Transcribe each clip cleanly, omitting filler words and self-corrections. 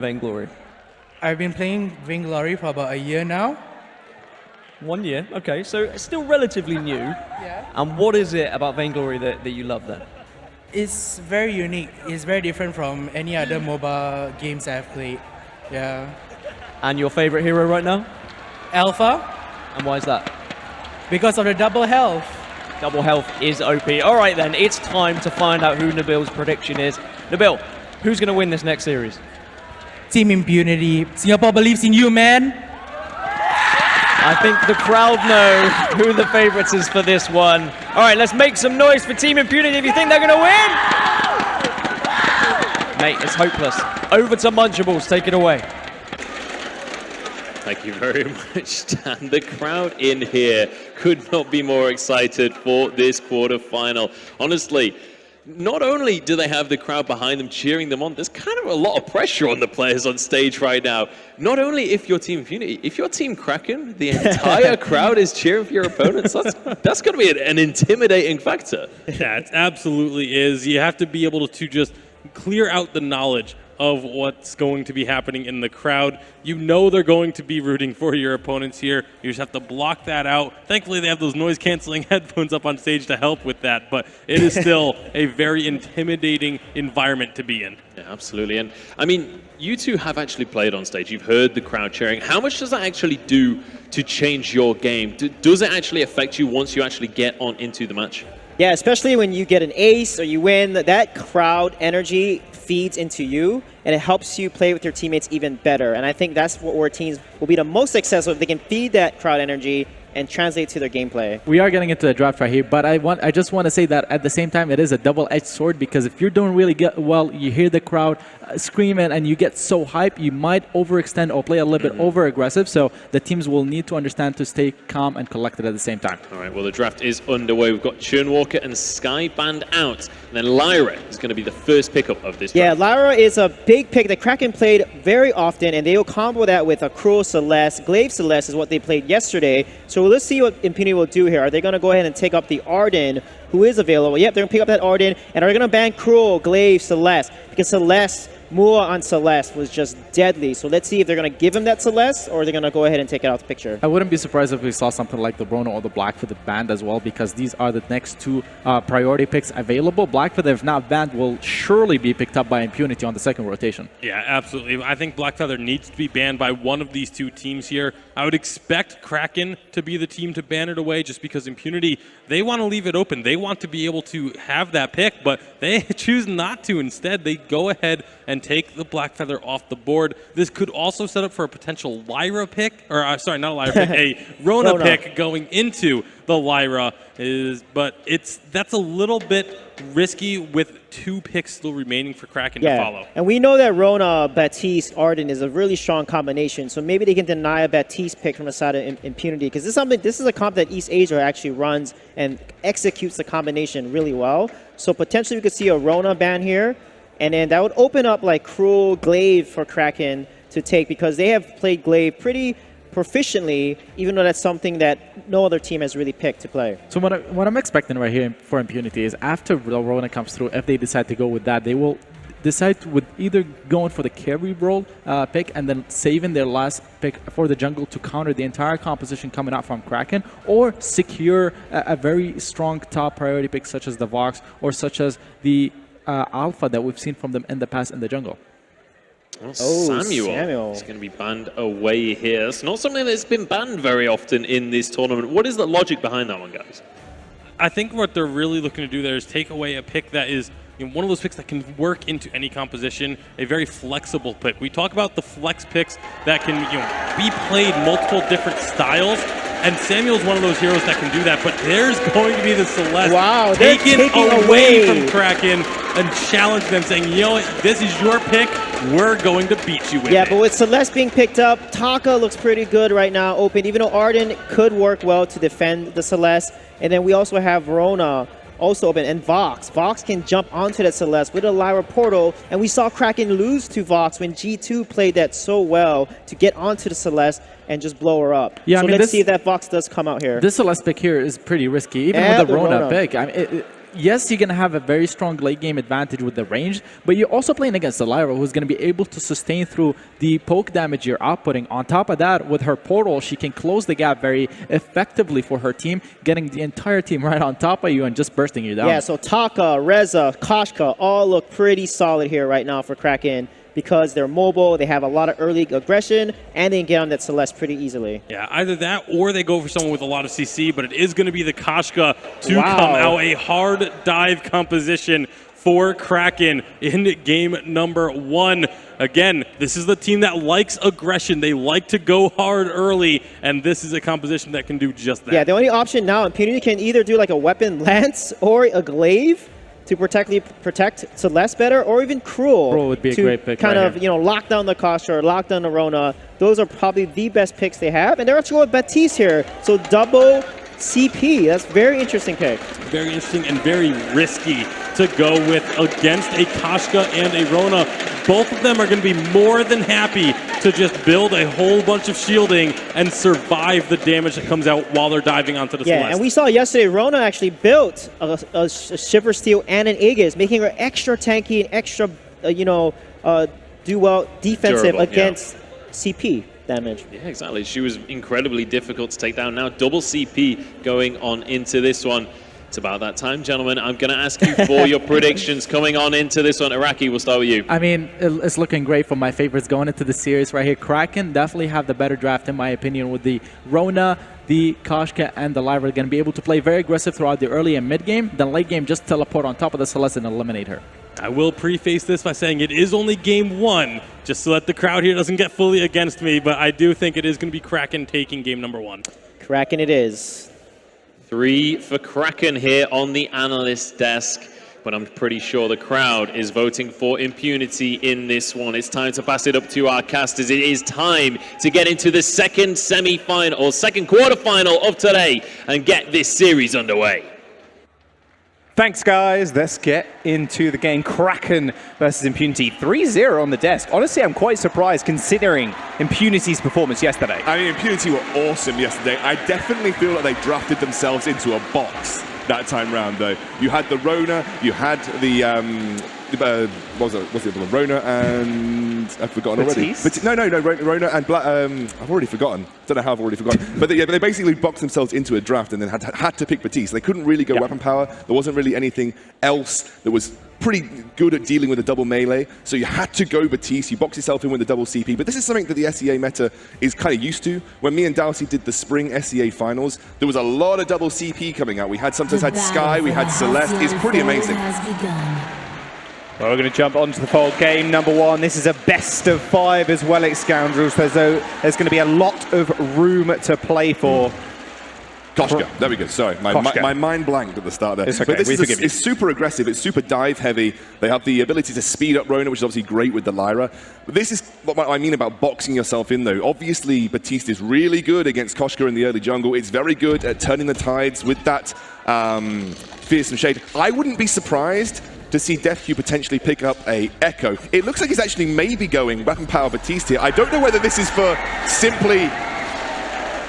Vainglory? I've been playing Vainglory for about a year now. 1 year, okay, so it's still relatively new. Yeah. And what is it about Vainglory that you love then? It's very unique. It's very different from any other mobile games I've played. Yeah. And your favorite hero right now? Alpha, And why is that? because of the double health. Double health is OP. All right then, it's time to find out who Nabil's prediction is. Nabil, who's going to win this next series? Team Impunity. Singapore believes in you, man. I think the crowd know who the favorites is for this one. All right, let's make some noise for Team Impunity if you think they're going to win. Mate, it's hopeless. Over to Munchables, take it away. Thank you very much, Dan. The crowd in here could not be more excited for this quarterfinal. Honestly, not only do they have the crowd behind them cheering them on, there's kind of a lot of pressure on the players on stage right now. Not only if you're Team Impunity, if you're Team Kraken, the entire crowd is cheering for your opponents. That's going to be an intimidating factor. Yeah, it absolutely is. You have to be able to just clear out the knowledge of what's going to be happening in the crowd. You know they're going to be rooting for your opponents here. You just have to block that out. Thankfully, they have those noise-canceling headphones up on stage to help with that, but it is still a very intimidating environment to be in. Yeah, absolutely. And I mean, you two have actually played on stage. You've heard the crowd cheering. How much does that actually do to change your game? Does it actually affect you once you actually get on into the match? Yeah, especially when you get an ace or you win, that crowd energy feeds into you, and it helps you play with your teammates even better. And I think that's where teams will be the most successful if they can feed that crowd energy and translate to their gameplay. We are getting into the draft right here, but I just want to say that at the same time, it is a double-edged sword, because if you're doing really well, you hear the crowd screaming and you get so hype, you might overextend or play a little bit over-aggressive, so the teams will need to understand to stay calm and collected at the same time. All right, well, the draft is underway. We've got Churnwalker and Sky banned out, and then Lyra is going to be the first pickup of this draft. Yeah, Lyra is a big pick that Kraken played very often, and they will combo that with a Cruel Celeste. Glaive Celeste is what they played yesterday, so let's see what Impunity will do here. Are they going to go ahead and take up the Arden, who is available? Yep, they're going to pick up that Arden, and are they going to ban Cruel, Glaive, Celeste? Because Celeste, Mua on Celeste was just deadly. So let's see if they're going to give him that Celeste, or they're going to go ahead and take it out of the picture. I wouldn't be surprised if we saw something like the Rona or the Blackfoot banned as well, because these are the next two priority picks available. Blackfoot, if not banned, will surely be picked up by Impunity on the second rotation. Yeah, absolutely. I think Blackfeather needs to be banned by one of these two teams here. I would expect Kraken to be the team to ban it away, just because Impunity, they want to leave it open. They want to be able to have that pick, but they choose not to. Instead, they go ahead and take the Blackfeather off the board. This could also set up for a potential Lyra pick, or sorry, not a Lyra pick, a Rona pick going into the Lyra. But that's a little bit risky with two picks still remaining for Kraken to follow. And we know that Rona, Baptiste, Arden is a really strong combination, so maybe they can deny a Baptiste pick from the side of Impunity, because this is a comp that East Asia actually runs and executes the combination really well. So potentially we could see a Rona ban here, and then that would open up like Cruel, Glaive for Kraken to take, because they have played Glaive pretty proficiently, even though that's something that no other team has really picked to play. So what I'm expecting right here for Impunity is after the Rona comes through, if they decide to go with that, they will decide with either going for the carry role pick and then saving their last pick for the jungle to counter the entire composition coming out from Kraken, or secure a very strong top priority pick such as the Vox or such as the Alpha that we've seen from them in the past in the jungle. Well, Samuel is going to be banned away here. It's not something that's been banned very often in this tournament. What is the logic behind that one, guys? I think what they're really looking to do there is take away a pick that is one of those picks that can work into any composition, a very flexible pick. We talk about the flex picks that can be played multiple different styles, and Samuel's one of those heroes that can do that, but there's going to be the Celeste taken away from Kraken and challenge them, saying, you know what, this is your pick, we're going to beat you with it. Yeah, but with Celeste being picked up, Taka looks pretty good right now, open, even though Arden could work well to defend the Celeste. And then we also have Rona also open, and Vox. Vox can jump onto that Celeste with a Lyra portal, and we saw Kraken lose to Vox when G2 played that so well to get onto the Celeste and just blow her up. Yeah, so let's see if that Vox does come out here. This Celeste pick here is pretty risky, even with the Rona pick. I mean, yes, you're going to have a very strong late game advantage with the range, but you're also playing against the Lyra, who's going to be able to sustain through the poke damage you're outputting. On top of that, with her portal, she can close the gap very effectively for her team, getting the entire team right on top of you and just bursting you down. Yeah, so Taka, Razer, Koshka all look pretty solid here right now for Kraken, because they're mobile, they have a lot of early aggression, and they can get on that Celeste pretty easily. Yeah, either that or they go for someone with a lot of CC, but it is going to be the Koshka to come out. A hard dive composition for Kraken in game number 1. Again, this is the team that likes aggression. They like to go hard early, and this is a composition that can do just that. Yeah, the only option now, Impunity can either do like a weapon lance or a glaive to protect Celeste better, or even Cruel. Cruel would be a great pick. Kind right of, here. you know, lock down the Koshka or lock down the Rona. Those are probably the best picks they have. And they're actually going with Baptiste here. So double CP. That's very interesting pick. Very interesting and very risky to go with against a Koshka and a Rona. Both of them are going to be more than happy to just build a whole bunch of shielding and survive the damage that comes out while they're diving onto the Celeste. And we saw yesterday Rona actually built a Shiver Steel and an Aegis, making her extra tanky and extra, do well defensive Durable, against CP damage. Yeah, exactly. She was incredibly difficult to take down. Now double CP going on into this one. It's about that time, gentlemen. I'm going to ask you for your predictions coming on into this one. Iraqi, we'll start with you. I mean, it's looking great for my favorites going into the series right here. Kraken definitely have the better draft, in my opinion, with the Rona, the Koshka, and the Lyra going to be able to play very aggressive throughout the early and mid game. Then late game, just teleport on top of the Celeste and eliminate her. I will preface this by saying it is only game 1, just so that the crowd here doesn't get fully against me, but I do think it is going to be Kraken taking game number 1. Kraken it is. 3 for Kraken here on the analyst desk, but I'm pretty sure the crowd is voting for Impunity in this one. It's time to pass it up to our casters. It is time to get into the second semi-final, or second quarterfinal of today, and get this series underway. Thanks, guys. Let's get into the game. Kraken versus Impunity. 3-0 on the desk. Honestly, I'm quite surprised considering Impunity's performance yesterday. I mean, Impunity were awesome yesterday. I definitely feel like they drafted themselves into a box that time round, though. You had the Rona, you had the what's the other one? Rona and I've forgotten already. But no, Rona and Black. I've already forgotten. Don't know how I've already forgotten. But they basically boxed themselves into a draft and then had to pick Baptiste. They couldn't really go weapon power. There wasn't really anything else that was pretty good at dealing with a double melee. So you had to go Baptiste. You box yourself in with the double CP. But this is something that the SEA meta is kind of used to. When me and Dowsey did the spring SEA finals, there was a lot of double CP coming out. We had sometimes had Sky, we had Celeste. It's pretty amazing. Well, we're going to jump onto the full game number 1. This is a best of 5 as well, Scoundrels. There's going to be a lot of room to play for. Koshka, there we go. Sorry, my mind blanked at the start there. It's okay, but it's super aggressive, it's super dive heavy. They have the ability to speed up Rona, which is obviously great with the Lyra. But this is what I mean about boxing yourself in, though. Obviously, Baptiste is really good against Koshka in the early jungle. It's very good at turning the tides with that fearsome shade. I wouldn't be surprised to see DefQ potentially pick up a Echo. It looks like he's actually maybe going weapon power Baptiste here. I don't know whether this is for simply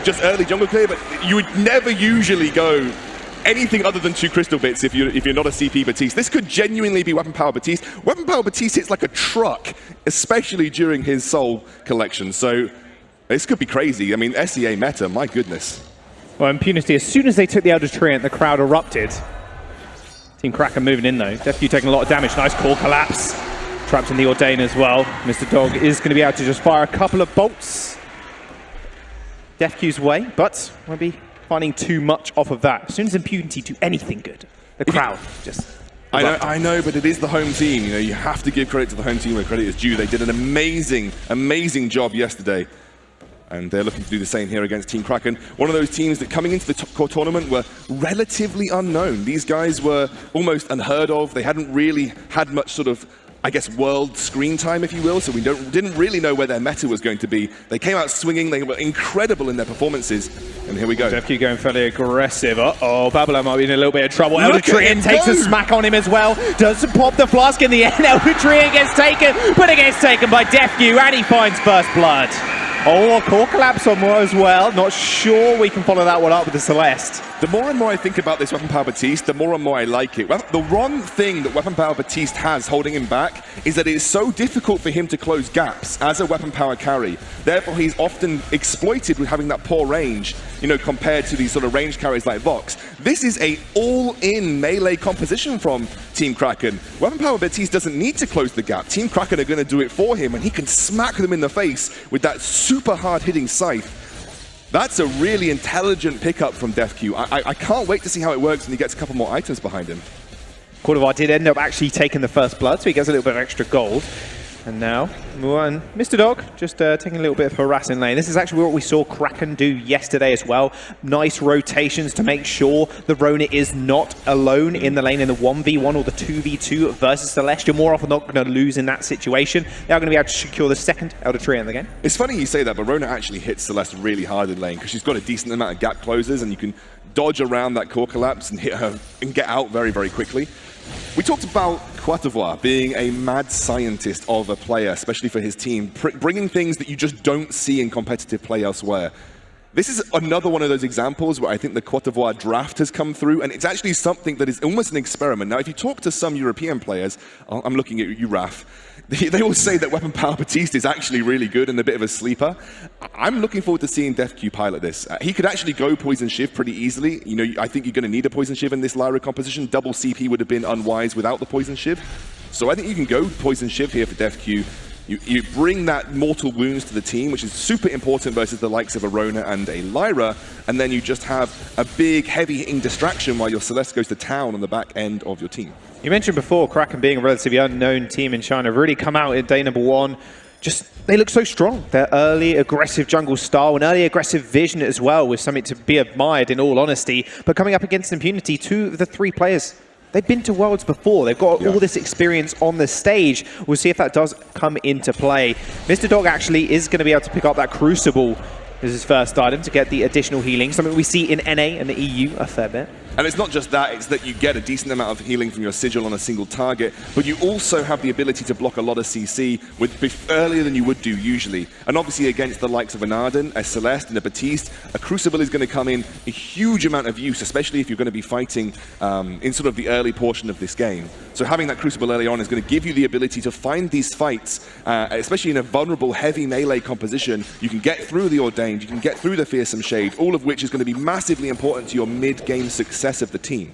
just early jungle clear, but you would never usually go anything other than 2 crystal bits if you're not a CP Baptiste. This could genuinely be weapon power Baptiste. Weapon power Baptiste hits like a truck, especially during his soul collection. So this could be crazy. I mean, SEA meta, my goodness. Well, Impunity, as soon as they took the Elder Treant, the crowd erupted. Team Kraken moving in, though. DefQ taking a lot of damage. Nice core collapse. Trapped in the Ordain as well. Mr. Dog is going to be able to just fire a couple of bolts DefQ's way, but won't be finding too much off of that. As soon as Impunity do anything good, the crowd just... I know, but it is the home team. You know, you have to give credit to the home team where credit is due. They did an amazing, amazing job yesterday. And they're looking to do the same here against Team Kraken. One of those teams that coming into the top core tournament were relatively unknown. These guys were almost unheard of. They hadn't really had much sort of, I guess, world screen time, if you will, so we didn't really know where their meta was going to be. They came out swinging. They were incredible in their performances. And here we go. DefQ going fairly aggressive. Uh-oh, Babylon might be in a little bit of trouble. Elder Treant takes a smack on him as well. Does pop the flask in the end. Elder Treant gets taken, but it gets taken by DefQ, and he finds first blood. Oh, a core collapse on as well. Not sure we can follow that one up with the Celeste. The more and more I think about this Weapon Power Batiste, the more and more I like it. The one thing that Weapon Power Batiste has holding him back is that it is so difficult for him to close gaps as a Weapon Power carry. Therefore, he's often exploited with having that poor range, you know, compared to these sort of range carries like Vox. This is a all-in melee composition from Team Kraken. Weapon Power Batiste doesn't need to close the gap. Team Kraken are going to do it for him, and he can smack them in the face with that super hard-hitting scythe. That's a really intelligent pickup from DefQ. I can't wait to see how it works when he gets a couple more items behind him. Quarterfinals did end up actually taking the first blood, so he gets a little bit of extra gold. And now, Mr. Dog just taking a little bit of harassing lane. This is actually what we saw Kraken do yesterday as well. Nice rotations to make sure the Rona is not alone in the lane in the 1v1 or the 2v2 versus Celestial. More often not going to lose in that situation. They are going to be able to secure the second Elder Tree in the game. It's funny you say that, but Rona actually hits Celeste really hard in lane because she's got a decent amount of gap closers and you can dodge around that core collapse and hit her and get out very, very quickly. We talked about Quarterfinals being a mad scientist of a player, especially for his team, bringing things that you just don't see in competitive play elsewhere. This is another one of those examples where I think the Quarterfinals draft has come through, and it's actually something that is almost an experiment. Now, if you talk to some European players, I'm looking at you, Raf, they will say that Weapon Power Batiste is actually really good and a bit of a sleeper. I'm looking forward to seeing DefQ pilot this. He could actually go Poison Shiv pretty easily. You know, I think you're going to need a Poison Shiv in this Lyra composition. Double CP would have been unwise without the Poison Shiv. So I think you can go Poison Shiv here for DefQ. You bring that mortal wounds to the team, which is super important versus the likes of a Rona and a Lyra, and then you just have a big, heavy-hitting distraction while your Celeste goes to town on the back end of your team. You mentioned before Kraken being a relatively unknown team in China, really come out in day number one. They look so strong. Their early aggressive jungle style and early aggressive vision as well was something to be admired in all honesty. But coming up against Impunity, 2 of the 3 players, they've been to Worlds before. They've got all this experience on the stage. We'll see if that does come into play. Mr. Dog actually is going to be able to pick up that Crucible as his first item to get the additional healing, something we see in NA and the EU a fair bit. And it's not just that, it's that you get a decent amount of healing from your sigil on a single target, but you also have the ability to block a lot of CC earlier than you would do usually. And obviously against the likes of an Arden, a Celeste, and a Batiste, a Crucible is going to come in a huge amount of use, especially if you're going to be fighting in sort of the early portion of this game. So having that Crucible early on is going to give you the ability to find these fights, especially in a vulnerable, heavy melee composition. You can get through the Ordained, you can get through the Fearsome Shade, all of which is going to be massively important to your mid-game success of the team.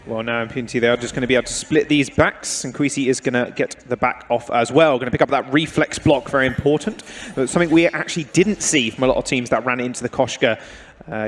Well, now Impunity, they are just going to be able to split these backs, and Quisi is going to get the back off as well. Going to pick up that reflex block, very important. But something we actually didn't see from a lot of teams that ran into the Koshka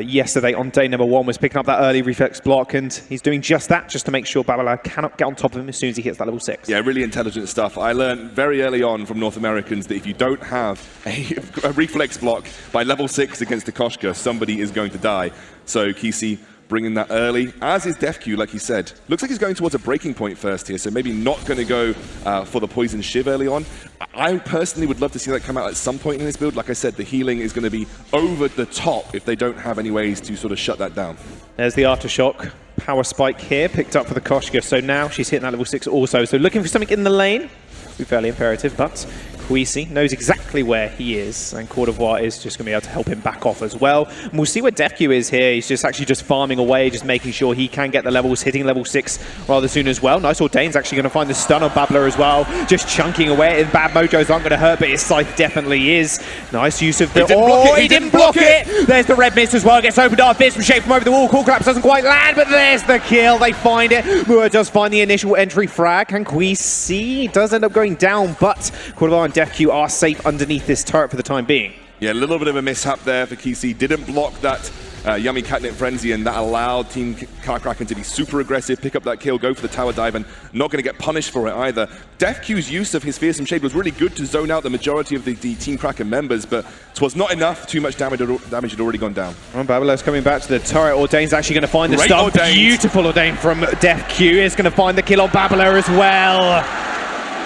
yesterday on day number 1 was picking up that early reflex block, and he's doing just that, just to make sure Babala cannot get on top of him as soon as he hits that level 6. Yeah, really intelligent stuff. I learned very early on from North Americans that if you don't have a reflex block by level 6 against the Koshka, somebody is going to die. So Quisi bringing that early, as is DefQ, like he said. Looks like he's going towards a breaking point first here, so maybe not going to go for the Poison Shiv early on. I personally would love to see that come out at some point in this build. Like I said, the healing is going to be over the top if they don't have any ways to sort of shut that down. There's the Aftershock. Power Spike here, picked up for the Koshka, so now she's hitting that level 6 also. So looking for something in the lane, be fairly imperative, but Quisi knows exactly where he is, and Quarterfinals is just going to be able to help him back off as well. And we'll see where DefQ is here. He's just actually just farming away, just making sure he can get the levels, hitting level 6 rather soon as well. Nice Ordain's actually going to find the stun on Babbler as well, just chunking away. And bad mojos aren't going to hurt, but his scythe definitely is. Nice use of the... He didn't block it! There's the red mist as well, gets opened up. Fist from shape from over the wall. Core collapse doesn't quite land, but there's the kill. They find it. Moore does find the initial entry frag, and Quisi does end up going down, but Quarterfinals and DefQ are safe underneath this turret for the time being. Yeah, a little bit of a mishap there for Quisi. Didn't block that yummy catnip frenzy, and that allowed Team Kraken to be super aggressive, pick up that kill, go for the tower dive, and not going to get punished for it either. DefQ's use of his Fearsome Shade was really good to zone out the majority of the Team Kraken members, but it was not enough. Too much damage had already gone down. And Babbler's coming back to the turret. Ordain's actually going to find the stun. Beautiful Ordain from DefQ is going to find the kill on Babbler as well.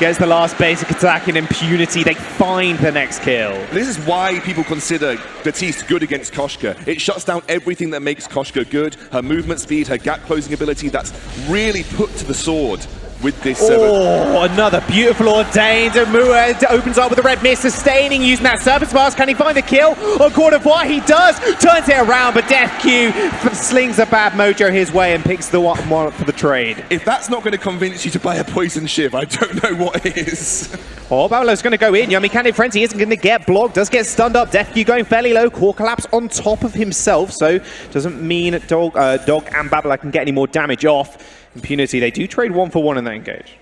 Gets the last basic attack in Impunity. They find the next kill. This is why people consider Batiste good against Koshka. It shuts down everything that makes Koshka good. Her movement speed, her gap closing ability, that's really put to the sword with this. Oh, another beautiful ordained. Mua opens up with a red mist, sustaining, using that Serpent's Mask. Can he find the kill on Quarterfinals? He does. Turns it around, but DefQ slings a bad mojo his way and picks the one for the trade. If that's not going to convince you to play a Poison Shiv, I don't know what is. Oh, Babalo's going to go in. Yummy Candid Frenzy isn't going to get blocked. Does get stunned up. DefQ going fairly low. Core Collapse on top of himself, so doesn't mean Dog and Babalo can get any more damage off. Impunity, they do trade 1-for-1 in that engage.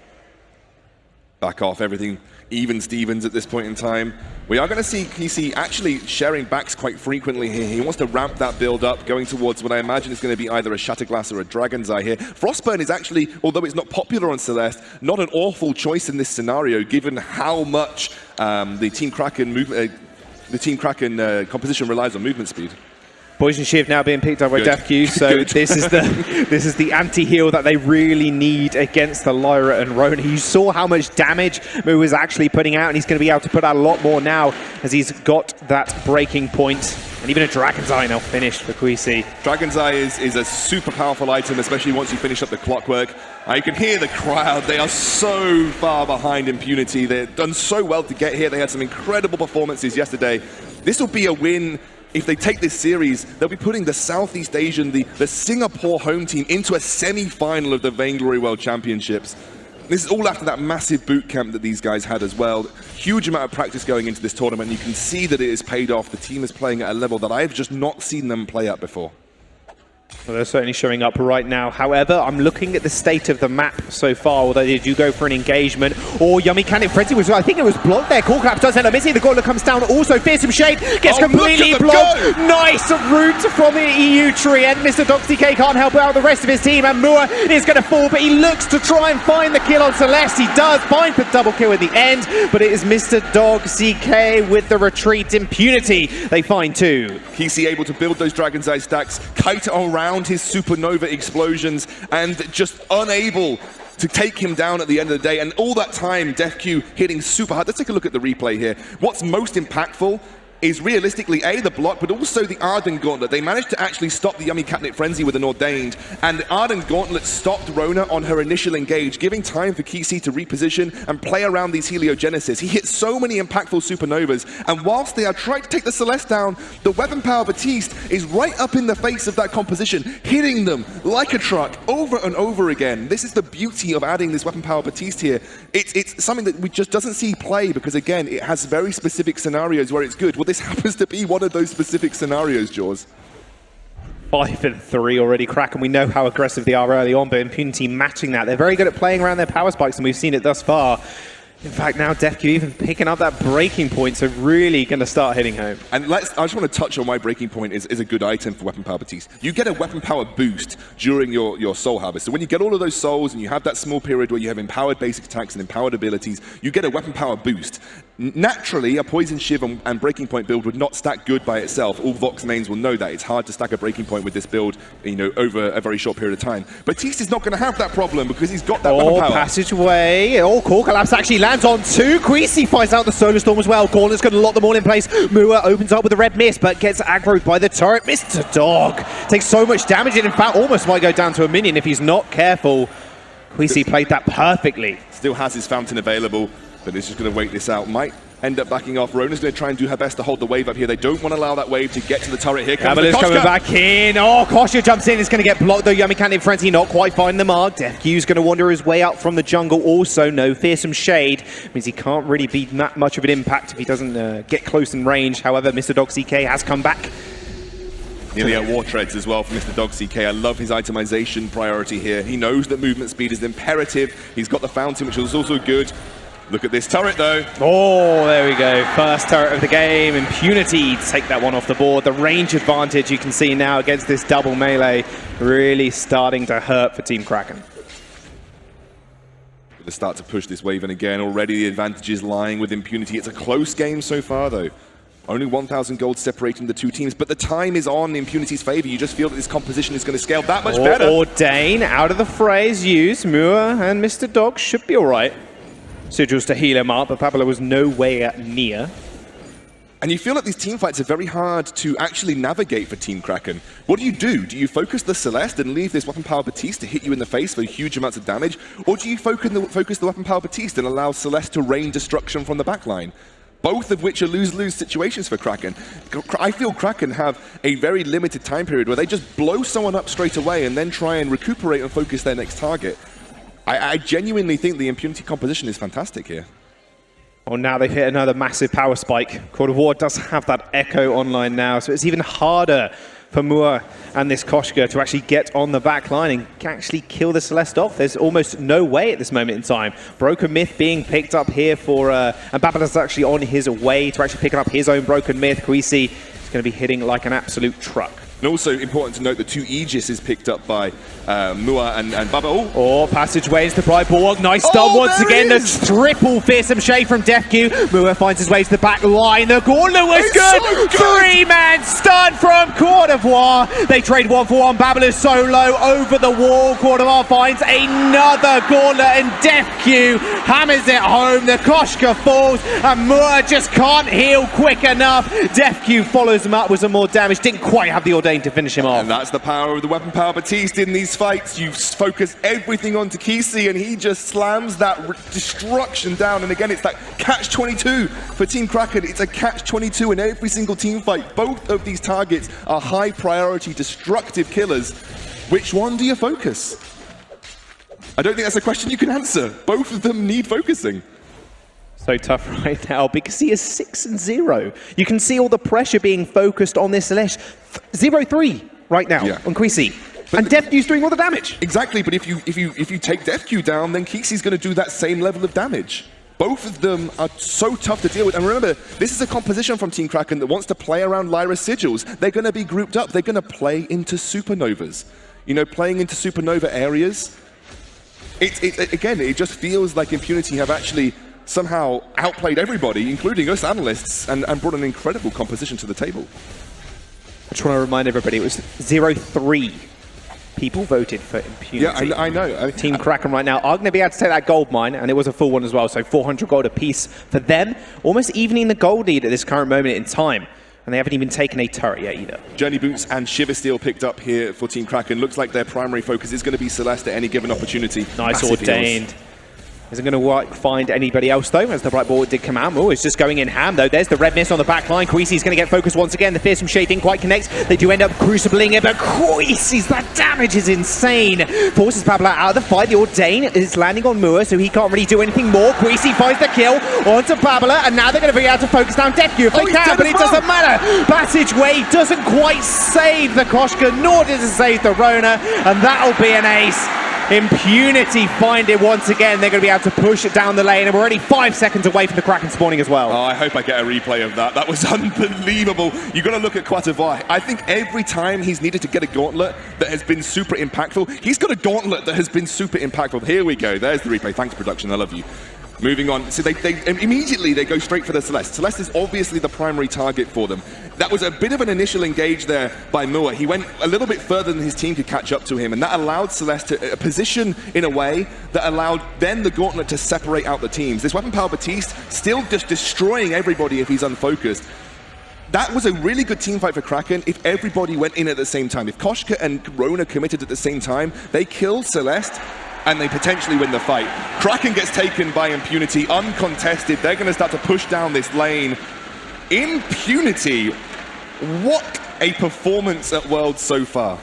Back off everything. Even Stevens at this point in time. We are going to see KC actually sharing backs quite frequently here. He wants to ramp that build up, going towards what I imagine is going to be either a Shatterglass or a Dragon's Eye here. Frostburn is actually, although it's not popular on Celeste, not an awful choice in this scenario, given how much the Team Kraken composition relies on movement speed. Poison Shiv now being picked up by DefQ, so this is the anti-heal that they really need against the Lyra and Rona. You saw how much damage Mu was actually putting out, and he's going to be able to put out a lot more now as he's got that breaking point. And even a Dragon's Eye now finished for Quisi. Dragon's Eye is a super powerful item, especially once you finish up the clockwork. You can hear the crowd. They are so far behind Impunity. They've done so well to get here. They had some incredible performances yesterday. This will be a win. If they take this series, they'll be putting the Southeast Asian, the Singapore home team, into a semi-final of the Vainglory World Championships. This is all after that massive boot camp that these guys had as well. Huge amount of practice going into this tournament. You can see that it has paid off. The team is playing at a level that I've just not seen them play at before. Well, they're certainly showing up right now. However, I'm looking at the state of the map so far, although they do go for an engagement. Oh, Yummy Candid Frenzy was, I think it was blocked there. Core Collapse does end up missing. The Gauntlet comes down. Also, Fearsome Shade gets completely blocked. Nice route from the EU tree, and Mr. DoxDK can't help out the rest of his team, and Mua is going to fall, but he looks to try and find the kill on Celeste. He does find the double kill at the end, but it is Mr. DoxDK with the retreat. Impunity, they find two. KC able to build those Dragon's Eye stacks, kite around his supernova explosions, and just unable to take him down at the end of the day. And all that time, DefQ hitting super hard. Let's take a look at the replay here. What's most impactful is realistically, A, the block, but also the Arden Gauntlet. They managed to actually stop the Yummy Catnip Frenzy with an Ordained, and the Arden Gauntlet stopped Rona on her initial engage, giving time for KC to reposition and play around these Heliogenesis. He hit so many impactful supernovas, and whilst they are trying to take the Celeste down, the Weapon Power Batiste is right up in the face of that composition, hitting them like a truck over and over again. This is the beauty of adding this Weapon Power Batiste here. It's something that we just doesn't see play, because again, it has very specific scenarios where it's good. Well, this happens to be one of those specific scenarios, Jaws. 5 and 3 already, Kraken. We know how aggressive they are early on, but Impunity matching that. They're very good at playing around their power spikes, and we've seen it thus far. In fact, now DefQ even picking up that breaking point, so really going to start hitting home. And I just want to touch on why breaking point is a good item for Weapon Power Batiste. You get a Weapon Power boost during your soul harvest. So when you get all of those souls and you have that small period where you have empowered basic attacks and empowered abilities, you get a Weapon Power boost. Naturally, a Poison Shiv and Breaking Point build would not stack good by itself. All Vox mains will know that. It's hard to stack a Breaking Point with this build, over a very short period of time. Batiste is not going to have that problem because he's got that Weapon Power. Passageway. Core Collapse actually lands on 2. Quisi finds out the Solar Storm as well. Gauntlet's going to lock them all in place. Mua opens up with a red mist, but gets aggroed by the turret. Mr. Dog takes so much damage, and in fact, almost might go down to a minion if he's not careful. Quisi played that perfectly. Still has his fountain available, but he's just going to wait this out. Might end up backing off. Rona's going to try and do her best to hold the wave up here. They don't want to allow that wave to get to the turret. Here comes the coming back in. Oh, Kosha jumps in. It's going to get blocked though. Yummy Candid Frenzy not quite finding the mark. DefQ's going to wander his way out from the jungle. Also, no Fearsome Shade. Means he can't really be that much of an impact if he doesn't get close in range. However, Mr. DoxDK has come back. Nearly at War Treads as well for Mr. DoxDK. I love his itemization priority here. He knows that movement speed is imperative. He's got the fountain, which is also good. Look at this turret, though. Oh, there we go. First turret of the game. Impunity to take that one off the board. The range advantage you can see now against this double melee really starting to hurt for Team Kraken. They start to push this wave, and again, already the advantage is lying with Impunity. It's a close game so far, though. Only 1,000 gold separating the two teams, but the time is on Impunity's favor. You just feel that this composition is going to scale that much better. Ordain out of the fray is used. Mua and Mr. Dog should be all right. Sigils to heal him up, but Pablo was nowhere near. And you feel like these team fights are very hard to actually navigate for Team Kraken. What do? Do you focus the Celeste and leave this Weapon Power Batiste to hit you in the face for huge amounts of damage? Or do you focus the Weapon Power Batiste and allow Celeste to rain destruction from the backline? Both of which are lose-lose situations for Kraken. I feel Kraken have a very limited time period where they just blow someone up straight away and then try and recuperate and focus their next target. I genuinely think the Impunity composition is fantastic here. Well, now they've hit another massive power spike. Court of War does have that echo online now, so it's even harder for Mua and this Koshka to actually get on the back line and actually kill the Celeste off. There's almost no way at this moment in time. Broken Myth being picked up here for... and Babala's actually on his way to actually picking up his own Broken Myth. Kwesi is going to be hitting like an absolute truck. And also important to note the 2 Aegis is picked up by Mua and Baba. Oh, passageway into the Bright Borg. Nice stun once again. The triple fearsome shade from DefQ. Mua finds his way to the back line. The gauntlet was good. So 3-man stun from Court of War. They trade 1-for-1. Babala solo over the wall. Court of War finds another gauntlet and DefQ hammers it home. The Koshka falls and Mua just can't heal quick enough. DefQ follows him up with some more damage. Didn't quite have the Ordain to finish him off. And that's the power of the Weapon Power Batiste in these fights. You focus everything onto Kwesi and he just slams that destruction down. And again, it's that catch-22 for Team Kraken. It's a catch-22 in every single team fight. Both of these targets are high priority destructive killers. Which one do you focus? I don't think that's a question you can answer. Both of them need focusing. So tough right now because he is 6-0. You can see all the pressure being focused on this Celeste. 0-3 right now on Kwesi. And DefQ's doing all the damage. Exactly, but if you take DefQ down, then Kwesi's going to do that same level of damage. Both of them are so tough to deal with. And remember, this is a composition from Team Kraken that wants to play around Lyra sigils. They're going to be grouped up. They're going to play into supernovas. You know, playing into supernova areas. Again, it just feels like Impunity have actually somehow outplayed everybody, including us analysts, and brought an incredible composition to the table. I just want to remind everybody, it was 0-3 people voted for Impunity. Yeah, I know. Team Kraken right now are going to be able to take that gold mine, and it was a full one as well, so 400 gold apiece for them, almost evening the gold lead at this current moment in time. And they haven't even taken a turret yet either. Journey Boots and Shiver Steel picked up here for Team Kraken. Looks like their primary focus is going to be Celeste at any given opportunity. Nice Ordained. Isn't going to find anybody else though, as the Bright Ball did come out. Oh, it's just going in ham though. There's the red mist on the back line. Kwesi's going to get focused once again. The fearsome shade didn't quite connect. They do end up crucibling it, but Kwesi's, that damage is insane. Forces Babala out of the fight. The Ordain is landing on Mua, so he can't really do anything more. Kwesi finds the kill onto Babala, and now they're going to be able to focus down DefQ if they can, but it doesn't matter. Passageway doesn't quite save the Koshka, nor does it save the Rona, and that'll be an ace. Impunity find it once again. They're going to be able to push it down the lane, and we're already 5 seconds away from the Kraken spawning as well. Oh, I hope I get a replay of that. That was unbelievable. You've got to look at Quarterfinals. I think every time he's needed to get a gauntlet that has been super impactful, he's got a gauntlet that has been super impactful. Here we go. There's the replay. Thanks, production. I love you. Moving on. So they immediately they go straight for the Celeste. Celeste is obviously the primary target for them. That was a bit of an initial engage there by Mua. He went a little bit further than his team could catch up to him, and that allowed Celeste to position in a way that allowed then the Gauntlet to separate out the teams. This Weapon Power Batiste still just destroying everybody if he's unfocused. That was a really good team fight for Kraken if everybody went in at the same time. If Koshka and Rona committed at the same time, they killed Celeste, and they potentially win the fight. Kraken gets taken by Impunity, uncontested. They're going to start to push down this lane. Impunity, what a performance at Worlds so far.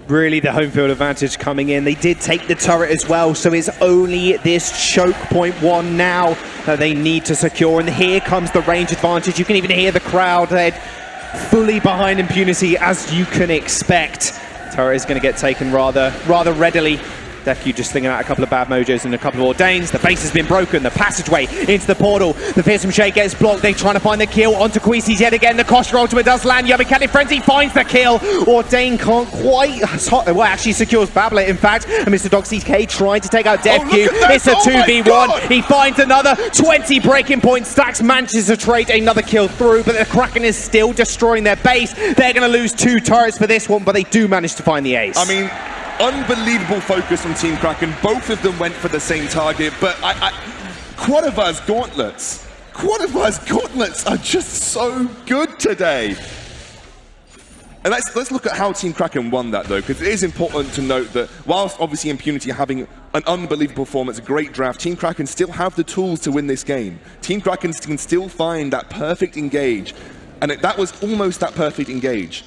Really the home field advantage coming in. They did take the turret as well, so it's only this choke point one now that they need to secure. And here comes the range advantage. You can even hear the crowd. They're fully behind Impunity, as you can expect. Turret is going to get taken rather readily. DefQ just slinging out a couple of bad mojos and a couple of Ordains. The base has been broken. The passageway into the portal. The fearsome shade gets blocked. They're trying to find the kill onto Kwesi's yet again. The Koshka ultimate does land. Yummy Frenzy finds the kill. Ordain can't quite... Well, actually secures Babala, in fact. And Mr. Dog CK trying to take out DefQ. It's a 2v1. He finds another 20 breaking point stacks. Manages to trade another kill through, but the Kraken is still destroying their base. They're going to lose 2 turrets for this one, but they do manage to find the ace. I mean, unbelievable focus from Team Kraken. Both of them went for the same target, but Quarterfinals gauntlets Quarterfinals gauntlets are just so good today. And let's look at how Team Kraken won that, though, because it is important to note that whilst obviously Impunity are having an unbelievable performance, a great draft, Team Kraken still have the tools to win this game. Team Kraken can still find that perfect engage, and that was almost that perfect engage.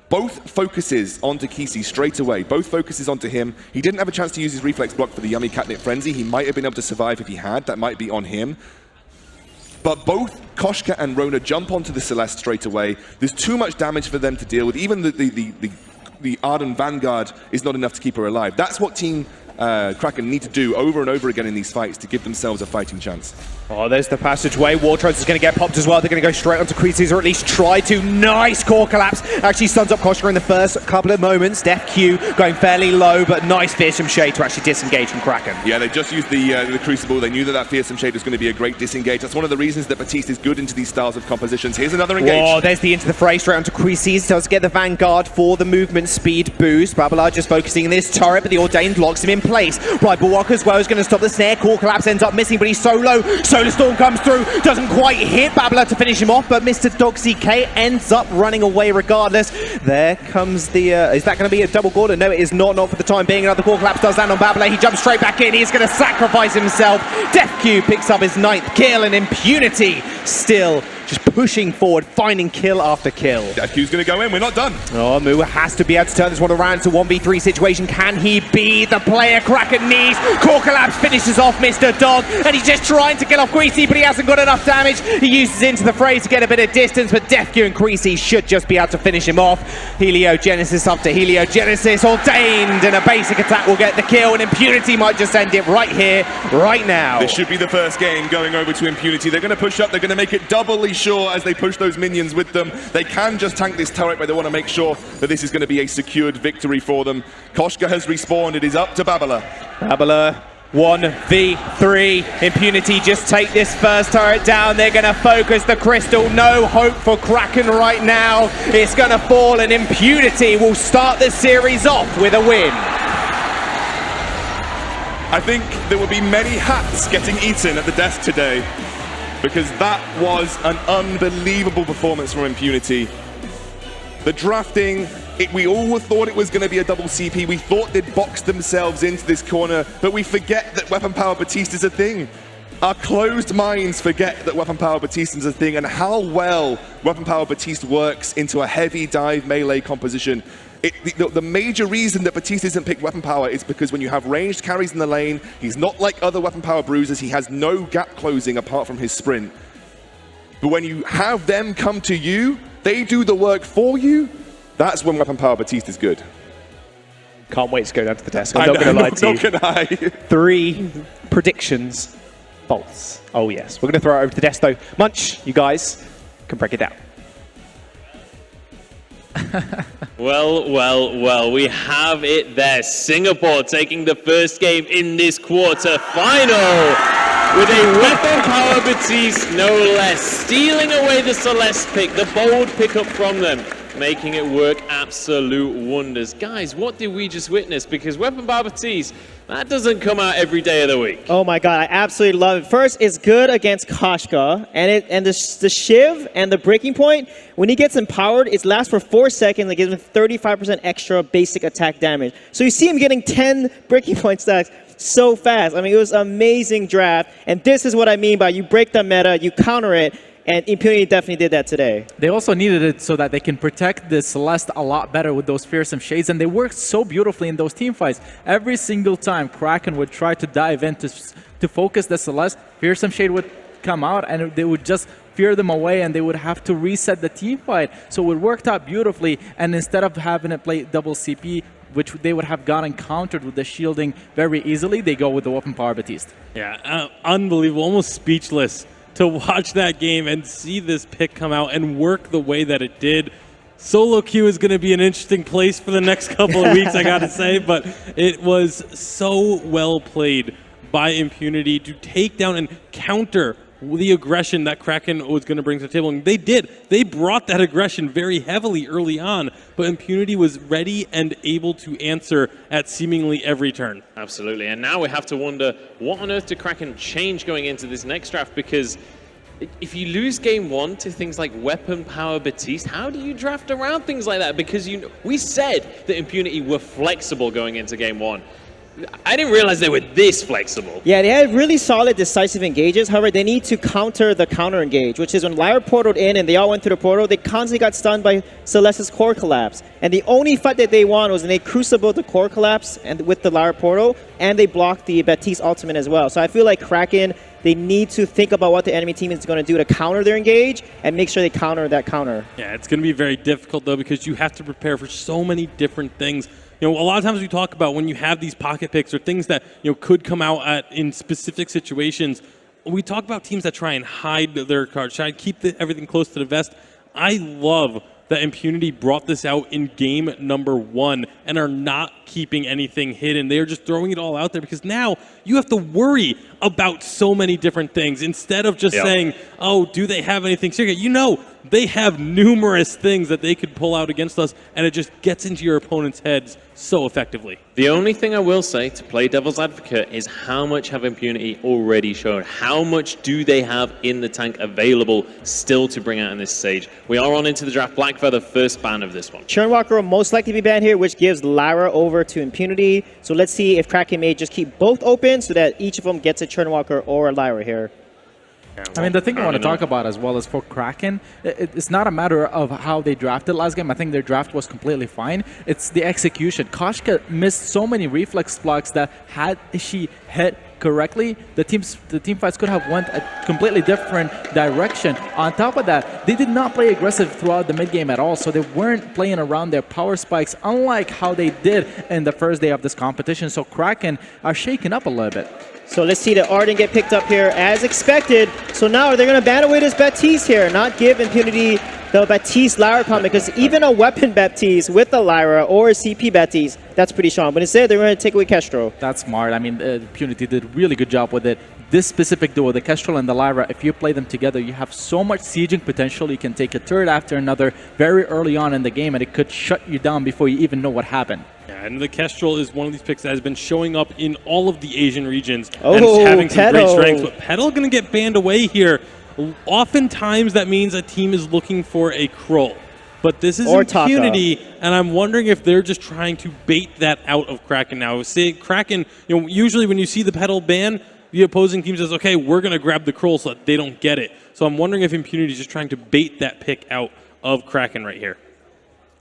Both focuses onto Kisi straight away. Both focuses onto him. He didn't have a chance to use his reflex block for the yummy catnip frenzy. He might have been able to survive if he had. That might be on him. But both Koshka and Rona jump onto the Celeste straight away. There's too much damage for them to deal with. Even the Arden Vanguard is not enough to keep her alive. That's what Team Kraken need to do over and over again in these fights to give themselves a fighting chance. Oh, there's the passageway. Wartrodes is going to get popped as well. They're going to go straight onto Creases, or at least try to. Nice core collapse. Actually stuns up Koshka in the first couple of moments. Def Q going fairly low, but nice Fearsome Shade to actually disengage from Kraken. Yeah, they just used the Crucible. They knew that Fearsome Shade was going to be a great disengage. That's one of the reasons that Batiste is good into these styles of compositions. Here's another engage. Oh, there's the into the fray straight onto Creases. Does get the Vanguard for the movement speed boost. Babala just focusing on this turret, but the Ordained locks him in place. Right, Bulwark as well is going to stop the snare. Core collapse ends up missing, but he's so low. Solar Storm comes through. Doesn't quite hit Babala to finish him off, but Mr. Dog CK ends up running away regardless. There comes the... is that going to be a double Gordon? No, it is not for the time being. Another core collapse does land on Babala. He jumps straight back in. He's going to sacrifice himself. Def Q picks up his 9th kill, and Impunity still just pushing forward, finding kill after kill. Def Q's going to go in. We're not done. Oh, Mu has to be able to turn this one around to 1v3 situation. Can he be the player Kraken needs? Core collapse finishes off Mr. Dog, and he's just trying to kill off Creasy, but he hasn't got enough damage. He uses into the fray to get a bit of distance, but Def Q and Creasy should just be able to finish him off. Heliogenesis up to Heliogenesis. Ordained, and a basic attack will get the kill, and Impunity might just end it right here, right now. This should be the first game going over to Impunity. They're going to push up. They're going to make it doubly sure as they push those minions with them. They can just tank this turret, but they want to make sure that this is going to be a secured victory for them. Koshka has respawned. It is up to Babala. Babala 1v3. Impunity just take this first turret down. They're going to focus the crystal. No hope for Kraken right now. It's going to fall, and Impunity will start the series off with a win. I think there will be many hats getting eaten at the desk today, because that was an unbelievable performance from Impunity. The drafting, we all thought it was going to be a double CP. We thought they'd box themselves into this corner, but we forget that Weapon Power Batiste is a thing. Our closed minds forget that Weapon Power Batiste is a thing, and how well Weapon Power Batiste works into a heavy dive melee composition. The major reason that Batiste isn't picked Weapon Power is because when you have ranged carries in the lane, he's not like other Weapon Power bruisers. He has no gap closing apart from his sprint. But when you have them come to you, they do the work for you. That's when Weapon Power Batiste is good. Can't wait to go down to the desk. I'm not going to lie to you. Not can I. 3 predictions false. Oh yes. We're going to throw it over to the desk though. Munch, you guys can break it down. Well, we have it there. Singapore taking the first game in this quarter final with a Weapon Power Batiste, no less, stealing away the Celeste pick, the bold pickup from them, making it work absolute wonders. Guys, what did we just witness? Because Weapon Power Batiste, that doesn't come out every day of the week. Oh my god, I absolutely love it. First, it's good against Koshka, and the Shiv and the breaking point, when he gets empowered, it lasts for 4 seconds. It gives him 35% extra basic attack damage. So you see him getting 10 breaking point stacks so fast. I mean, it was an amazing draft, and this is what I mean by you break the meta, you counter it, and Impunity definitely did that today. They also needed it so that they can protect the Celeste a lot better with those Fearsome Shades, and they worked so beautifully in those team fights. Every single time Kraken would try to dive in to focus the Celeste, Fearsome Shade would come out and they would just fear them away, and they would have to reset the team fight. So it worked out beautifully, and instead of having it play double CP, which they would have gotten countered with the shielding very easily, they go with the Weapon Power Batiste. Yeah, unbelievable, almost speechless to watch that game and see this pick come out and work the way that it did. Solo queue is going to be an interesting place for the next couple of weeks, I got to say, but it was so well played by Impunity to take down and counter the aggression that Kraken was going to bring to the table. And they did. They brought that aggression very heavily early on, but Impunity was ready and able to answer at seemingly every turn. Absolutely. And now we have to wonder, what on earth did Kraken change going into this next draft? Because if you lose game one to things like weapon power Batiste, how do you draft around things like that? Because we said that Impunity were flexible going into game one. I didn't realize they were this flexible. Yeah, they had really solid decisive engages. However, they need to counter the counter engage, which is when Lyra portaled in and they all went through the portal, they constantly got stunned by Celeste's core collapse. And the only fight that they won was when they crucibled the core collapse and with the Lyra portal, and they blocked the Batiste ultimate as well. So I feel like Kraken, they need to think about what the enemy team is going to do to counter their engage and make sure they counter that counter. Yeah, it's going to be very difficult, though, because you have to prepare for so many different things. A lot of times we talk about when you have these pocket picks or things that could come out in specific situations. We talk about teams that try and hide their cards, try and keep everything close to the vest. I love that Impunity brought this out in game number 1 and are not keeping anything hidden. They are just throwing it all out there because now you have to worry about so many different things instead of just saying, oh, do they have anything secret? They have numerous things that they could pull out against us, and it just gets into your opponent's heads so effectively. The only thing I will say to play devil's advocate is how much have Impunity already shown? How much do they have in the tank available still to bring out in this stage? We are on into the draft. Blackfeather, first ban of this one. Churnwalker will most likely be banned here, which gives Lyra over to Impunity. So let's see if Kraken may just keep both open so that each of them gets a Churnwalker or a Lyra here. I mean, the thing I want to talk about as well is for Kraken, it's not a matter of how they drafted last game. I think their draft was completely fine. It's the execution. Koshka missed so many reflex blocks that had she hit correctly, the team fights could have went a completely different direction. On top of that, they did not play aggressive throughout the mid game at all, so they weren't playing around their power spikes, unlike how they did in the first day of this competition. So Kraken are shaking up a little bit. So let's see the Arden get picked up here as expected. So now they're going to ban away this Batiste here, not give Impunity the Batiste Lyra combo, because even a weapon Batiste with a Lyra or a CP Batiste, that's pretty strong. But instead, they're going to take away Kestrel. That's smart. I mean, Impunity did a really good job with it. This specific duo, the Kestrel and the Lyra, if you play them together, you have so much sieging potential. You can take a turret after another very early on in the game, and it could shut you down before you even know what happened. Yeah, and the Kestrel is one of these picks that has been showing up in all of the Asian regions and is having some great strengths. But Petal going to get banned away here. Oftentimes that means a team is looking for a Kroll. But this is Impunity, and I'm wondering if they're just trying to bait that out of Kraken now. Say Kraken, usually when you see the Petal ban, the opposing team says, okay, we're going to grab the Kroll so that they don't get it. So I'm wondering if Impunity is just trying to bait that pick out of Kraken right here.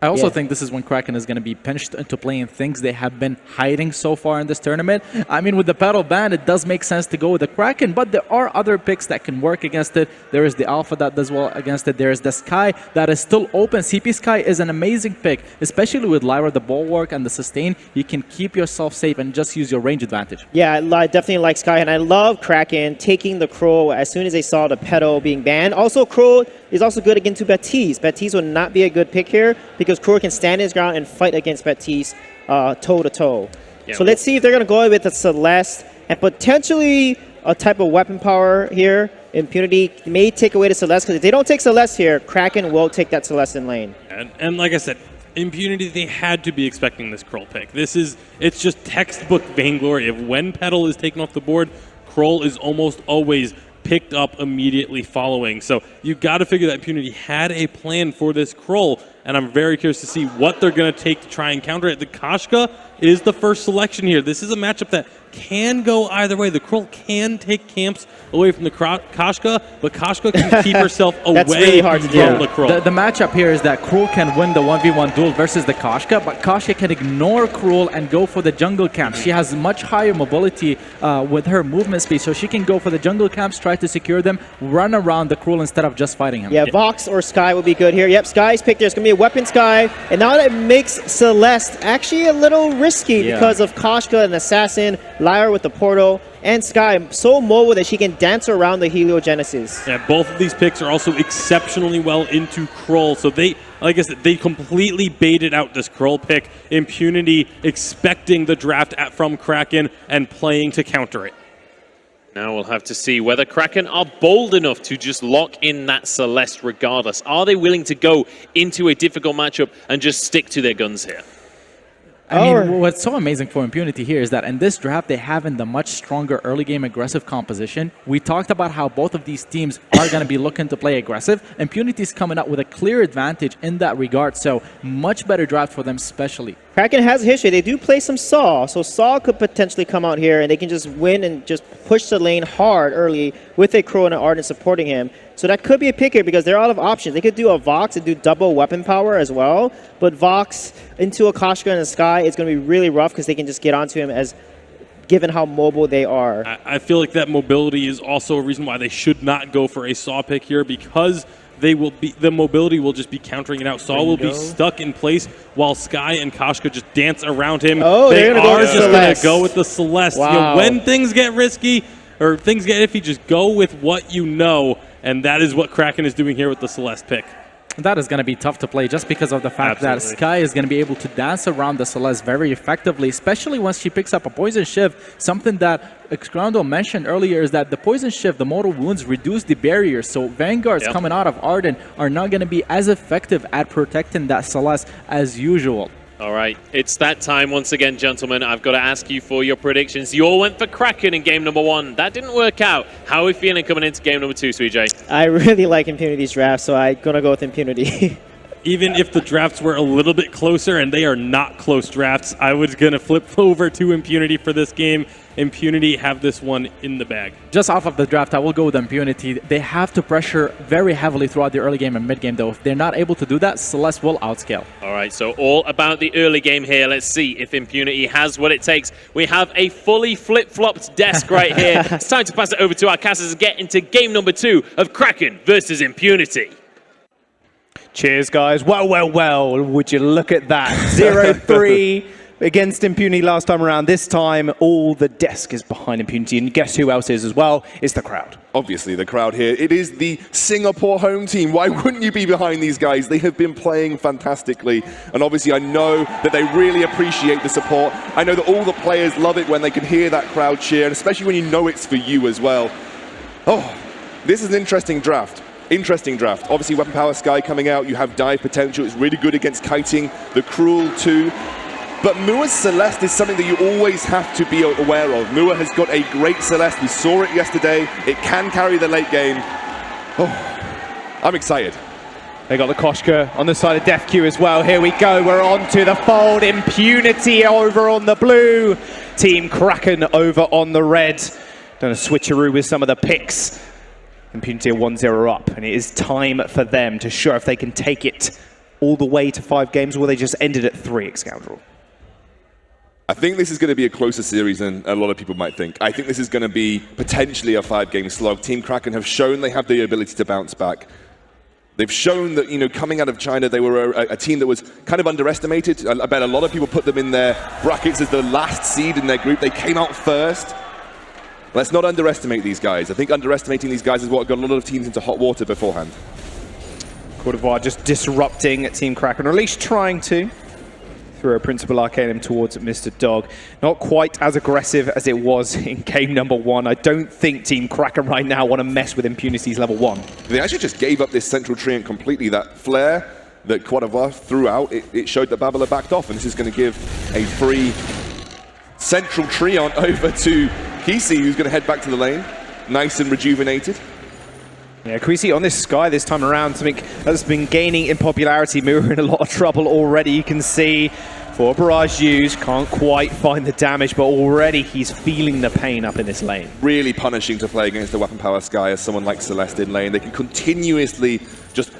I also think this is when Kraken is going to be pinched into playing things they have been hiding so far in this tournament. I mean, with the Petal ban, it does make sense to go with the Kraken, but there are other picks that can work against it. There is the Alpha that does well against it. There is the Sky that is still open. CP Sky is an amazing pick, especially with Lyra, the Bulwark, and the Sustain. You can keep yourself safe and just use your range advantage. Yeah, I definitely like Sky, and I love Kraken taking the Crow as soon as they saw the Petal being banned. Also, Crow is also good against Batiste. Batiste would not be a good pick here because Crow can stand his ground and fight against Batiste toe-to-toe. So let's see if they're going to go with a Celeste and potentially a type of weapon power here. Impunity may take away the Celeste, because if they don't take Celeste here, Kraken will take that Celeste in lane. And like I said, Impunity, they had to be expecting this Kroll pick. It's just textbook Vainglory. If when Petal is taken off the board, Kroll is almost always picked up immediately following. So you got to figure that Impunity had a plan for this Kroll, and I'm very curious to see what they're going to take to try and counter it. The Koshka is the first selection here. This is a matchup that can go either way. The Kroll can take camps away from the Koshka, but Koshka can keep herself away really hard to from do. the Kroll. The matchup here is that Kroll can win the 1v1 duel versus the Koshka, but Koshka can ignore Kroll and go for the jungle camp. She has much higher mobility with her movement speed, so she can go for the jungle camps, try to secure them, run around the Kroll instead of just fighting him. Yeah, Vox or Sky would be good here. Yep, Sky's picked. There's going to be a weapon Sky, and now that makes Celeste actually a little risky because of Koshka, an assassin, Lyra with the portal, and Sky so mobile that she can dance around the heliogenesis. Yeah, both of these picks are also exceptionally well into Kroll, so they, like I said, they completely baited out this Kroll pick. Impunity expecting the draft from Kraken and playing to counter it. Now we'll have to see whether Kraken are bold enough to just lock in that Celeste regardless. Are they willing to go into a difficult matchup and just stick to their guns here? I mean, what's so amazing for Impunity here is that in this draft, they have in the much stronger early game aggressive composition. We talked about how both of these teams are going to be looking to play aggressive. Impunity is coming out with a clear advantage in that regard, so much better draft for them especially. Kraken has history. They do play some Saw, so Saw could potentially come out here and they can just win and just push the lane hard early with a Crow and an Ardent supporting him. So that could be a pick here because they're out of options. They could do a Vox and do double weapon power as well, but Vox into a Koshka and a Sky is going to be really rough because they can just get onto him as given how mobile they are. I feel like that mobility is also a reason why they should not go for a Saw pick here because the mobility will just be countering it out. Saw will be stuck in place while Sky and Koshka just dance around him. Oh, they are just going to go with the Celeste. Wow. You know, when things get risky or things get iffy, just go with what you know, and that is what Kraken is doing here with the Celeste pick. That is going to be tough to play just because of the fact that Sky is going to be able to dance around the Celeste very effectively, especially once she picks up a Poison Shift. Something that Xgrondo mentioned earlier is that the Poison Shift, the mortal wounds, reduce the barrier, so Vanguards coming out of Arden are not going to be as effective at protecting that Celeste as usual. All right, it's that time once again, gentlemen. I've got to ask you for your predictions. You all went for Kraken in game number 1. That didn't work out. How are we feeling coming into game number 2, Sweet J? I really like Impunity's draft, so I'm going to go with Impunity. Even if the drafts were a little bit closer, and they are not close drafts, I was going to flip over to Impunity for this game. Impunity have this one in the bag. Just off of the draft, I will go with Impunity. They have to pressure very heavily throughout the early game and mid game, though. If they're not able to do that, Celeste will outscale. All right, so all about the early game here. Let's see if Impunity has what it takes. We have a fully flip-flopped desk right here. It's time to pass it over to our casters and get into game number 2 of Kraken versus Impunity. Cheers, guys. Well, would you look at that? 0-3 against Impunity last time around. This time, all the desk is behind Impunity. And guess who else is as well? It's the crowd. Obviously, the crowd here. It is the Singapore home team. Why wouldn't you be behind these guys? They have been playing fantastically. And obviously, I know that they really appreciate the support. I know that all the players love it when they can hear that crowd cheer, and especially when you know it's for you as well. Oh, this is an interesting draft. Interesting draft. Obviously, Weapon Power Sky coming out. You have dive potential. It's really good against kiting. The Cruel too. But Mua's Celeste is something that you always have to be aware of. Mua has got a great Celeste. We saw it yesterday. It can carry the late game. Oh, I'm excited. They got the Koshka on the side of Def Q as well. Here we go. We're on to the fold. Impunity over on the blue. Team Kraken over on the red. Done a switcheroo with some of the picks. Impunity are 1-0 up, and it is time for them to show if they can take it all the way to 5 games, or they just ended at 3, Scoundrel. I think this is going to be a closer series than a lot of people might think. I think this is going to be potentially a 5-game slog. Team Kraken have shown they have the ability to bounce back. They've shown that, you know, coming out of China, they were a team that was kind of underestimated. I bet a lot of people put them in their brackets as the last seed in their group. They came out first. Let's not underestimate these guys. I think underestimating these guys is what got a lot of teams into hot water beforehand. Cote d'Ivoire just disrupting Team Kraken, or at least trying to, through a Principal Arcanum towards Mr. Dog. Not quite as aggressive as it was in game number 1. I don't think Team Kraken right now want to mess with Impunity's level 1. They actually just gave up this central treant completely. That flare that Cote d'Ivoire threw out, it showed that Babala backed off, and this is going to give a free central treant over to Kisi, who's going to head back to the lane, nice and rejuvenated. Yeah, Kwesi on this Sky this time around, something that's been gaining in popularity. Mirror in a lot of trouble already. You can see 4 barrage use, can't quite find the damage, but already he's feeling the pain up in this lane. Really punishing to play against the Weapon Power Sky as someone like Celeste in lane. They can continuously just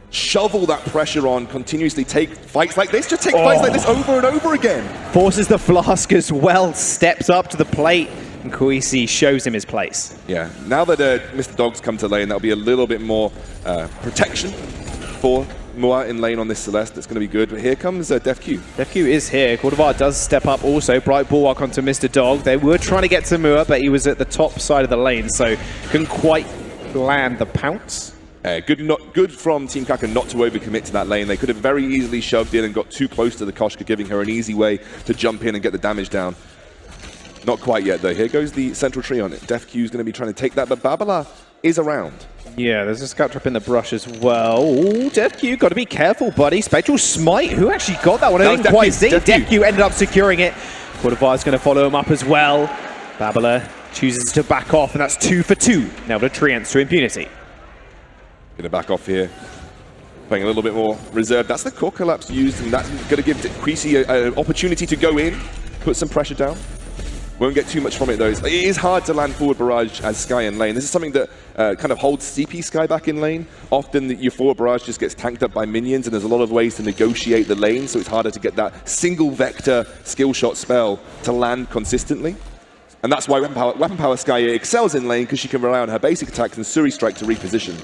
shovel that pressure on, continuously take fights like this, just take fights like this over and over again. Forces the Flask as well, steps up to the plate. And Kwesi shows him his place. Yeah, now that Mr. Dog's come to lane, that'll be a little bit more protection for Mua in lane on this Celeste. That's going to be good. But here comes Def Q. Def Q is here. Cote d'Ivoire does step up also. Bright Bulwark onto Mr. Dog. They were trying to get to Mua, but he was at the top side of the lane, so couldn't quite land the pounce. Good from Team Kraken not to overcommit to that lane. They could have very easily shoved in and got too close to the Koshka, giving her an easy way to jump in and get the damage down. Not quite yet, though. Here goes the central tree on it. Def Q's going to be trying to take that, but Babala is around. Yeah, there's a scout trap in the brush as well. Ooh, DefQ, got to be careful, buddy. Spectral Smite, who actually got that one? I didn't quite see. DefQ ended up securing it. Quarterfinals going to follow him up as well. Babala chooses to back off, and that's 2 for 2. Now to Treants to Impunity. Going to back off here. Playing a little bit more reserved. That's the core collapse used, and that's going to give Creasy an opportunity to go in, put some pressure down. Won't get too much from it though. It is hard to land forward barrage as Sky in lane. This is something that kind of holds CP Sky back in lane. Often your forward barrage just gets tanked up by minions, and there's a lot of ways to negotiate the lane, so it's harder to get that single vector skill shot spell to land consistently. And that's why Weapon Power Sky excels in lane, because she can rely on her basic attacks and Suri Strike to reposition.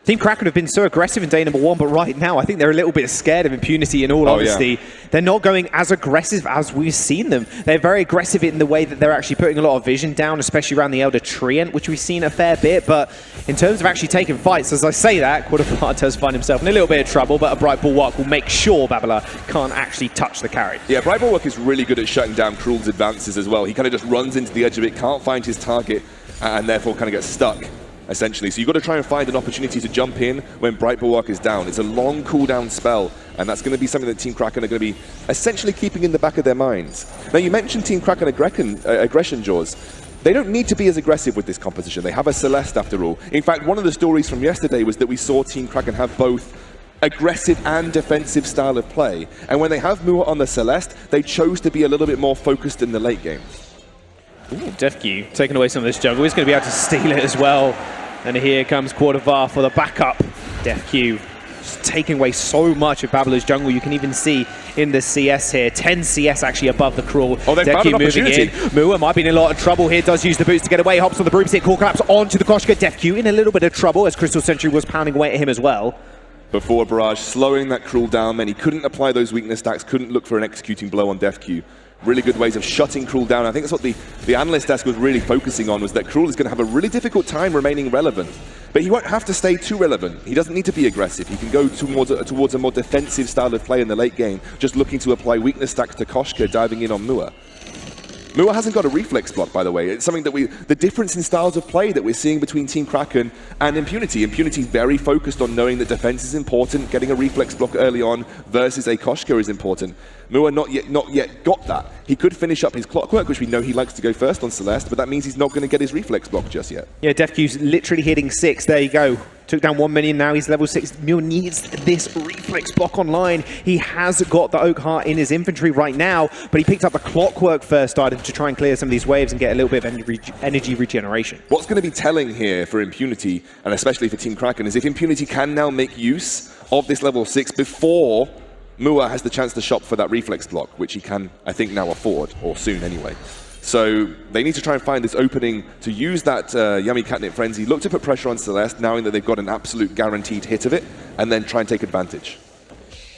Team Kraken have been so aggressive in day number 1, but right now I think they're a little bit scared of Impunity in all honesty. Yeah. They're not going as aggressive as we've seen them. They're very aggressive in the way that they're actually putting a lot of vision down, especially around the Elder Treant, which we've seen a fair bit. But in terms of actually taking fights, as I say that, Quarterfinals does find himself in a little bit of trouble, but a Bright Bulwark will make sure Babala can't actually touch the carry. Yeah, Bright Bulwark is really good at shutting down Krul's advances as well. He kind of just runs into the edge of it, can't find his target, and therefore kind of gets stuck. Essentially. So you've got to try and find an opportunity to jump in when Bright Bulwark is down. It's a long cooldown spell, and that's going to be something that Team Kraken are going to be essentially keeping in the back of their minds. Now, you mentioned Team Kraken aggression, Jaws. They don't need to be as aggressive with this composition. They have a Celeste after all. In fact, one of the stories from yesterday was that we saw Team Kraken have both aggressive and defensive style of play. And when they have Mua on the Celeste, they chose to be a little bit more focused in the late game. Ooh, DefQ taking away some of this jungle. He's going to be able to steal it as well. And here comes Quarterfinals for the backup. DefQ just taking away so much of Babala's jungle. You can even see in the CS here, 10 CS actually above the Krul. Oh, they've found an opportunity. Mua might be in a lot of trouble here. Does use the boots to get away. Hops on the broomstick. Core collapse onto the Koshka. DefQ in a little bit of trouble as Crystal Sentry was pounding away at him as well. But forward barrage, slowing that Krul down, man. He couldn't apply those weakness stacks, couldn't look for an executing blow on DefQ. Really good ways of shutting Krul down. I think that's what the analyst desk was really focusing on, was that Krul is going to have a really difficult time remaining relevant. But he won't have to stay too relevant. He doesn't need to be aggressive. He can go towards a more defensive style of play in the late game, just looking to apply weakness stacks to Koshka, diving in on Mua. Mua hasn't got a reflex block, by the way. It's something that the difference in styles of play that we're seeing between Team Kraken and Impunity. Impunity is very focused on knowing that defense is important, getting a reflex block early on versus a Koshka is important. Mua not yet got that. He could finish up his Clockwork, which we know he likes to go first on Celeste, but that means he's not going to get his reflex block just yet. Yeah, DefQ's literally hitting 6. There you go. Took down 1 minion, now he's level 6. Mua needs this reflex block online. He has got the Oak Heart in his inventory right now, but he picked up the Clockwork first item to try and clear some of these waves and get a little bit of energy regeneration. What's going to be telling here for Impunity, and especially for Team Kraken, is if Impunity can now make use of this level 6 before Mua has the chance to shop for that reflex block, which he can, I think, now afford, or soon anyway. So they need to try and find this opening to use that Yummy Catnip Frenzy, look to put pressure on Celeste, knowing that they've got an absolute guaranteed hit of it, and then try and take advantage.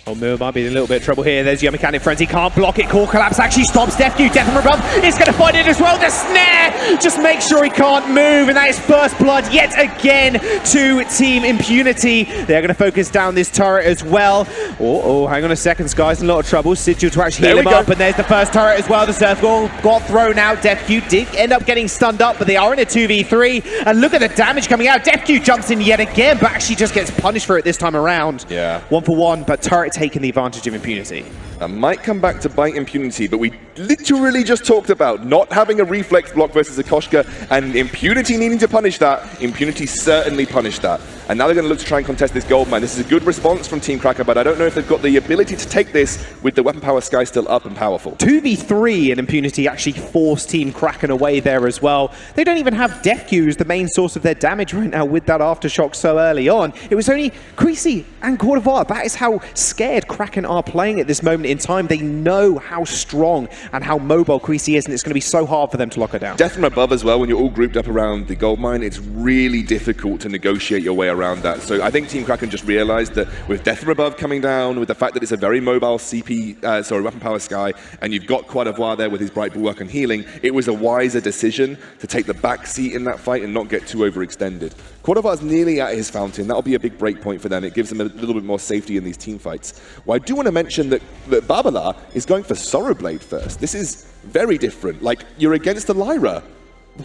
Oh, Mua might be in a little bit of trouble here. There's Yummy Catnip Frenzy, can't block it. Core Collapse actually stops DefQ. Death from above is going to find it as well. The snare just make sure he can't move, and that is first blood yet again to Team Impunity. They're going to focus down this turret as well. Oh, hang on a second, Sky's in a lot of trouble. Sigil to actually heal him up, and there's the first turret as well. The Surf got thrown out. DefQ did end up getting stunned up, but they are in a 2v3, and look at the damage coming out. DefQ jumps in yet again, but actually just gets punished for it this time around. Yeah. 1 for 1, but turret taking the advantage of Impunity. That might come back to bite Impunity, but we literally just talked about not having a reflex block versus a Koshka, and Impunity needing to punish that. Impunity certainly punished that. And now they're going to look to try and contest this gold mine. This is a good response from Team Kraken, but I don't know if they've got the ability to take this with the Weapon Power Sky still up and powerful. 2v3 and Impunity actually forced Team Kraken away there as well. They don't even have DefQ as the main source of their damage right now with that Aftershock so early on. It was only Creasy and Quarterfinals. That is how scared Kraken are playing at this moment in time. They know how strong and how mobile Creasy is, and it's going to be so hard for them to lock her down. Death from above as well, when you're all grouped up around the gold mine, it's really difficult to negotiate your way around that. So I think Team Kraken just realized that with Death from above coming down, with the fact that it's a very mobile Weapon Power Sky, and you've got Quarterfinals there with his Bright Bulwark and healing, it was a wiser decision to take the back seat in that fight and not get too overextended. Quarterfinals nearly at his fountain. That'll be a big break point for them. It gives them a little bit more safety in these team fights. Well, I do want to mention that Babala is going for Sorrowblade first. This is very different. Like, you're against the Lyra.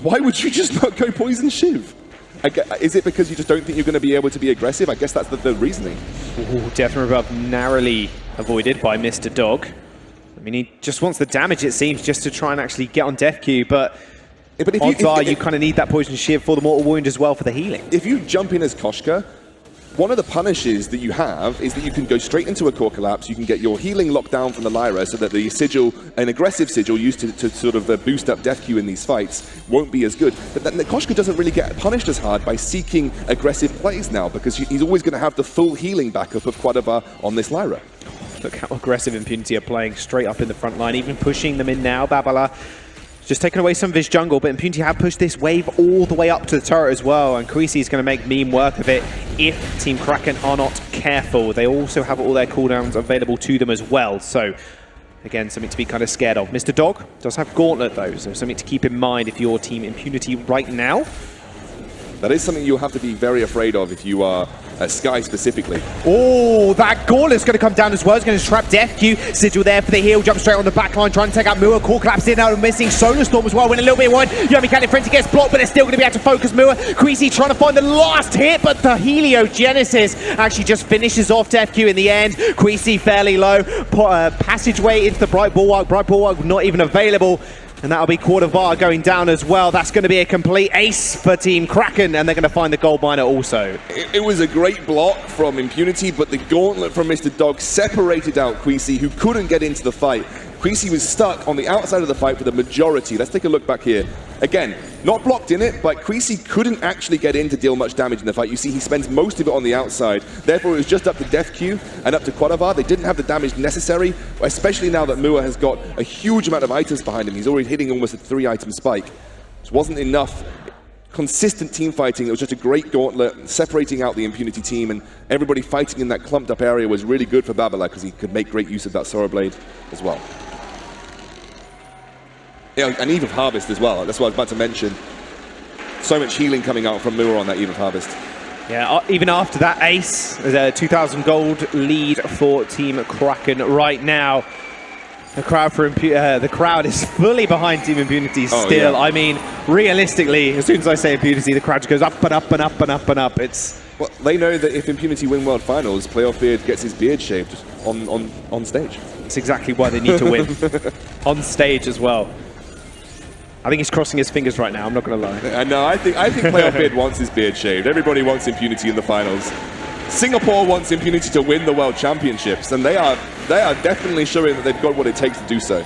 Why would you just not go Poison Shiv? Is it because you just don't think you're going to be able to be aggressive? I guess that's the reasoning. Ooh, Death from Above narrowly avoided by Mr. Dog. I mean, he just wants the damage, it seems, just to try and actually get on Death Queue, but if you kind of need that poison shield for the mortal wound as well for the healing. If you jump in as Koshka, one of the punishes that you have is that you can go straight into a core collapse, you can get your healing locked down from the Lyra so that the sigil, an aggressive sigil used to sort of boost up death queue in these fights, won't be as good. But then Koshka doesn't really get punished as hard by seeking aggressive plays now because he's always going to have the full healing backup of Quadavar on this Lyra. Look how aggressive Impunity are playing straight up in the front line, even pushing them in now. Babala just taking away some of his jungle, but Impunity have pushed this wave all the way up to the turret as well, and Creasy is going to make meme work of it if Team Kraken are not careful. They also have all their cooldowns available to them as well, so again, something to be kind of scared of. Mr. Dog does have Gauntlet though, so something to keep in mind if you're Team Impunity right now. That is something you'll have to be very afraid of if you are Sky specifically. Oh, that Gauntlet's going to come down as well. It's going to trap Death Queue. Sigil there for the heal. Jump straight on the back line, trying to take out Mua. Core collapse in now, missing Solar Storm as well. Went a little bit wide. Yomi Cannon Frenzy gets blocked, but they're still going to be able to focus Mua. Creasy trying to find the last hit, but the Heliogenesis actually just finishes off Death Queue in the end. Creasy fairly low. Passageway into the Bright Bulwark. Bright Bulwark not even available. And that'll be Quadavar going down as well. That's going to be a complete ace for Team Kraken, and they're going to find the gold miner also. It was a great block from Impunity, but the gauntlet from Mr. Dog separated out Queasy, who couldn't get into the fight. Queasy was stuck on the outside of the fight for the majority. Let's take a look back here. Again, not blocked in it, but Queasy couldn't actually get in to deal much damage in the fight. You see, he spends most of it on the outside. Therefore, it was just up to Death Queue and up to Quadavar. They didn't have the damage necessary, especially now that Mua has got a huge amount of items behind him. He's already hitting almost a 3-item spike. It wasn't enough consistent team fighting. It was just a great gauntlet, separating out the Impunity team, and everybody fighting in that clumped up area was really good for Babala because he could make great use of that Sora Blade as well. Yeah, and Eve of Harvest as well. That's what I was about to mention. So much healing coming out from Mua on that Eve of Harvest. Yeah, even after that ace, there's a 2,000 gold lead for Team Kraken right now. The crowd is fully behind Team Impunity still. Yeah. I mean, realistically, as soon as I say Impunity, the crowd just goes up and up and up and up and up. Well, they know that if Impunity win World Finals, Playoff Beard gets his beard shaved on stage. It's exactly why they need to win. On stage as well. I think he's crossing his fingers right now, I'm not going to lie. No, I think Playoff Beard wants his beard shaved. Everybody wants Impunity in the finals. Singapore wants Impunity to win the World Championships, and they are definitely showing that they've got what it takes to do so.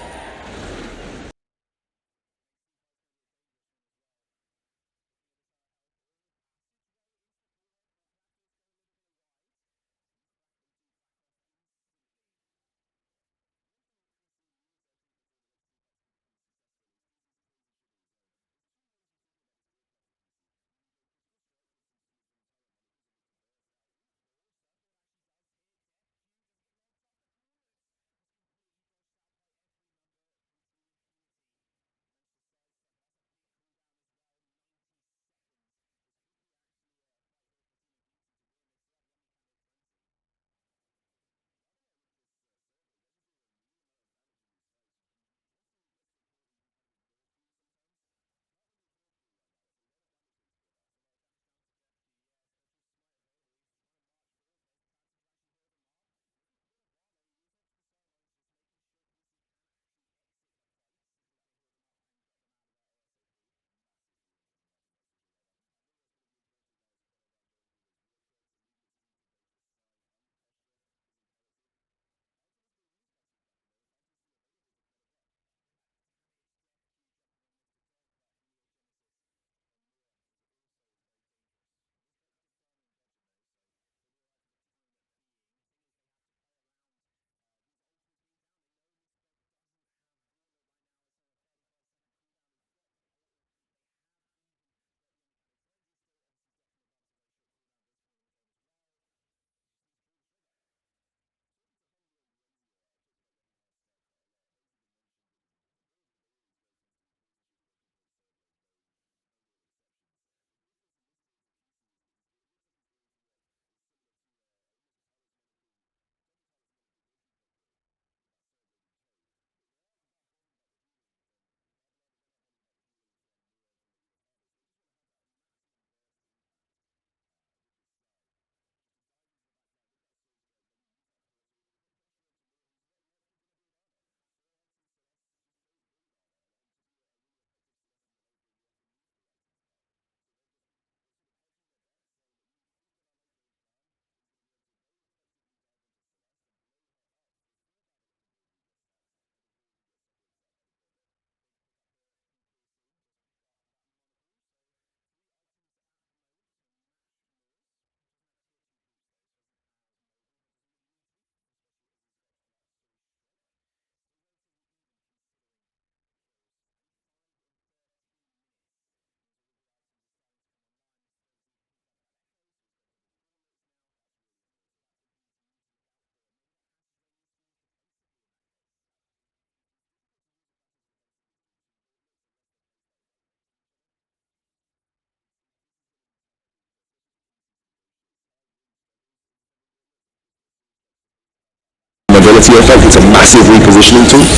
invulnerability effect. It's a massive repositioning tool.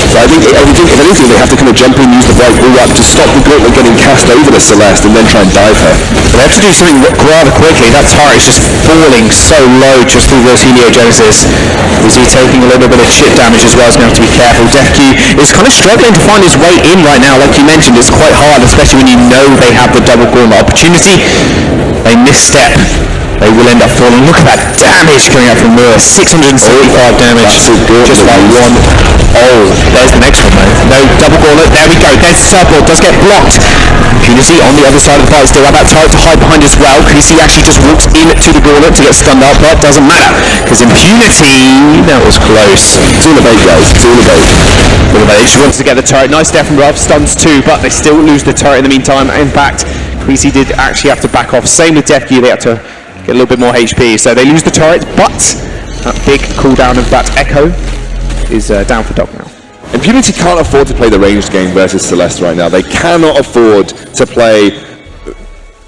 So I think if anything, they have to kind of jump in, use the bright bulwark to stop the gauntlet getting cast over the Celeste and then try and dive her. They have to do something rather quickly. That turret is just falling so low just through those heliogenesis. Is he taking a little bit of chip damage as well, so we have to be careful. DefQ is kind of struggling to find his way in right now. Like you mentioned, it's quite hard, especially when you know they have the double gauntlet opportunity. They misstep. They will end up falling. Look at that damage coming out from Moore. 675 damage just by one. Oh, there's the next one though. No, double gauntlet. There we go. There's the surfboard. Does get blocked. Impunity on the other side of the fight. Still have that turret to hide behind as well. KC actually just walks into the gauntlet to get stunned up, but doesn't matter because Impunity, that was close. It's all about, guys. It's all about. They just wanted to get the turret. Nice step from Ruff. Stuns too, but they still lose the turret in the meantime. In fact, KC did actually have to back off. Same with DefQ. They had to get a little bit more HP, so they lose the turret, but that big cooldown of that Echo is down for Dog now. Impunity can't afford to play the ranged game versus Celeste right now. They cannot afford to play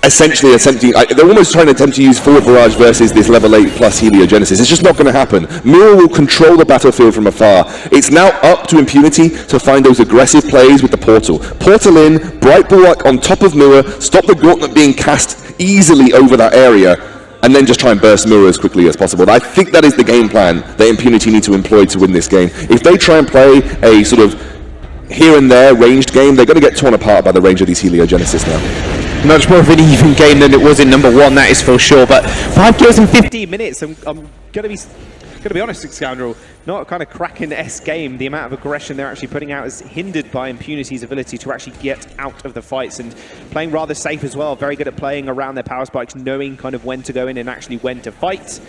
essentially attempting, they're almost trying to attempt to use forward barrage versus this level 8 plus heliogenesis. It's just not going to happen. Mura will control the battlefield from afar. It's now up to Impunity to find those aggressive plays with the portal. Portal in, Bright Bulwark on top of Mura, stop the gauntlet being cast easily over that area, and then just try and burst Mura as quickly as possible. I think that is the game plan that Impunity need to employ to win this game. If they try and play a sort of here and there ranged game, they're going to get torn apart by the range of these heliogenesis now. Much more of an even game than it was in number 1, that is for sure. But 5 kills in 15 minutes. I'm going to be honest, Scoundrel, not a kind of Kraken-esque game. The amount of aggression they're actually putting out is hindered by Impunity's ability to actually get out of the fights, and playing rather safe as well. Very good at playing around their power spikes, knowing kind of when to go in and actually when to fight.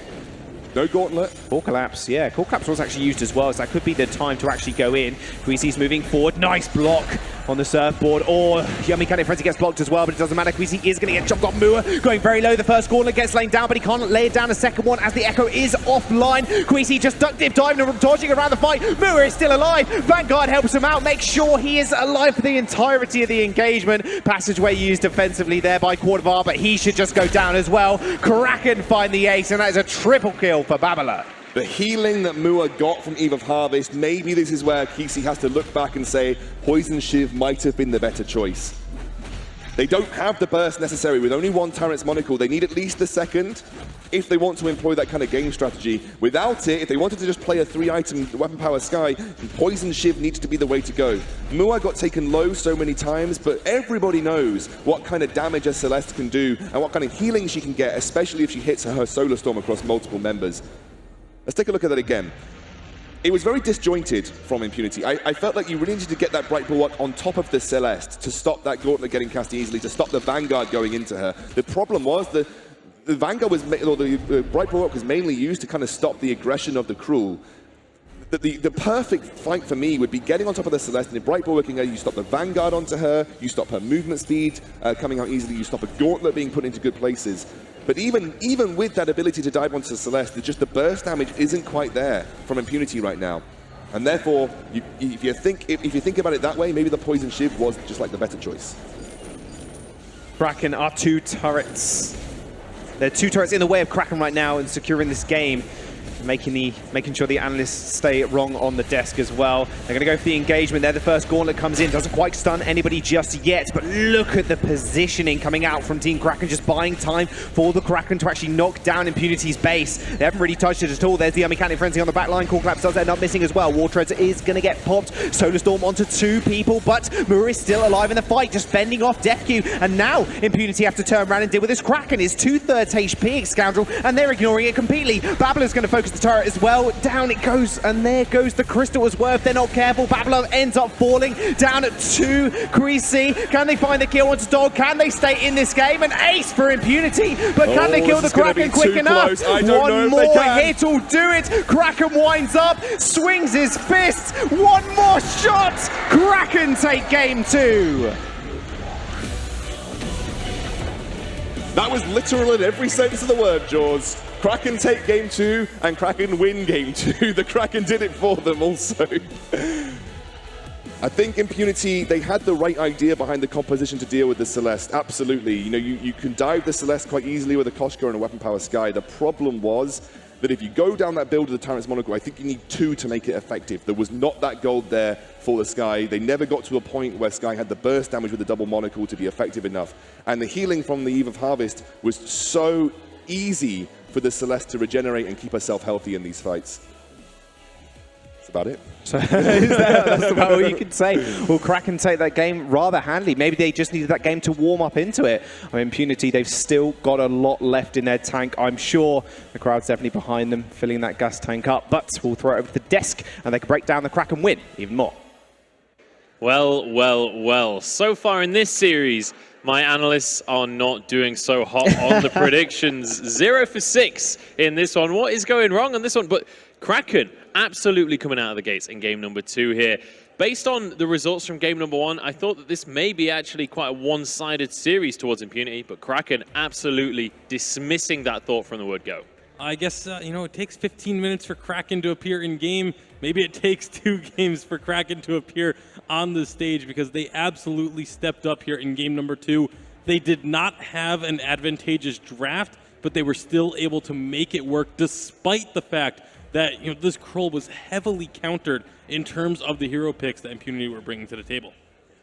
No gauntlet. Core Collapse, yeah. Core Collapse was actually used as well, so that could be the time to actually go in. Queasy's moving forward. Nice block on the surfboard. Or Yummy Cannon Frenzy gets blocked as well, but it doesn't matter. Queasy is going to get jumped on. Moore going very low. The first gauntlet gets laid down, but he can't lay it down a second one as the Echo is offline. Queasy just duck dip diving and dodging around the fight. Moore is still alive. Vanguard helps him out, makes sure he is alive for the entirety of the engagement. Passageway used defensively there by Quarterfinals, but he should just go down as well. Kraken find the ace, and that is a triple kill for Babala. The healing that Mua got from Eve of Harvest, maybe this is where Kesey has to look back and say, Poison Shiv might have been the better choice. They don't have the burst necessary. With only 1 turret's monocle, they need at least the second if they want to employ that kind of game strategy. Without it, if they wanted to just play a 3-item weapon power Sky, Poison Shiv needs to be the way to go. Mua got taken low so many times, but everybody knows what kind of damage a Celeste can do and what kind of healing she can get, especially if she hits her Solar Storm across multiple members. Let's take a look at that again. It was very disjointed from Impunity. I felt like you really needed to get that Bright Bulwark on top of the Celeste to stop that Gauntlet getting cast easily, to stop the Vanguard going into her. The problem was the Vanguard was, or the Bright Bulwark was mainly used to kind of stop the aggression of the Cruel. The perfect fight for me would be getting on top of the Celeste, and in Bright Bulwarking her, you stop the Vanguard onto her, you stop her movement speed coming out easily, you stop a Gauntlet being put into good places. But even with that ability to dive onto the Celeste, just the burst damage isn't quite there from Impunity right now. And therefore, if you think about it that way, maybe the Poison Shiv was just like the better choice. Kraken are 2 turrets. There are 2 turrets in the way of Kraken right now and securing this game. Making sure the analysts stay wrong on the desk as well. They're going to go for the engagement there. The first gauntlet comes in, doesn't quite stun anybody just yet, but look at the positioning coming out from Team Kraken, just buying time for the Kraken to actually knock down Impunity's base. They haven't really touched it at all. There's the Mechanic Frenzy on the back line. Core Collapse does end up missing as well. War Treads is going to get popped. Solar Storm onto 2 people, but Mura is still alive in the fight, just fending off DefQ. And now Impunity have to turn around and deal with this. Kraken is 2/3 HP, Scoundrel, and they're ignoring it completely. Babylon's going to focus the turret as well. Down it goes, and there goes the crystal as well. If they're not careful, Babylon ends up falling down at 2. Creasy, can they find the kill onto Dog? Can they stay in this game? An ace for Impunity, but can they kill the Kraken quick enough? One more hit will do it. Kraken winds up, swings his fists. One more shot. Kraken take game 2. That was literal in every sense of the word, Jaws. Kraken take game 2 and Kraken win game 2. The Kraken did it for them also. I think Impunity, they had the right idea behind the composition to deal with the Celeste. Absolutely. You know, you can dive the Celeste quite easily with a Koshka and a Weapon Power Sky. The problem was that if you go down that build of the Tyrant's Monocle, I think you need 2 to make it effective. There was not that gold there for the Sky. They never got to a point where Sky had the burst damage with the double Monocle to be effective enough. And the healing from the Eve of Harvest was so easy for the Celeste to regenerate and keep herself healthy in these fights. That's about it. So that's about all you can say. Will Kraken take that game rather handily? Maybe they just needed that game to warm up into it. I mean, Impunity, they've still got a lot left in their tank. I'm sure the crowd's definitely behind them, filling that gas tank up. But we'll throw it over to the desk, and they can break down the Kraken win even more. Well, well, well. So far in this series, my analysts are not doing so hot on the predictions. 0 for 6 in this one. What is going wrong on this one? But Kraken absolutely coming out of the gates in game number 2 here. Based on the results from game number 1, I thought that this may be actually quite a one-sided series towards Impunity, but Kraken absolutely dismissing that thought from the word go. I guess, you know, it takes 15 minutes for Kraken to appear in game. Maybe it takes 2 games for Kraken to appear on the stage, because they absolutely stepped up here in game number 2. They did not have an advantageous draft, but they were still able to make it work despite the fact that, you know, this Krull was heavily countered in terms of the hero picks that Impunity were bringing to the table.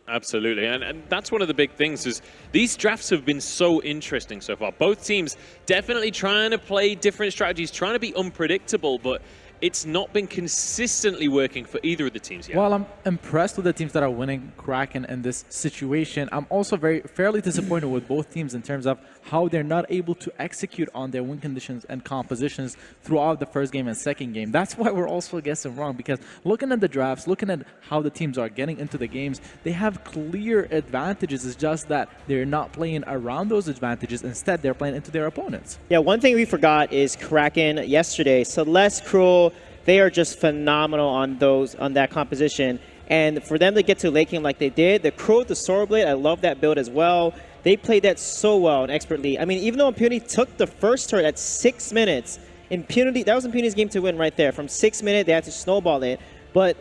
Absolutely, and that's one of the big things is these drafts have been so interesting so far. Both teams definitely trying to play different strategies, trying to be unpredictable, but it's not been consistently working for either of the teams yet. Well, I'm impressed with the teams that are winning Kraken in this situation. I'm also fairly disappointed with both teams in terms of how they're not able to execute on their win conditions and compositions throughout the first game and second game. That's why we're also guessing wrong, because looking at the drafts, looking at how the teams are getting into the games, they have clear advantages. It's just that they're not playing around those advantages. Instead, they're playing into their opponents. Yeah, one thing we forgot is Kraken yesterday. Celeste, Krull, they are just phenomenal on that composition. And for them to get to late game like they did, the Krull, the Sword Blade, I love that build as well. They played that so well and expertly. I mean, even though Impunity took the first turret at 6 minutes, that was Impunity's game to win right there. From 6 minutes, they had to snowball it. But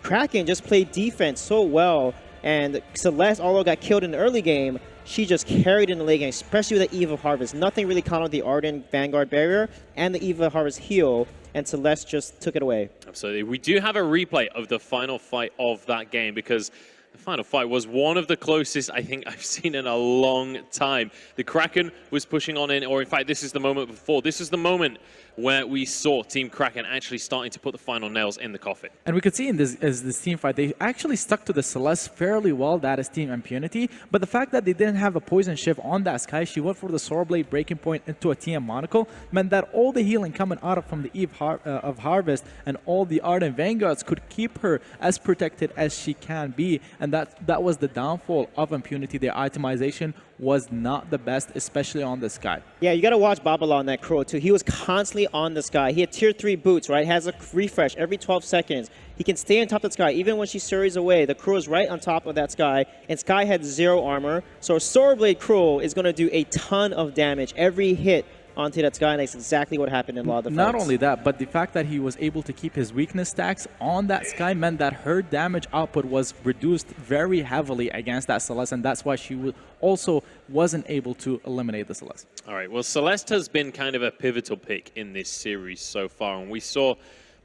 Kraken just played defense so well. And Celeste, although got killed in the early game, she just carried in the late game, especially with the Eve of Harvest. Nothing really countered the Arden Vanguard barrier and the Eve of Harvest heal, and Celeste just took it away. Absolutely. We do have a replay of the final fight of that game, because the final fight was one of the closest I think I've seen in a long time. The Kraken was pushing on in, or in fact, this is the moment before. This is the moment where we saw Team Kraken actually starting to put the final nails in the coffin. And we could see in this team fight, they actually stuck to the Celeste fairly well. That is Team Impunity. But the fact that they didn't have a poison shift on that Sky, she went for the Sword Blade breaking point into a TM Monocle, meant that all the healing coming out from the Eve of Harvest and all the Ardent Vanguards could keep her as protected as she can be. And that was the downfall of Impunity. Their itemization was not the best, especially on the Sky. Yeah, you got to watch Babala on that Krull too. He was constantly on the Sky. He had tier 3 boots, right? Has a refresh every 12 seconds. He can stay on top of the Sky. Even when she scurries away, the Krull is right on top of that Sky, and Sky had 0 armor. So Sword Blade Krull is going to do a ton of damage every hit onto that Sky, and that's exactly what happened in a lot of the fights. Not only that, but the fact that he was able to keep his weakness stacks on that Sky meant that her damage output was reduced very heavily against that Celeste, and that's why she also wasn't able to eliminate the Celeste. All right, well, Celeste has been kind of a pivotal pick in this series so far, and we saw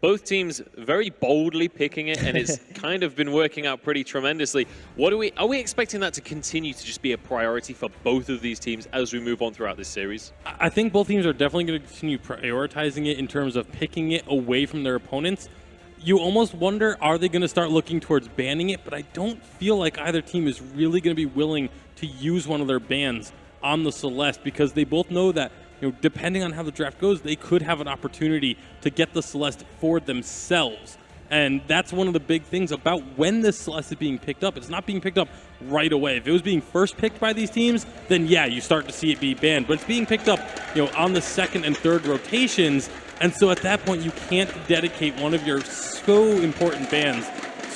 both teams very boldly picking it, and it's kind of been working out pretty tremendously. Are we expecting that to continue to just be a priority for both of these teams as we move on throughout this series? I think both teams are definitely going to continue prioritizing it in terms of picking it away from their opponents. You almost wonder, are they going to start looking towards banning it? But I don't feel like either team is really going to be willing to use one of their bans on the Celeste, because they both know that, you know, depending on how the draft goes, they could have an opportunity to get the Celeste for themselves. And that's one of the big things about when this Celeste is being picked up. It's not being picked up right away. If it was being first picked by these teams, then yeah, you start to see it be banned. But it's being picked up, you know, on the second and third rotations. And so at that point, you can't dedicate one of your so important bans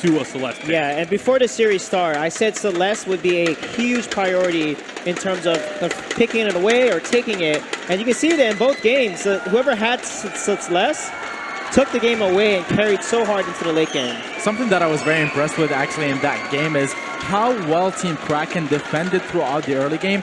to a Celeste pick. Yeah, and before the series started, I said Celeste would be a huge priority in terms of picking it away or taking it. And you can see that in both games, whoever had Celeste took the game away and carried so hard into the late game. Something that I was very impressed with actually in that game is how well Team Kraken defended throughout the early game.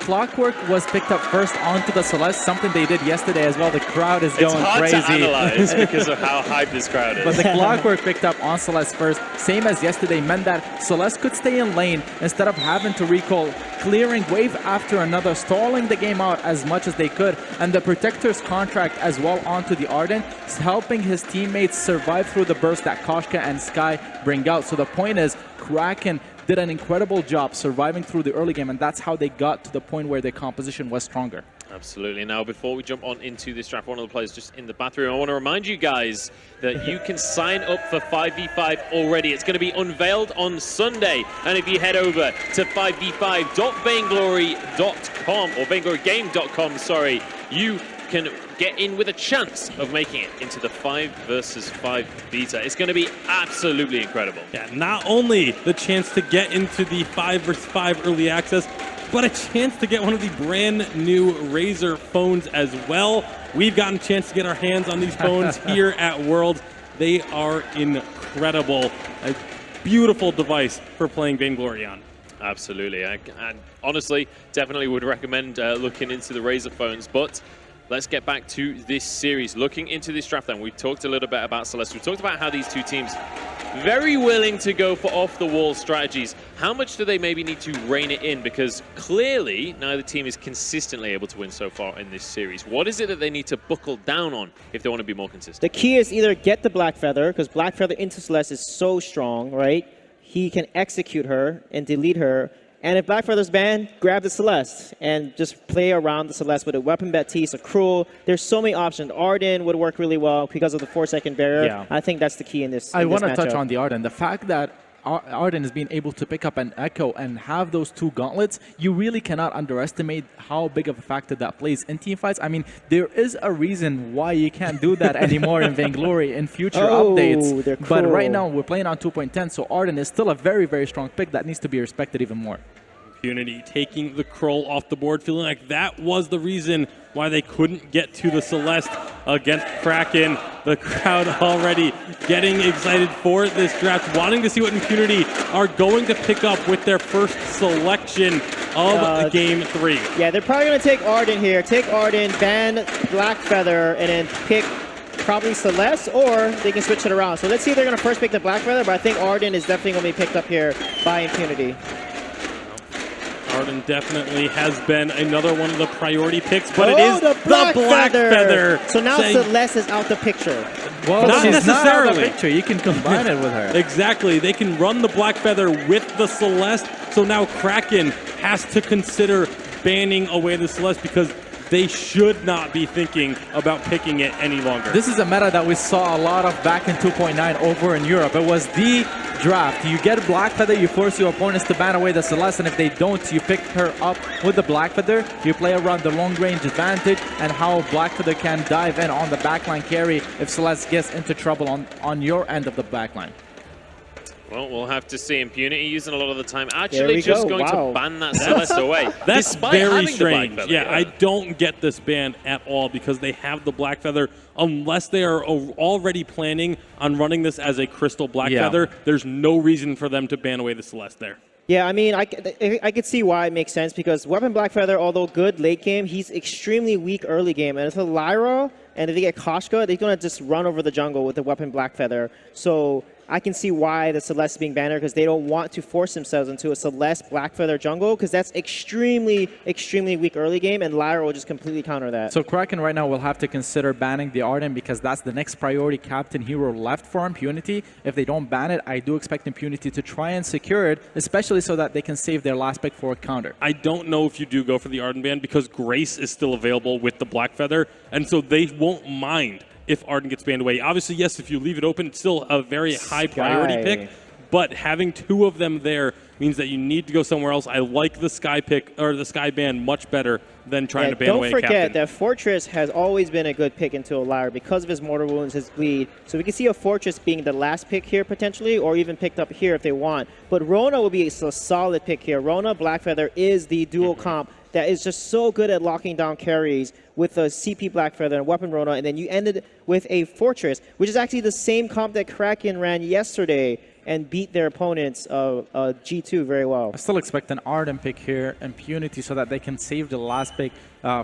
Clockwork was picked up first onto the Celeste, something they did yesterday as well. The crowd is going crazy. It's hard to analyze because of how hyped this crowd is. But the Clockwork picked up on Celeste first, same as yesterday, meant that Celeste could stay in lane instead of having to recall, clearing wave after another, stalling the game out as much as they could. And the Protector's contract as well onto the Arden, helping his teammates survive through the burst that Koshka and Sky bring out. So the point is, Kraken did an incredible job surviving through the early game, and that's how they got to the point where their composition was stronger. Absolutely. Now, before we jump on into this draft, one of the players just in the bathroom, I want to remind you guys that you can sign up for 5v5 already. It's going to be unveiled on Sunday. And if you head over to 5v5.vainglory.com or vainglorygame.com, sorry, you can get in with a chance of making it into the 5 versus 5 beta. It's going to be absolutely incredible. Yeah, not only the chance to get into the 5 versus 5 early access, but a chance to get one of the brand new Razer phones as well. We've gotten a chance to get our hands on these phones here at Worlds. They are incredible. A beautiful device for playing Vainglory on. Absolutely. And honestly, definitely would recommend looking into the Razer phones, but let's get back to this series. Looking into this draft then, we've talked a little bit about Celeste. We've talked about how these two teams very willing to go for off-the-wall strategies. How much do they maybe need to rein it in? Because clearly, neither team is consistently able to win so far in this series. What is it that they need to buckle down on if they want to be more consistent? The key is either get the Black Feather, because Black Feather into Celeste is so strong, right? He can execute her and delete her. And if Black Feather's banned, grab the Celeste and just play around the Celeste with a Weapon Baptiste, a Cruel. There's so many options. Arden would work really well because of the 4-second barrier. Yeah. I think that's the key in this I want to matchup. touch on the Arden. The fact that Arden is being able to pick up an Echo and have those two gauntlets, you really cannot underestimate how big of a factor that plays in teamfights. I mean, there is a reason why you can't do that anymore in Vainglory in future updates. But right now, we're playing on 2.10, so Arden is still a very, very strong pick that needs to be respected even more. Impunity taking the Kroll off the board, feeling like that was the reason why they couldn't get to the Celeste against Kraken. The crowd already getting excited for this draft, wanting to see what Impunity are going to pick up with their first selection of Game 3. Yeah, they're probably going to take Arden here. Take Arden, ban Black Feather, and then pick probably Celeste, or they can switch it around. So let's see if they're going to first pick the Black Feather, but I think Arden is definitely going to be picked up here by Impunity. Arden definitely has been another one of the priority picks, but it is the Black Feather. So now Celeste is out the picture. Well, not she's necessarily. Not out of the picture. You can combine it with her. Exactly. They can run the Black Feather with the Celeste, so now Kraken has to consider banning away the Celeste because they should not be thinking about picking it any longer. This is a meta that we saw a lot of back in 2.9 over in Europe. It was the draft. You get a Black Feather, you force your opponents to ban away the Celeste, and if they don't, you pick her up with the Black Feather. You play around the long range advantage and how Black Feather can dive in on the backline carry if Celeste gets into trouble on your end of the backline. Well, we'll have to see. Impunity using a lot of the time actually just going to ban that Celeste away. That's very strange. Feather, yeah, I don't get this ban at all because they have the Black Feather. Unless they are already planning on running this as a Crystal Black Feather, there's no reason for them to ban away the Celeste there. Yeah, I mean, I could see why it makes sense because Weapon Black Feather, although good late game, he's extremely weak early game. And if it's a Lyra and if they get Koshka, they're going to just run over the jungle with the Weapon Black Feather. So I can see why the Celeste is being banned because they don't want to force themselves into a Celeste Black Feather jungle because that's extremely, extremely weak early game, and Lyra will just completely counter that. So Kraken right now will have to consider banning the Arden because that's the next priority captain hero left for Impunity. If they don't ban it, I do expect Impunity to try and secure it, especially so that they can save their last pick for a counter. I don't know if you do go for the Arden ban because Grace is still available with the Black Feather, and so they won't mind if Arden gets banned away. Obviously, yes, if you leave it open, it's still a very high priority pick, but having two of them there means that you need to go somewhere else. I like the Sky pick, or the Sky ban much better than trying to ban away a captain. Don't forget that Fortress has always been a good pick into a Lyra because of his mortar wounds, his bleed. So we can see a Fortress being the last pick here potentially, or even picked up here if they want. But Rona will be a solid pick here. Rona, Black Feather is the dual comp that is just so good at locking down carries with a CP Blackfeather and Weapon Rona, and then you ended with a Fortress, which is actually the same comp that Kraken ran yesterday and beat their opponents, G2, very well. I still expect an Arden pick here, Impunity, so that they can save the last pick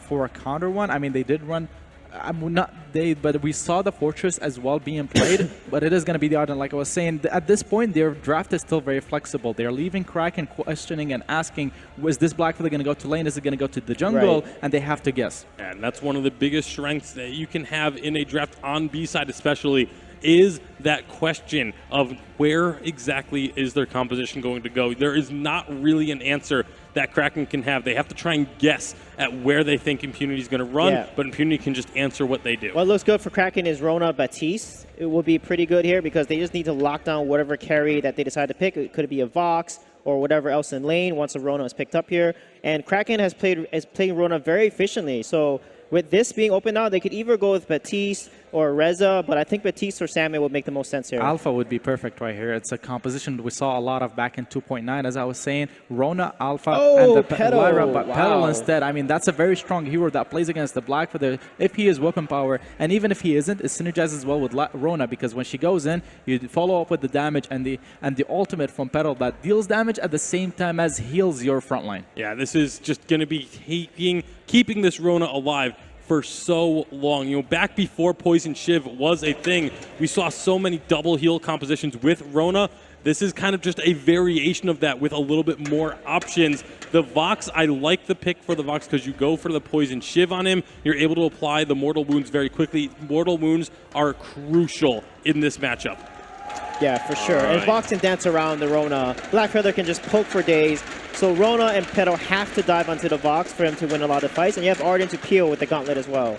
for a counter one. I mean, they did run, but we saw the Fortress as well being played, but it is going to be the Arden. Like I was saying, at this point, their draft is still very flexible. They're leaving Kraken questioning and asking, is this Blackfeather going to go to lane? Is it going to go to the jungle? Right. And they have to guess. And that's one of the biggest strengths that you can have in a draft on B side especially, is that question of where exactly is their composition going to go. There is not really an answer that Kraken can have. They have to try and guess at where they think Impunity is going to run, but Impunity can just answer what they do. What looks good for Kraken is Rona Baptiste. It will be pretty good here because they just need to lock down whatever carry that they decide to pick. It could be a Vox or whatever else in lane once a Rona is picked up here. And Kraken is playing Rona very efficiently. So with this being open now, they could either go with Baptiste or Reza, but I think Baptiste or Salmon would make the most sense here. Alpha would be perfect right here. It's a composition we saw a lot of back in 2.9, as I was saying. Rona, Alpha, and the Lyra, but Petal instead. I mean, that's a very strong hero that plays against the Blackfeather if he is weapon power, and even if he isn't, it synergizes well with Rona, because when she goes in, you follow up with the damage and the ultimate from Petal that deals damage at the same time as heals your front line. Yeah, this is just going to be keeping this Rona alive for so long. You know, back before Poison Shiv was a thing, we saw so many double heal compositions with Rona. This is kind of just a variation of that with a little bit more options. The Vox, I like the pick for the Vox because you go for the Poison Shiv on him. You're able to apply the Mortal Wounds very quickly. Mortal Wounds are crucial in this matchup. Yeah, for sure. And Vox can dance around the Rona. Blackfeather can just poke for days. So Rona and Petal have to dive onto the Vox for him to win a lot of fights. And you have Arden to peel with the Gauntlet as well.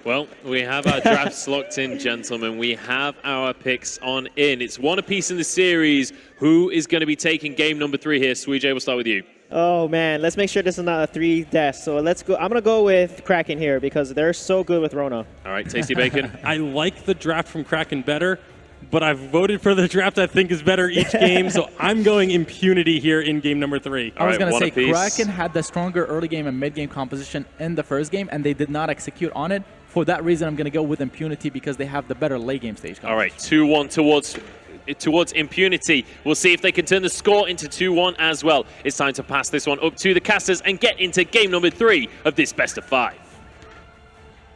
Well, we have our drafts locked in, gentlemen. We have our picks on in. It's one apiece in the series. Who is going to be taking game number 3 here? Sweej, we'll start with you. Oh, man. Let's make sure this is not a 3 death. So let's go. I'm going to go with Kraken here because they're so good with Rona. All right, Tasty Bacon. I like the draft from Kraken better, but I've voted for the draft I think is better each game, so I'm going Impunity here in game number 3. I was going to say, Kraken had the stronger early game and mid game composition in the first game, and they did not execute on it. For that reason, I'm going to go with Impunity because they have the better late game stage composition. All right, 2-1 towards Impunity. We'll see if they can turn the score into 2-1 as well. It's time to pass this one up to the casters and get into game number 3 of this best of 5.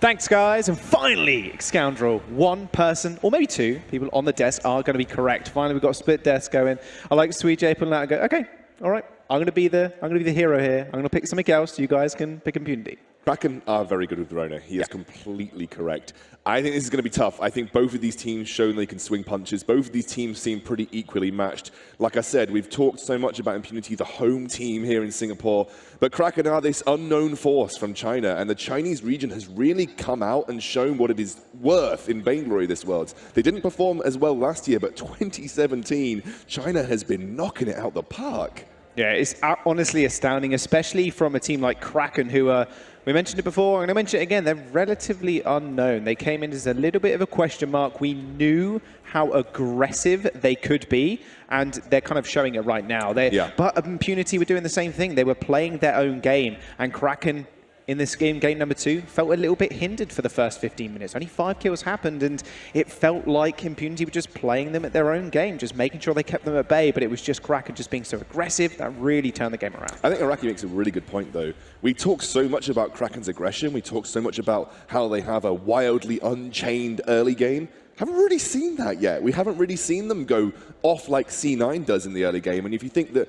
Thanks, guys. And finally, Scoundrel, one person, or maybe 2 people on the desk are going to be correct. Finally, we've got a split desk going. I like Sweej pulling out and go, okay, all right, I'm going to be the hero here. I'm going to pick something else. You guys can pick Impunity. Kraken are very good with Rona. He is completely correct. I think this is going to be tough. I think both of these teams shown they can swing punches. Both of these teams seem pretty equally matched. Like I said, we've talked so much about Impunity, the home team here in Singapore, but Kraken are this unknown force from China, and the Chinese region has really come out and shown what it is worth in Vainglory this Worlds. They didn't perform as well last year, but 2017, China has been knocking it out the park. Yeah, it's honestly astounding, especially from a team like Kraken, who are, we mentioned it before, I'm going to mention it again, they're relatively unknown. They came in as a little bit of a question mark. We knew how aggressive they could be, and they're kind of showing it right now. But Impunity were doing the same thing. They were playing their own game, and Kraken in this game number 2, felt a little bit hindered for the first 15 minutes. Only 5 kills happened, and it felt like Impunity were just playing them at their own game, just making sure they kept them at bay, but it was just Kraken just being so aggressive that really turned the game around. I think Araki makes a really good point, though. We talk so much about Kraken's aggression. We talk so much about how they have a wildly unchained early game. Haven't really seen that yet. We haven't really seen them go off like C9 does in the early game. And if you think that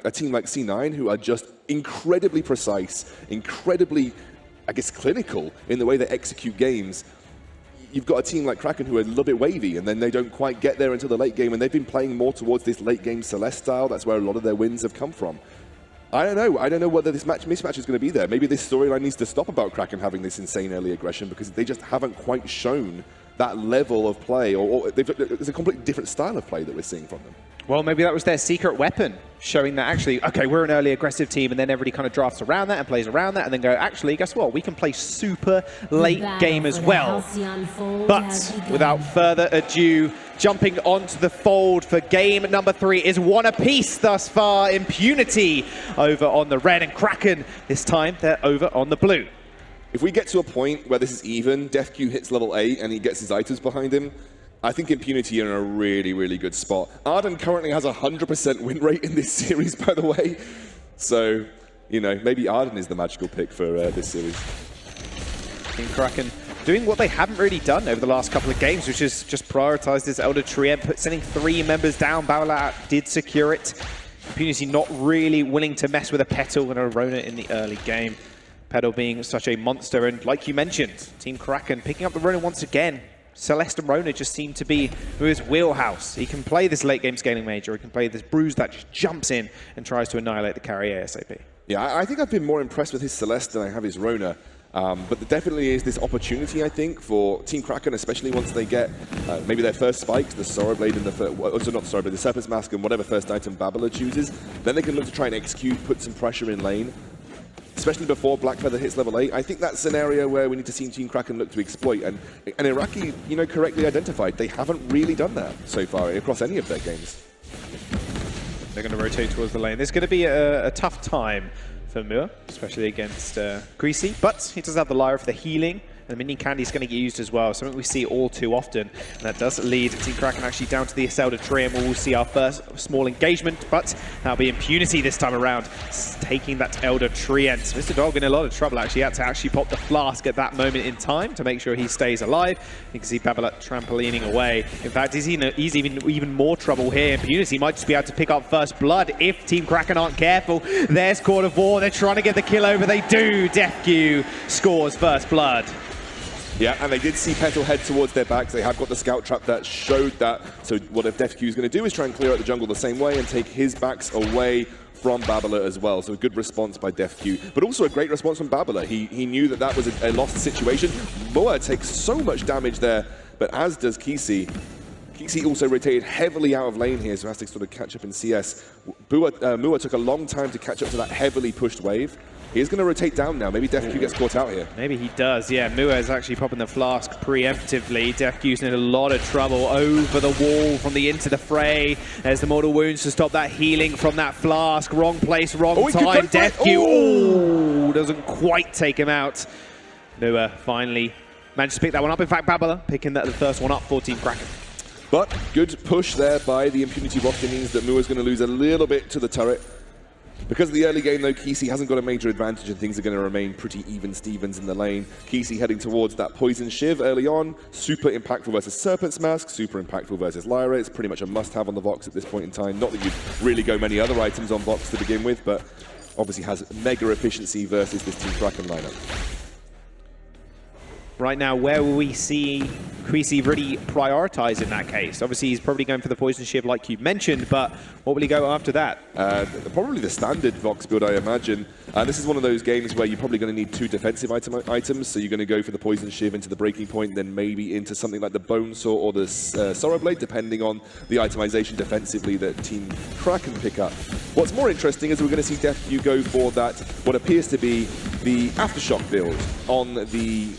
a team like C9, who are just incredibly precise, incredibly, I guess, clinical in the way they execute games, you've got a team like Kraken who are a little bit wavy, and then they don't quite get there until the late game. And they've been playing more towards this late game Celeste style. That's where a lot of their wins have come from. I don't know. I don't know whether this mismatch is going to be there. Maybe this storyline needs to stop about Kraken having this insane early aggression, because they just haven't quite shown that level of play, or it's a completely different style of play that we're seeing from them. Well, maybe that was their secret weapon, showing that actually, okay, we're an early aggressive team, and then everybody kind of drafts around that and plays around that, and then go, actually, guess what? We can play super late game as well. But without further ado, jumping onto the fold for game number 3 is one apiece thus far. Impunity over on the red, and Kraken, this time, they're over on the blue. If we get to a point where this is even, DefQ hits level 8 and he gets his items behind him, I think Impunity are in a really, really good spot. Arden currently has a 100% win rate in this series, by the way. So, you know, maybe Arden is the magical pick for this series. Team Kraken doing what they haven't really done over the last couple of games, which is just prioritize this Elder Trient, sending 3 members down. Babalat did secure it. Impunity not really willing to mess with a Petal and a Rona in the early game. Petal being such a monster, and like you mentioned, Team Kraken picking up the Rona once again. Celeste and Rona just seem to be his wheelhouse. He can play this late game scaling mage, or he can play this Bruise that just jumps in and tries to annihilate the carry ASAP. Yeah, I think I've been more impressed with his Celeste than I have his Rona. But there definitely is this opportunity, I think, for Team Kraken, especially once they get maybe their first spikes, the Sorrow Blade and the Serpent's Mask and whatever first item Babala chooses. Then they can look to try and execute, put some pressure in lane. Especially before Blackfeather hits level 8. I think that's an area where we need to see Team Kraken look to exploit. And Iraqi, you know, correctly identified, they haven't really done that so far across any of their games. They're going to rotate towards the lane. This is going to be a tough time for Muir, especially against Greasy. But he does have the Lyra for the healing. And the minion candy is going to get used as well, something we see all too often. And that does lead Team Kraken actually down to the Elder Tree, and we'll see our first small engagement, but that'll be Impunity this time around, taking that Elder Tree. And Mr. Dog in a lot of trouble, actually. He had to actually pop the flask at that moment in time to make sure he stays alive. You can see Babalat trampolining away. In fact, he's even more trouble here. Impunity might just be able to pick up first blood if Team Kraken aren't careful. There's Quarterfinals. They're trying to get the kill over. They do. DefQ scores first blood. Yeah, and they did see Petal head towards their backs. They have got the scout trap that showed that. So what if DefQ is going to do is try and clear out the jungle the same way and take his backs away from Babala as well. So a good response by DefQ, but also a great response from Babala. He knew that that was a lost situation. Moa takes so much damage there, but as does Kisi. Kisi also rotated heavily out of lane here, so has to sort of catch up in CS. Mua took a long time to catch up to that heavily pushed wave. He's going to rotate down now. Maybe DefQ gets caught out here. Maybe he does, yeah. Mua is actually popping the flask preemptively. DefQ's in a lot of trouble over the wall from the into the fray. There's the mortal wounds to stop that healing from that flask. Wrong place, wrong time. DefQ doesn't quite take him out. Mua finally managed to pick that one up. In fact, Babala picking the first one up for Team Kraken. But good push there by the Impunity roster means that Mua's going to lose a little bit to the turret. Because of the early game, though, Kisi hasn't got a major advantage and things are going to remain pretty even Stevens in the lane. Kisi heading towards that Poison Shiv early on. Super impactful versus Serpent's Mask, super impactful versus Lyra. It's pretty much a must-have on the Vox at this point in time. Not that you'd really go many other items on Vox to begin with, but obviously has mega efficiency versus this Team Kraken lineup. Right now, where will we see Creasy really prioritize in that case? Obviously, he's probably going for the Poison Shiv like you mentioned, but what will he go after that? Probably the standard Vox build, I imagine. This is one of those games where you're probably going to need 2 defensive items, so you're going to go for the Poison Shiv into the breaking point, then maybe into something like the Bone Saw or the Sorrow Blade, depending on the itemization defensively that Team Kraken pick up. What's more interesting is we're going to see DefQ go for that, what appears to be the Aftershock build on the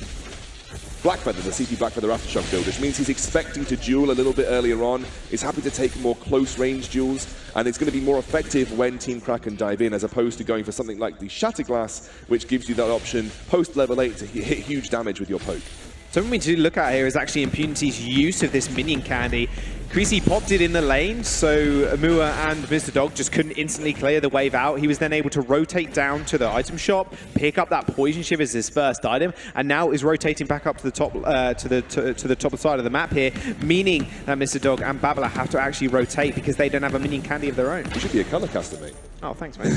Blackfeather, the CP Blackfeather Aftershock build, which means he's expecting to duel a little bit earlier on. He's happy to take more close-range duels, and it's going to be more effective when Team Kraken dive in, as opposed to going for something like the Shatterglass, which gives you that option post-level 8 to hit huge damage with your poke. Something we need to look at here is actually Impunity's use of this minion candy. Creasy popped it in the lane, so Mua and Mr. Dog just couldn't instantly clear the wave out. He was then able to rotate down to the item shop, pick up that Poison Shiv as his first item, and now is rotating back up to the top to the top side of the map here, meaning that Mr. Dog and Babala have to actually rotate because they don't have a minion candy of their own. You should be a color caster, mate. Oh, thanks, mate.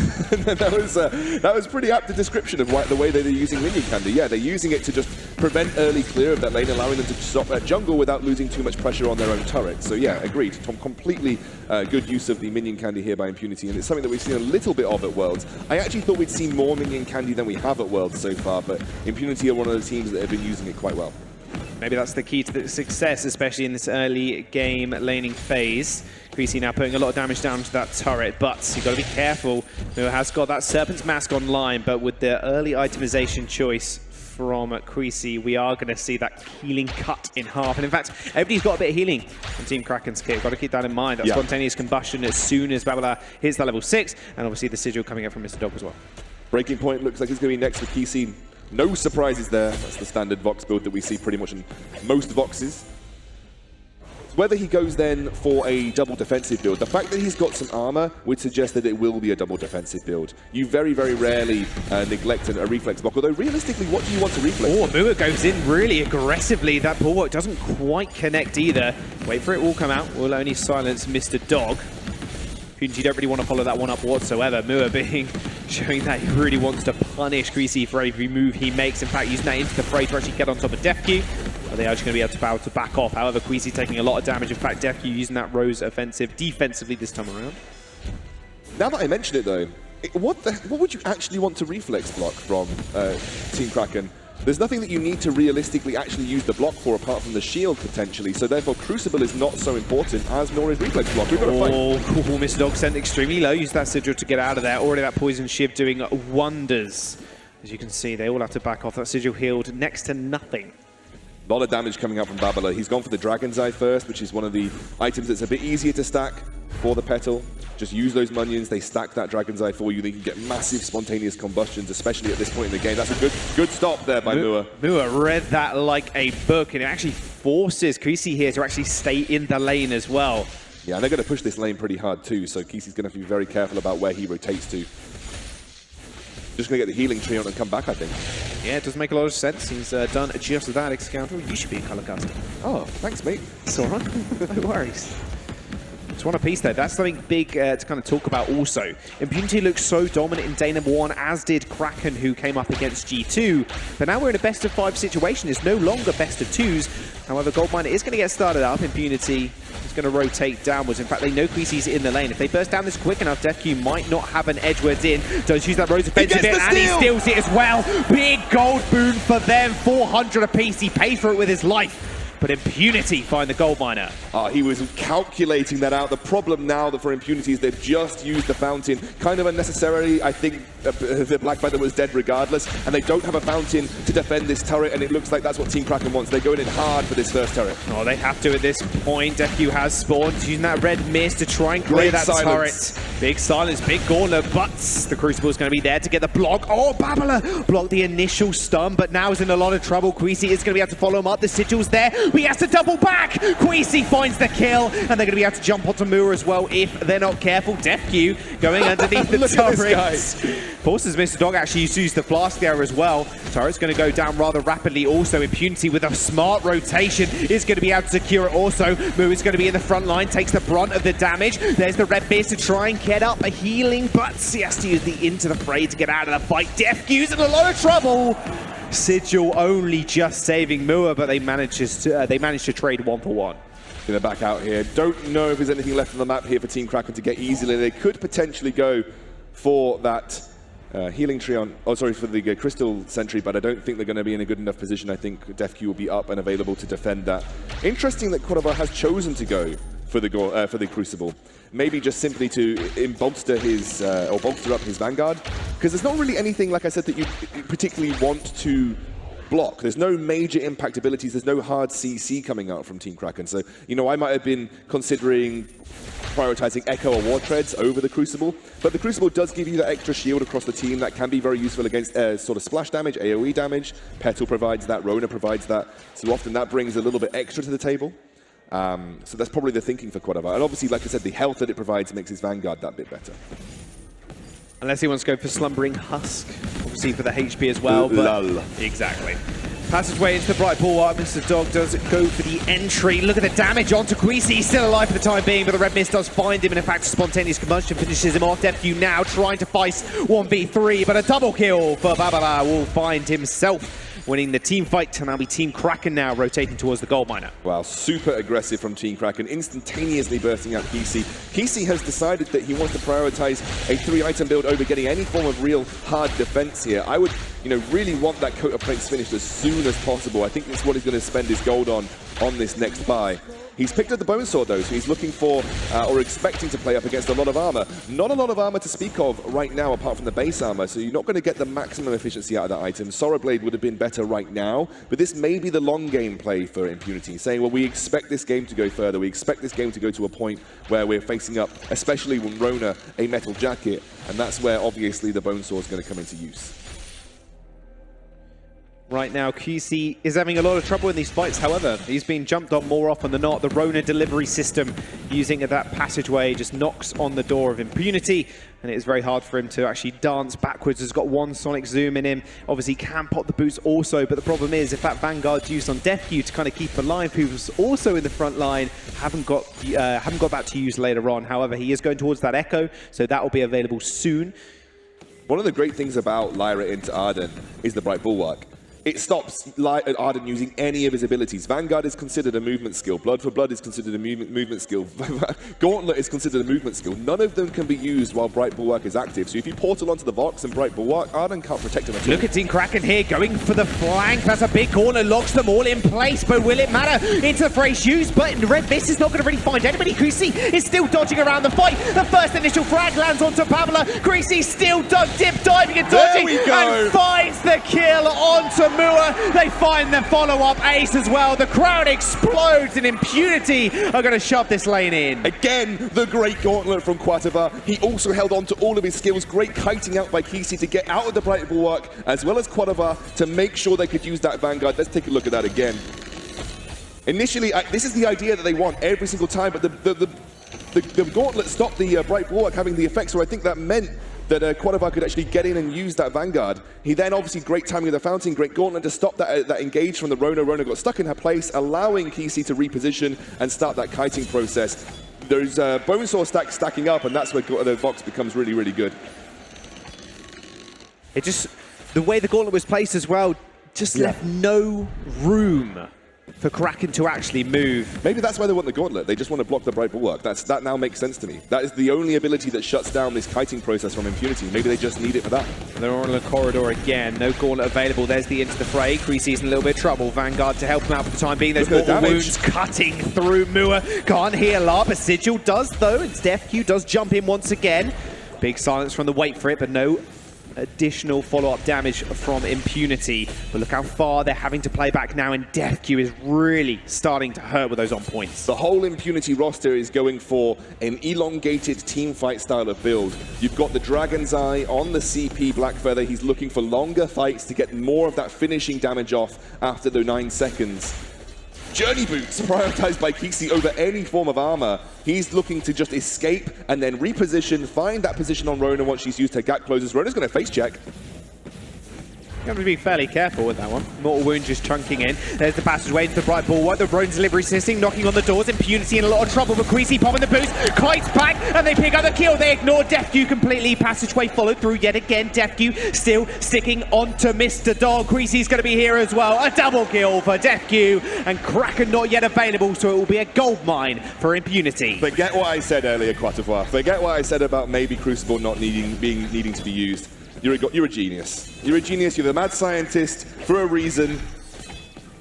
that was pretty apt a description of the way they're using minion candy. Yeah, they're using it to just prevent early clear of that lane, allowing them to stop that jungle without losing too much pressure on their own turret. So yeah, agreed. Completely good use of the minion candy here by Impunity, and it's something that we've seen a little bit of at Worlds. I actually thought we'd see more minion candy than we have at Worlds so far, but Impunity are one of the teams that have been using it quite well. Maybe that's the key to the success, especially in this early game laning phase. Creasy now putting a lot of damage down to that turret, but you've got to be careful. Who has got that Serpent's Mask online, but with the early itemization choice from Creasy, we are going to see that healing cut in half. And in fact, everybody's got a bit of healing on Team Kraken's kit. Got to keep that in mind. That spontaneous combustion as soon as Babala hits that level 6, and obviously the sigil coming up from Mr. Dog as well. Breaking point looks like it's going to be next for Creasy. No surprises there. That's the standard Vox build that we see pretty much in most Voxes. Whether he goes then for a double defensive build, the fact that he's got some armor would suggest that it will be a double defensive build. You very, very rarely neglect a reflex block, although realistically, what do you want to reflex? Oh, Mua goes in really aggressively. That bulwark doesn't quite connect either. Wait for it, will come out. Will only silence Mr. Dog. Impunity don't really want to follow that one up whatsoever. Mua showing that he really wants to punish Creasy for every move he makes. In fact, using that into the fray to actually get on top of DefQ. But they are just going to be able to back off. However, Creasy taking a lot of damage. In fact, DefQ using that Rose offensive defensively this time around. Now that I mention it though, what would you actually want to reflex block from Team Kraken? There's nothing that you need to realistically actually use the block for apart from the shield potentially, so therefore Crucible is not so important as nor is reflex block. We've got to fight. Oh, cool. Mr. Dog sent extremely low. Use that sigil to get out of there. Already that poison shiv doing wonders. As you can see, they all have to back off. That sigil healed next to nothing. A lot of damage coming out from Babala. He's gone for the Dragon's Eye first, which is one of the items that's a bit easier to stack for the Petal. Just use those Munions, they stack that Dragon's Eye for you. They can get massive spontaneous combustions, especially at this point in the game. That's a good stop there by Mua. Mua read that like a book, and it actually forces Creasy here to actually stay in the lane as well. Yeah, and they're going to push this lane pretty hard too, so Creasy's going to have to be very careful about where he rotates to. Just going to get the healing tree on and come back, I think. Yeah, it does make a lot of sense. He's done just that, Excalibur. You should be a color caster. Oh, thanks, mate. It's all right. No worries. Just one apiece there. That's something big to kind of talk about also. Impunity looks so dominant in day number 1, as did Kraken, who came up against G2. But now we're in a best of 5 situation. It's no longer best of 2s. However, Goldmine is going to get started up. Impunity is going to rotate downwards. In fact, they know Creasy's in the lane. If they burst down this quick enough, DefQ might not have an Edgewards in. Does use that Rose offensive bit, and he steals it as well. Big gold boon for them. 400 apiece. He paid for it with his life. But Impunity find the gold miner. He was calculating that out. The problem now that for Impunity is they've just used the fountain kind of unnecessarily. I think the Black Feather was dead regardless, and they don't have a fountain to defend this turret, and it looks like that's what Team Kraken wants. They're going in hard for this first turret. Oh, they have to at this point. DefQ has spawned, using that red mist to try and clear that turret. Big silence, big gauntlet, but the Crucible is going to be there to get the block. Oh, Babala blocked the initial stun, but now is in a lot of trouble. Creasy is going to be able to follow him up. The sigil's there. He has to double back. Creasy finds the kill, and they're going to be able to jump onto Mua as well if they're not careful. DefQ going underneath the turret. Forces Mr. Dog actually to use the flask there as well. Turret's going to go down rather rapidly. Also, Impunity with a smart rotation is going to be able to secure it also. Mua is going to be in the front line, takes the brunt of the damage. There's the red mist to try and get up a healing, but he has to use the into the fray to get out of the fight. DefQ's in a lot of trouble. Sigil only just saving Mua, but they managed to trade 1 for 1. Gonna back out here. Don't know if there's anything left on the map here for Team Kraken to get easily. They could potentially go for that healing tree on, for the Crystal Sentry, but I don't think they're going to be in a good enough position. I think DefQ will be up and available to defend that. Interesting that Quarterfinals has chosen to go for the Crucible. Maybe just simply to bolster his, or bolster up his Vanguard, because there's not really anything, like I said, that you particularly want to block. There's no major impact abilities, there's no hard CC coming out from Team Kraken. So, you know, I might have been considering prioritizing Echo or War Treads over the Crucible, but the Crucible does give you that extra shield across the team that can be very useful against sort of splash damage, AoE damage. Petal provides that, Rona provides that, so often that brings a little bit extra to the table. So that's probably the thinking for Quarterfinals. And obviously, like I said, the health that it provides makes his Vanguard that bit better. Unless he wants to go for Slumbering Husk, obviously for the HP as well. But exactly. Passageway into the Bright Bulwark. Mr. Dog does go for the entry. Look at the damage onto Creasy. He's still alive for the time being, but the Red Mist does find him. And in fact, Spontaneous Combustion finishes him off. DefQ now trying to fight 1v3, but a double kill for Babala will find himself winning the team fight. And now be Team Kraken now rotating towards the gold miner. Wow, super aggressive from Team Kraken, instantaneously bursting out Kesey. Kesey has decided that he wants to prioritize a 3-item build over getting any form of real hard defense here. I would really want that coat of plates finished as soon as possible. I think that's what he's going to spend his gold on this next buy. He's picked up the bone sword though, so he's looking for or expecting to play up against a lot of armor. Not a lot of armor to speak of right now apart from the base armor, so you're not going to get the maximum efficiency out of that item. Sora Blade would have been better right now, but this may be the long game play for Impunity, saying, well, we expect this game to go further. We expect this game to go to a point where we're facing up, especially when Rona, a metal jacket, and that's where obviously the bone sword is going to come into use. Right now, QC is having a lot of trouble in these fights. However, he's being jumped on more often than not. The Rona delivery system using that passageway just knocks on the door of Impunity, and it is very hard for him to actually dance backwards. He's got one Sonic Zoom in him. Obviously, can pop the boots also, but the problem is if that Vanguard's used on DefQ to kind of keep alive, who's also in the front line, haven't got that to use later on. However, he is going towards that Echo, so that will be available soon. One of the great things about Lyra into Arden is the Bright Bulwark. It stops Arden using any of his abilities. Vanguard is considered a movement skill. Blood for Blood is considered a movement skill. Gauntlet is considered a movement skill. None of them can be used while Bright Bulwark is active. So if you portal onto the Vox and Bright Bulwark, Arden can't protect him at all. Look at Team Kraken here going for the flank. That's a big corner, locks them all in place. But will it matter? Into the phrase used, but Red Mist is not going to really find anybody. Greasy is still dodging around the fight. The first initial frag lands onto Pamela. Greasy still diving and dodging and finds the kill onto Mua. They find the follow-up ace as well. The crowd explodes and Impunity are going to shove this lane in. Again, the great gauntlet from Quarterfinals. He also held on to all of his skills. Great kiting out by Kisi to get out of the Bright Bulwark, as well as Quarterfinals to make sure they could use that Vanguard. Let's take a look at that again. Initially, this is the idea that they want every single time, but the gauntlet stopped the Bright Bulwark having the effect, so I think that meant that Quarterfinals could actually get in and use that Vanguard. He then obviously great timing of the Fountain, great gauntlet to stop that engage from the Rona. Rona got stuck in her place, allowing Kisi to reposition and start that kiting process. There's bone sword stacking up, and that's where the Vox becomes really, really good. It just, the way the gauntlet was placed as well, just left no room for Kraken to actually move. Maybe that's why they want the gauntlet. They just want to block the Bright Bulwark. That now makes sense to me. That is the only ability that shuts down this kiting process from Impunity. Maybe they just need it for that. They're on the corridor again. No gauntlet available. There's the into the fray. Creasy's in a little bit of trouble. Vanguard to help him out for the time being. There's mortal wounds cutting through Mua. Can't heal up. A Sigil does though. It's DefQ does jump in once again. Big silence from the wait for it, but no additional follow-up damage from Impunity. But look how far they're having to play back now, and DefQ is really starting to hurt with those on points. The whole Impunity roster is going for an elongated team fight style of build. You've got the Dragon's Eye on the CP Blackfeather. He's looking for longer fights to get more of that finishing damage off after the 9 seconds. Journey Boots prioritized by Kisi over any form of armor. He's looking to just escape and then reposition, find that position on Rona once she's used her gap closes. Rona's going to face check. You have to be fairly careful with that one. Mortal Wound just chunking in. There's the passageway into the Bright Bulwark. The Ronin delivery system knocking on the doors. Impunity in a lot of trouble, but Queasy popping the boost. Kites back, and they pick up the kill. They ignore DefQ completely. Passageway followed through yet again. DefQ still sticking onto Mr. Dog. Queasy's going to be here as well. A double kill for DefQ, and Kraken not yet available, so it will be a gold mine for Impunity. Forget what I said earlier, Quarterfinals. Forget what I said about maybe Crucible not needing to be used. You're a genius. You're a genius. You're the mad scientist for a reason.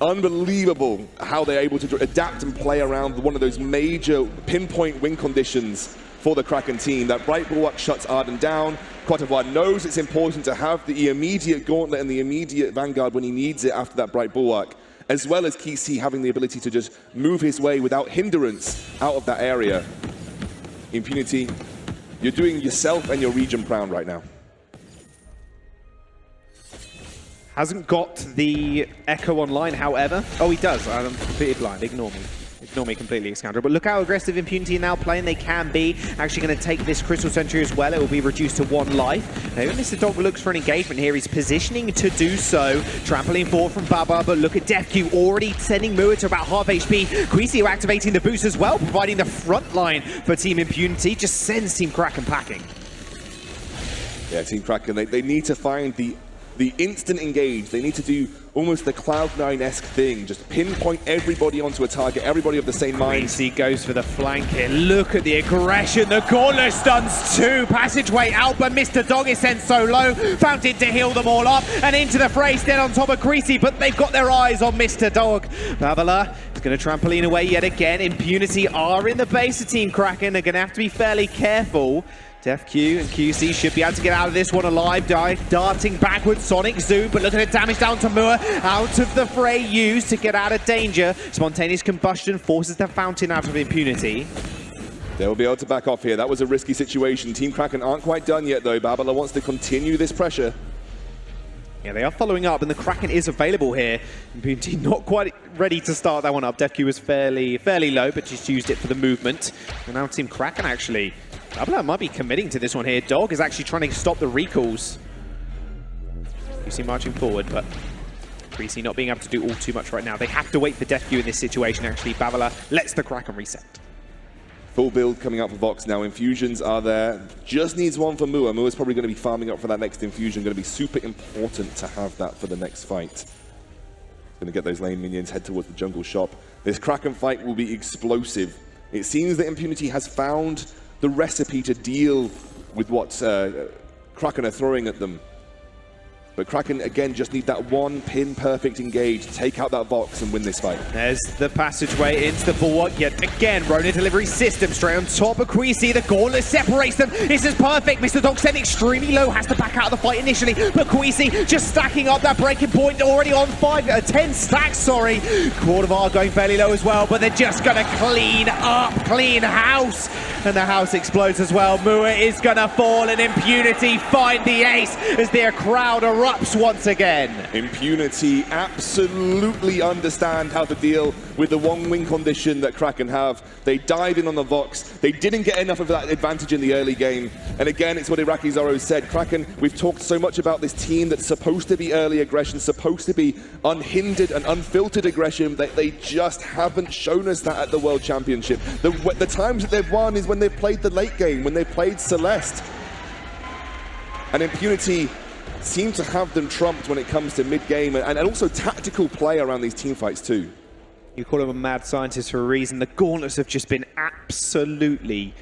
Unbelievable how they're able to adapt and play around one of those major pinpoint win conditions for the Kraken team. That Bright Bulwark shuts Arden down. Quarterfinals knows it's important to have the immediate gauntlet and the immediate Vanguard when he needs it after that Bright Bulwark, as well as Kisi having the ability to just move his way without hindrance out of that area. Impunity, you're doing yourself and your region proud right now. Hasn't got the Echo online, however. Oh, he does. I'm completely blind. Ignore me. Ignore me completely, Scoundrel. But look how aggressive Impunity are now playing. They can be. Actually going to take this Crystal Sentry as well. It will be reduced to 1 life. Now, Mr. Dog looks for an engagement here. He's positioning to do so. Trampoline forward from Baba, but look at DefQ already sending Mua to about half HP. Queasy are activating the boost as well, providing the front line for Team Impunity. Just sends Team Kraken packing. Yeah, Team Kraken, they need to find the instant engage. They need to do almost the Cloud9-esque thing. Just pinpoint everybody onto a target, everybody of the same mind. Greasy goes for the flank here. Look at the aggression. The Gauntlet stuns 2. Passageway out, but Mr. Dog is sent so low. Fountain to heal them all up. And into the fray, still on top of Greasy, but they've got their eyes on Mr. Dog. Babala is going to trampoline away yet again. Impunity are in the base of Team Kraken. They're going to have to be fairly careful. Def Q and QC should be able to get out of this one alive. Darting backwards, Sonic Zoom, but look at the damage down to Moore. Out of the fray used to get out of danger. Spontaneous combustion forces the Fountain out of Impunity. They'll be able to back off here. That was a risky situation. Team Kraken aren't quite done yet, though. Babala wants to continue this pressure. Yeah, they are following up, and the Kraken is available here. Impunity not quite ready to start that one up. Def Q was fairly low, but just used it for the movement. And now Team Kraken actually... Babala might be committing to this one here. Dog is actually trying to stop the recalls. You see marching forward, but Greasy not being able to do all too much right now. They have to wait for Def Q in this situation, actually. Babala lets the Kraken reset. Full build coming up for Vox now. Infusions are there. Just needs one for Mua. Mua's probably going to be farming up for that next infusion. Going to be super important to have that for the next fight. Going to get those lane minions, head towards the jungle shop. This Kraken fight will be explosive. It seems that Impunity has found the recipe to deal with what Kraken are throwing at them. But Kraken, again, just need that one pin-perfect engage, take out that Vox and win this fight. There's the passageway into the bulwark. Yet again, Rona delivery system straight on top of Queasy. The Gauntlet separates them. This is perfect. Mr. Dog sent extremely low, has to back out of the fight initially. But Queasy just stacking up that breaking point, already on 10 stacks, sorry. Quarterfinals going fairly low as well, but they're just going to clean house. And the house explodes as well. Mua is going to fall, and Impunity find the ace as their crowd erupts once again. Impunity absolutely understand how to deal with the one win condition that Kraken have. They dive in on the Vox. They didn't get enough of that advantage in the early game. And again, it's what Iraqi Zoro said. Kraken, we've talked so much about this team that's supposed to be early aggression, supposed to be unhindered and unfiltered aggression. They just haven't shown us that at the World Championship. The times that they've won is when they've played the late game, when they've played Celeste. And Impunity seem to have them trumped when it comes to mid-game and also tactical play around these team fights too. You call him a mad scientist for a reason. The Gauntlets have just been absolutely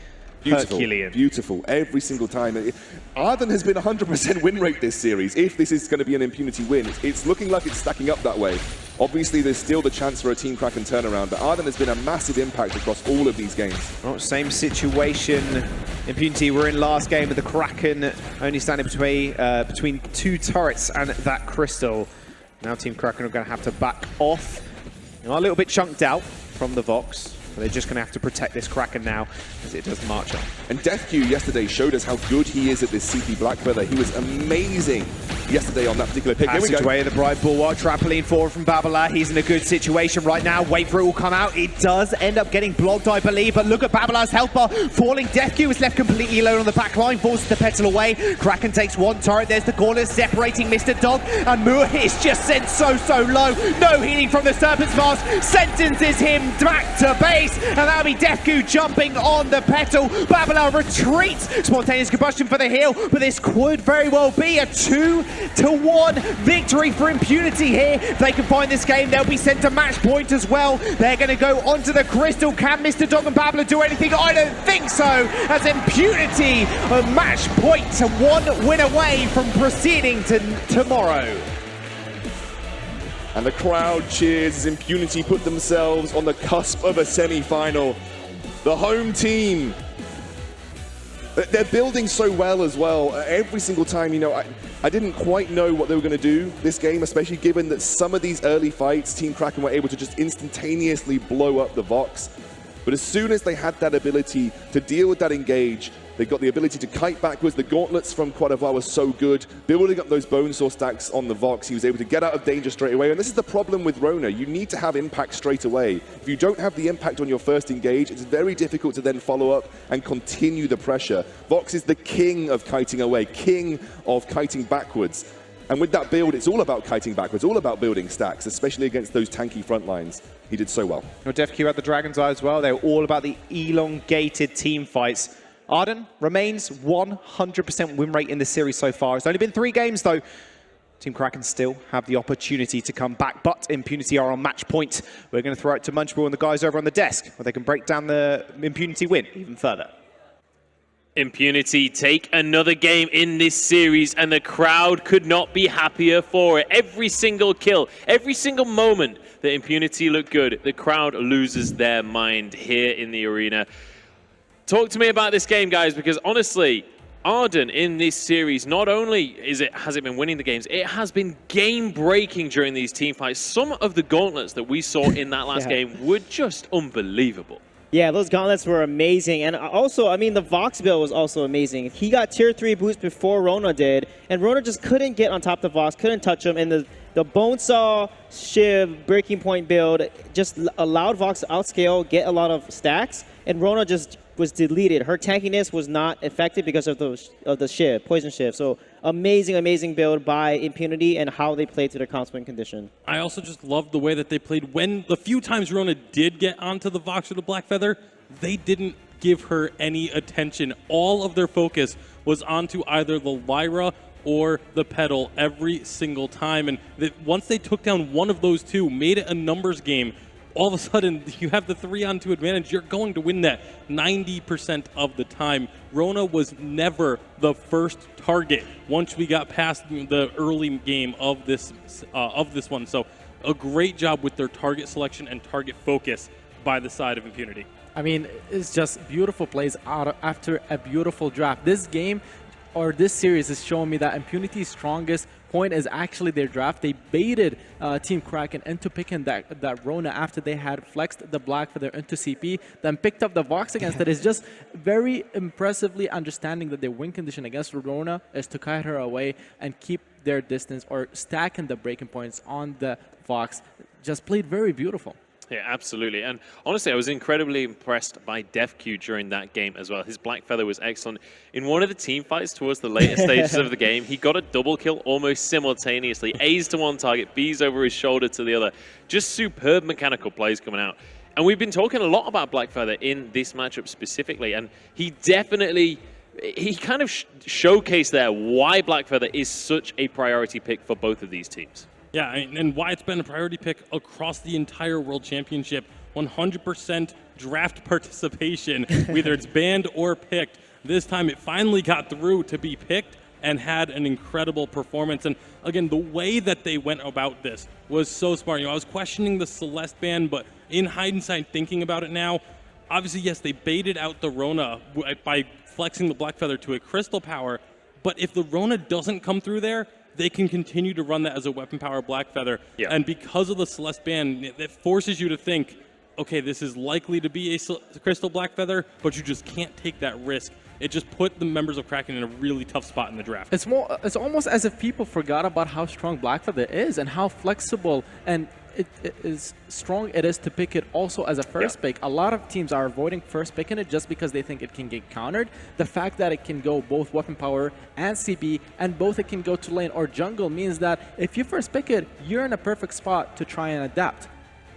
Herculean. Beautiful, every single time. Arden has been 100% win rate this series. If this is going to be an Impunity win, it's looking like it's stacking up that way. Obviously, there's still the chance for a Team Kraken turnaround, but Arden has been a massive impact across all of these games. Well, same situation. Impunity were in last game with the Kraken only standing between 2 turrets and that crystal. Now Team Kraken are going to have to back off. They are a little bit chunked out from the Vox. But they're just going to have to protect this Kraken now as it does march on. And Def Q yesterday showed us how good he is at this CP Blackfeather. He was amazing yesterday on that particular pick. Passageway of the Bright Bulwark, trampoline forward from Babala. He's in a good situation right now. Wait for it will come out. It does end up getting blocked, I believe. But look at Babala's health bar falling. Def Q is left completely alone on the back line. Forces the petal away. Kraken takes 1 turret. There's the Gauntlet separating Mr. Dog. And Moore is just sent so low. No healing from the Serpent's Mask. Sentences him back to base. And that'll be Def Q jumping on the petal. Babala retreats. Spontaneous combustion for the heal. But this could very well be a 2-1 victory for Impunity here. If they can find this game, they'll be sent to match point as well. They're going to go onto the crystal. Can Mr. Dog and Babala do anything? I don't think so. As Impunity a match point, 1 win away from proceeding to tomorrow. And the crowd cheers as Impunity put themselves on the cusp of a semi-final. The home team, they're building so well as well. Every single time, you know, I didn't quite know what they were going to do this game, especially given that some of these early fights, Team Kraken were able to just instantaneously blow up the Vox. But as soon as they had that ability to deal with that engage, they got the ability to kite backwards. The gauntlets from Quarterfinals were so good. Building up those bone saw stacks on the Vox, he was able to get out of danger straight away. And this is the problem with Rona. You need to have impact straight away. If you don't have the impact on your first engage, it's very difficult to then follow up and continue the pressure. Vox is the king of kiting away, king of kiting backwards. And with that build, it's all about kiting backwards, all about building stacks, especially against those tanky front lines. He did so well. Well, Def Q had the Dragon's Eye as well. They were all about the elongated team fights. Arden remains 100% win rate in the series so far. It's only been 3 games, though. Team Kraken still have the opportunity to come back, but Impunity are on match point. We're going to throw it to Munchball and the guys over on the desk, where they can break down the Impunity win even further. Impunity take another game in this series, and the crowd could not be happier for it. Every single kill, every single moment that Impunity look good, the crowd loses their mind here in the arena. Talk to me about this game, guys, because honestly, Arden in this series, not only has it been winning the games, it has been game-breaking during these team fights. Some of the gauntlets that we saw in that last game were just unbelievable. Yeah, those gauntlets were amazing. And also, I mean, the Vox build was also amazing. He got tier 3 boost before Rona did, and Rona just couldn't get on top of the Vox, couldn't touch him. And the Bonesaw, Shiv, Breaking Point build just allowed Vox to outscale, get a lot of stacks, and Rona just was deleted. Her tankiness was not affected because of the Shiv, Poison Shiv. So amazing, amazing build by Impunity and how they played to their consequent condition. I also just loved the way that they played. When the few times Rona did get onto the Vox or the Black Feather, they didn't give her any attention. All of their focus was onto either the Lyra or the Petal every single time. And once they took down one of those two, made it a numbers game, all of a sudden you have the 3-on-2 advantage. You're going to win that 90% of the time. Rona was never the first target once we got past the early game of this one. So a great job with their target selection and target focus by the side of Impunity. I mean, it's just beautiful plays after a beautiful draft. This game, or this series, is showing me that Impunity's strongest point is actually their draft. They baited Team Kraken into picking that Rona after they had flexed the Black Feather into CP, then picked up the Vox against it. Is just very impressively understanding that their win condition against Rona is to kite her away and keep their distance or stacking the breaking points on the Vox. Just played very beautiful. Yeah, absolutely. And honestly, I was incredibly impressed by DefQ during that game as well. His Black Feather was excellent. In one of the team fights towards the later stages of the game, he got a double kill almost simultaneously. A's to one target, B's over his shoulder to the other. Just superb mechanical plays coming out. And we've been talking a lot about Black Feather in this matchup specifically, and he definitely... He kind of showcased there why Black Feather is such a priority pick for both of these teams. Yeah, and why it's been a priority pick across the entire World Championship. 100% draft participation, whether it's banned or picked. This time it finally got through to be picked and had an incredible performance. And again, the way that they went about this was so smart. I was questioning the Celeste ban, but in hindsight, thinking about it now, obviously, yes, they baited out the Rona by flexing the Black Feather to a crystal power, but if the Rona doesn't come through there, they can continue to run that as a weapon power Black Feather. Yeah. And because of the Celeste ban, it forces you to think, okay, this is likely to be a Crystal Black Feather, but you just can't take that risk. It just put the members of Kraken in a really tough spot in the draft. It's almost as if people forgot about how strong Black Feather is and how flexible and it is strong it is to pick it also as a first pick. A lot of teams are avoiding first picking it just because they think it can get countered. The fact that it can go both weapon power and CP, and both it can go to lane or jungle, means that if you first pick it, you're in a perfect spot to try and adapt.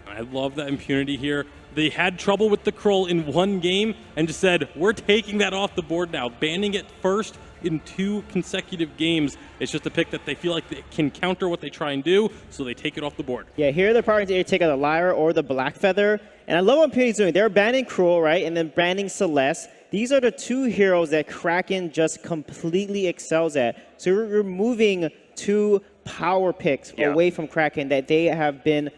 I love that Impunity here. They had trouble with the Krull in one game and just said, we're taking that off the board now, banning it first in 2 consecutive games. It's just a pick that they feel like they can counter what they try and do, so they take it off the board. Yeah, here they're probably going to take out the Lyra or the Black Feather. And I love what Impunity's doing. They're banning Krull, right? And then banning Celeste. These are the 2 heroes that Kraken just completely excels at. So we're removing 2 power picks away from Kraken that they have been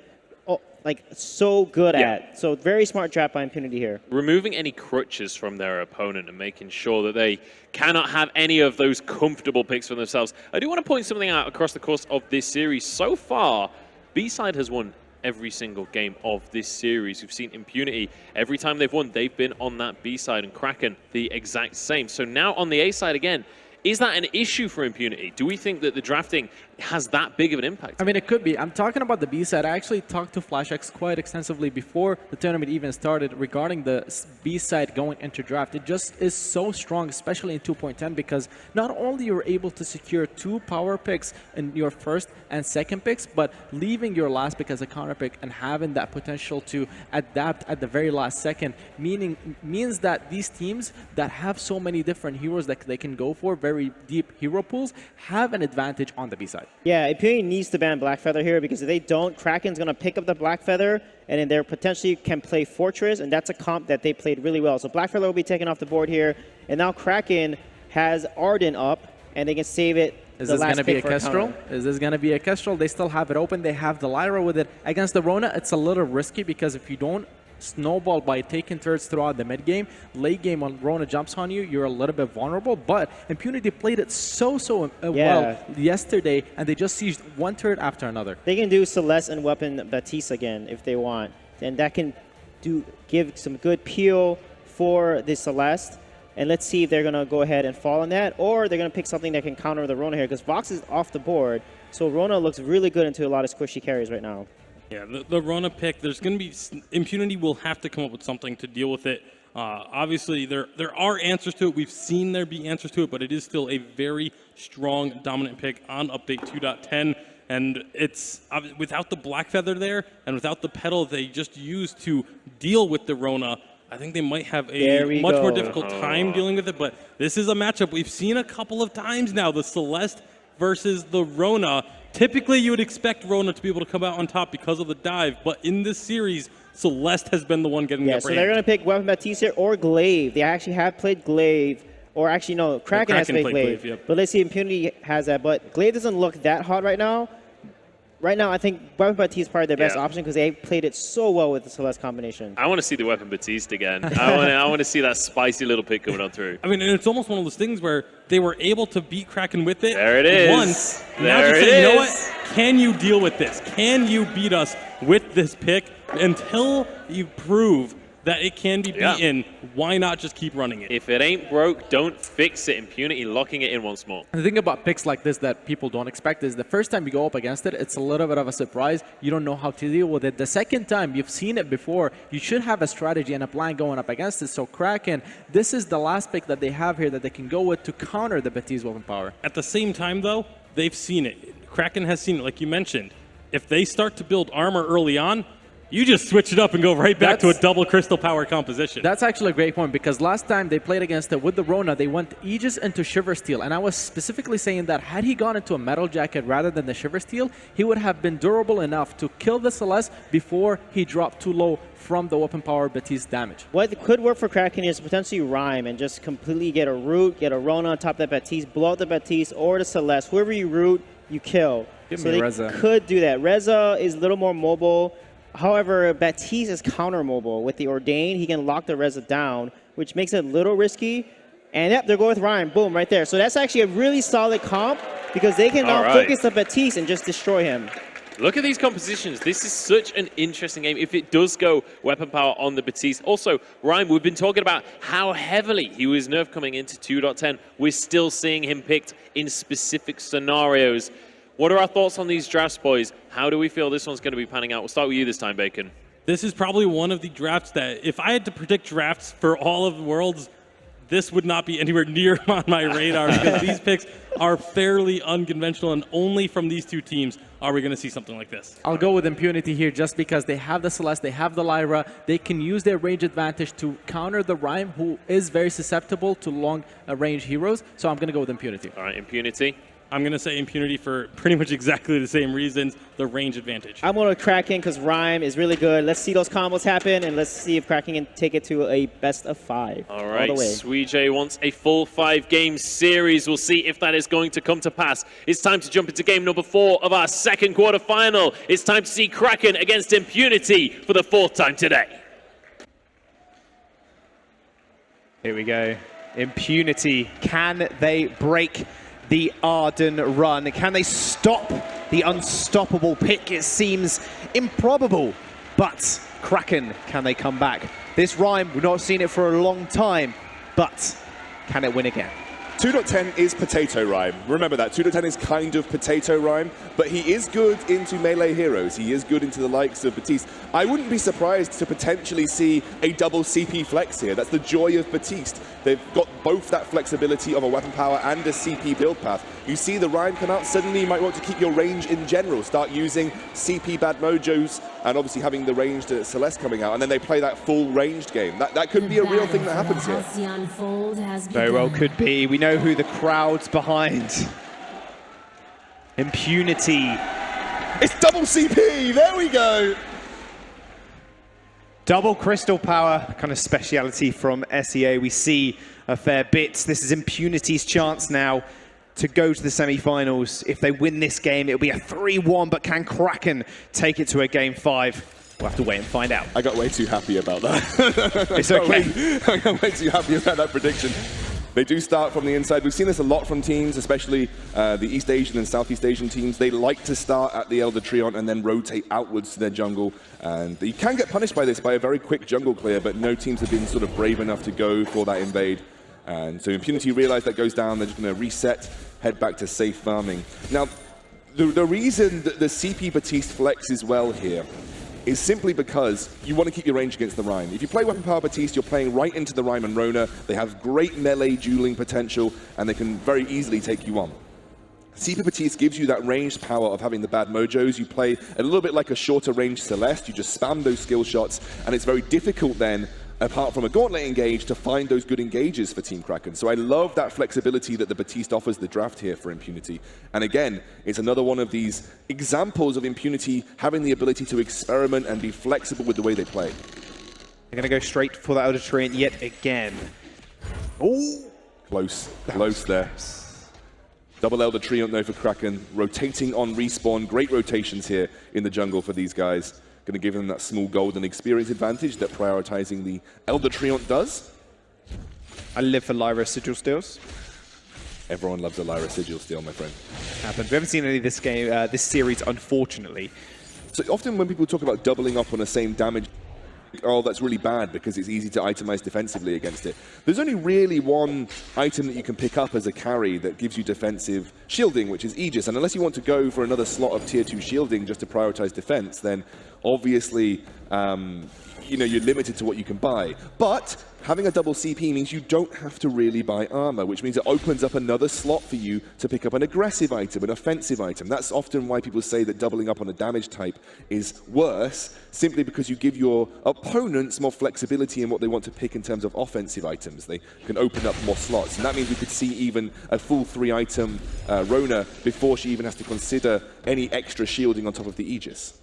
so good at. So very smart draft by Impunity here. Removing any crutches from their opponent and making sure that they cannot have any of those comfortable picks for themselves. I do want to point something out across the course of this series. So far, B-side has won every single game of this series. We've seen Impunity, every time they've won, they've been on that B-side, and Kraken the exact same. So now on the A-side again, is that an issue for Impunity? Do we think that the drafting has that big of an impact? I mean, it could be. I'm talking about the B side. I actually talked to FlashX quite extensively before the tournament even started regarding the B side going into draft. It just is so strong, especially in 2.10, because not only you're able to secure 2 power picks in your first and second picks, but leaving your last pick as a counter pick and having that potential to adapt at the very last second, means that these teams that have so many different heroes that they can go for, very deep hero pools, have an advantage on the B side. Yeah, Impunity needs to ban Black Feather here because if they don't, Kraken's going to pick up the Black Feather and then they potentially can play Fortress, and that's a comp that they played really well. So Black Feather will be taken off the board here, and now Kraken has Arden up, and they can save it. Is this going to be a Kestrel? Is this going to be a Kestrel? They still have it open. They have the Lyra with it. Against the Rona, it's a little risky because if you don't snowball by taking turrets throughout the mid game, late game when Rona jumps on you, you're a little bit vulnerable. But Impunity played it so well yesterday, and they just seized one turret after another. They can do Celeste and Weapon Baptiste again if they want, and that can give some good peel for the Celeste. And let's see if they're going to go ahead and fall on that, or they're going to pick something that can counter the Rona here, because Vox is off the board. So Rona looks really good into a lot of squishy carries right now. Yeah, the Rona pick, there's going to be, Impunity will have to come up with something to deal with it. Obviously, there are answers to it. We've seen there be answers to it, but it is still a very strong, dominant pick on update 2.10. And it's without the Black Feather there, and without the pedal they just used to deal with the Rona, I think they might have a much more difficult time dealing with it. But this is a matchup we've seen a couple of times now, the Celeste versus the Rona. Typically, you would expect Rona to be able to come out on top because of the dive, but in this series, Celeste has been the one getting the upper hand. So they're going to pick Weapon Baptiste here or Glaive. They actually have played Glaive, or actually, no, Kraken has played Glaive. Yep. But let's see, Impunity has that. But Glaive doesn't look that hot right now. Right now, I think Weapon Baptiste is probably their best option because they played it so well with the Celeste combination. I want to see the Weapon Baptiste again. I want to see that spicy little pick coming on through. I mean, and it's almost one of those things where they were able to beat Kraken with it. There it is. Once. Now just say, you know what? Can you deal with this? Can you beat us with this pick? Until you prove that it can be beaten, why not just keep running it? If it ain't broke, don't fix it. Impunity locking it in once more. The thing about picks like this that people don't expect is the first time you go up against it, it's a little bit of a surprise. You don't know how to deal with it. The second time, you've seen it before, you should have a strategy and a plan going up against it. So Kraken, this is the last pick that they have here that they can go with to counter the Baptiste weapon power. At the same time, though, they've seen it. Kraken has seen it, like you mentioned. If they start to build armor early on, you just switch it up and go right back to a double crystal power composition. That's actually a great point because last time they played against it with the Rona, they went Aegis into Shiver Steel. And I was specifically saying that had he gone into a Metal Jacket rather than the Shiver Steel, he would have been durable enough to kill the Celeste before he dropped too low from the weapon power Baptiste damage. What could work for Kraken is potentially Rhyme and just completely get a root, get a Rona on top of that Baptiste, blow out the Baptiste or the Celeste. Whoever you root, you kill. Give me Razer. Could do that. Reza is a little more mobile. However, Baptiste is counter mobile. With the Ordain, he can lock the Reza down, which makes it a little risky. And yep, they're going with Rhyme. Boom, right there. So that's actually a really solid comp because they can now focus the Baptiste and just destroy him. Look at these compositions. This is such an interesting game. If it does go weapon power on the Baptiste. Also, Rhyme, we've been talking about how heavily he was nerfed coming into 2.10. We're still seeing him picked in specific scenarios. What are our thoughts on these drafts, boys? How do we feel this one's going to be panning out? We'll start with you this time, Bacon. This is probably one of the drafts that, if I had to predict drafts for all of the worlds, this would not be anywhere near on my radar because these picks are fairly unconventional, and only from these two teams are we going to see something like this. I'll go with Impunity here just because they have the Celeste, they have the Lyra, they can use their range advantage to counter the Rhyme, who is very susceptible to long-range heroes, so I'm going to go with Impunity. All right, Impunity. I'm going to say Impunity for pretty much exactly the same reasons, the range advantage. I'm going to Kraken because Rhyme is really good. Let's see those combos happen, and let's see if Kraken can take it to a best of 5. All right, all the way. Sweejay wants a full 5-game series. We'll see if that is going to come to pass. It's time to jump into game number 4 of our second quarterfinal. It's time to see Kraken against Impunity for the 4th time today. Here we go. Impunity. Can they break the Arden run? Can they stop the unstoppable pick? It seems improbable, but Kraken, can they come back? This Rhyme, we've not seen it for a long time, but can it win again? 2.10 is Potato Rhyme. Remember that. 2.10 is kind of Potato Rhyme, but he is good into melee heroes. He is good into the likes of Baptiste. I wouldn't be surprised to potentially see a double CP flex here. That's the joy of Baptiste. They've got both that flexibility of a weapon power and a CP build path. You see the Rhyme come out, suddenly you might want to keep your range in general. Start using CP bad mojos and obviously having the ranged Celeste coming out, and then they play that full ranged game. That could be a real thing that happens here. Very well could be. We know who the crowd's behind. Impunity. It's double CP. There we go. Double crystal power, kind of speciality from SEA. We see a fair bit. This is Impunity's chance now to go to the semi-finals. If they win this game, it'll be a 3-1, but can Kraken take it to a game 5? We'll have to wait and find out. I got way too happy about that. It's okay. I got way too happy about that prediction. They do start from the inside. We've seen this a lot from teams, especially the East Asian and Southeast Asian teams. They like to start at the Elder Treant and then rotate outwards to their jungle. And you can get punished by this by a very quick jungle clear, but no teams have been sort of brave enough to go for that invade. And so Impunity realize that goes down. They're just going to reset, head back to safe farming. Now, the reason that the CP Batiste flexes well here is simply because you want to keep your range against the Rhine. If you play Weapon Power Batiste, you're playing right into the Rhine and Rona. They have great melee dueling potential, and they can very easily take you on. CP Batiste gives you that ranged power of having the bad mojos. You play a little bit like a shorter range Celeste. You just spam those skill shots, and it's very difficult then, apart from a gauntlet engage, to find those good engages for Team Kraken. So I love that flexibility that the Batiste offers the draft here for Impunity. And again, it's another one of these examples of Impunity having the ability to experiment and be flexible with the way they play. They're going to go straight for the Elder Treant yet again. Oh, close there. Double Elder Treant though for Kraken, rotating on respawn. Great rotations here in the jungle for these guys. Going to give them that small golden experience advantage that prioritizing the Elder Treant does. I live for Lyra Sigil Steals. Everyone loves a Lyra Sigil Steal, my friend. Happens. We haven't seen any of this game, this series, unfortunately. So often when people talk about doubling up on the same damage, oh, that's really bad because it's easy to itemize defensively against it. There's only really one item that you can pick up as a carry that gives you defensive shielding, which is Aegis. And unless you want to go for another slot of tier 2 shielding just to prioritize defense, then obviously you're limited to what you can buy. But having a double CP means you don't have to really buy armor, which means it opens up another slot for you to pick up an aggressive item, an offensive item. That's often why people say that doubling up on a damage type is worse, simply because you give your opponents more flexibility in what they want to pick in terms of offensive items. They can open up more slots, and that means we could see even a full 3-item Rona before she even has to consider any extra shielding on top of the Aegis.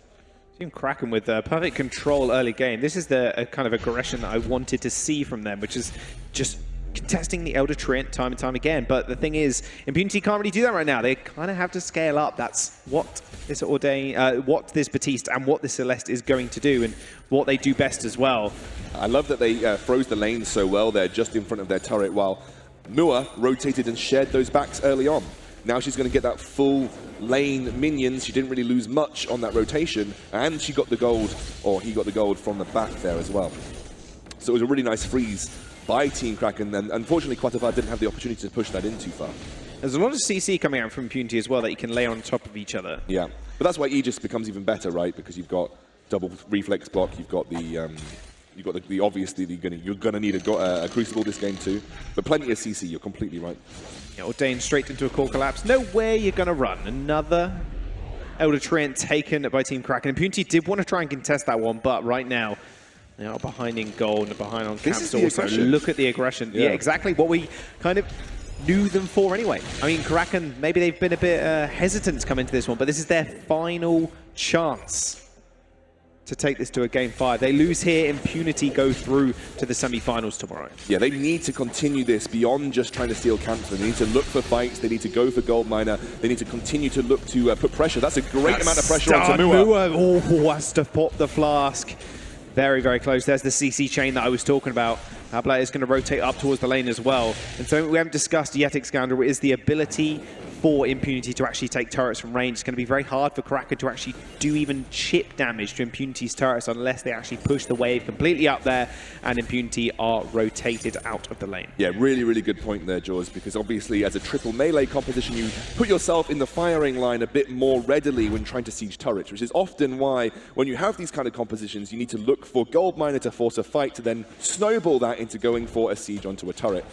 Team Kraken with perfect control early game. This is the kind of aggression that I wanted to see from them, which is just contesting the Elder Treant time and time again. But the thing is, Impunity can't really do that right now. They kind of have to scale up. That's what this what this Batiste and what this Celeste is going to do, and what they do best as well. I love that they froze the lane so well there, just in front of their turret, while Mua rotated and shared those backs early on. Now she's going to get that full lane minions. She didn't really lose much on that rotation, and she got the gold, or he got the gold from the back there as well. So it was a really nice freeze by Team Kraken, and unfortunately Quarterfinals didn't have the opportunity to push that in too far. There's a lot of CC coming out from Impunity as well that you can lay on top of each other. Yeah, but that's why Aegis becomes even better, right? Because you've got double reflex block, you've got the obviously you're gonna need a Crucible this game too, but plenty of CC. You're completely right. Yeah, Ordained straight into a core collapse. Nowhere you're gonna run. Another Elder Treant taken by Team Kraken. Impunity did want to try and contest that one, but right now they are behind in gold and behind on camps also. Look at the aggression. Yeah, exactly what we kind of knew them for anyway. I mean, Kraken, maybe they've been a bit hesitant to come into this one, but this is their final chance to take this to a game 5. They lose here, Impunity go through to the semi-finals tomorrow. Yeah, they need to continue this beyond just trying to steal camps. They need to look for fights. They need to go for gold miner. They need to continue to look to put pressure. That's a great amount of pressure on Mua. Oh, has to pop the flask. Very, very close. There's the CC chain that I was talking about. Habla is going to rotate up towards the lane as well. And so we haven't discussed yet, Xgander, is the ability for Impunity to actually take turrets from range. It's going to be very hard for Kraken to actually do even chip damage to Impunity's turrets unless they actually push the wave completely up there and Impunity are rotated out of the lane. Yeah, really, really good point there, Jaws, because obviously as a triple melee composition, you put yourself in the firing line a bit more readily when trying to siege turrets, which is often why when you have these kind of compositions, you need to look for gold miner to force a fight to then snowball that into going for a siege onto a turret.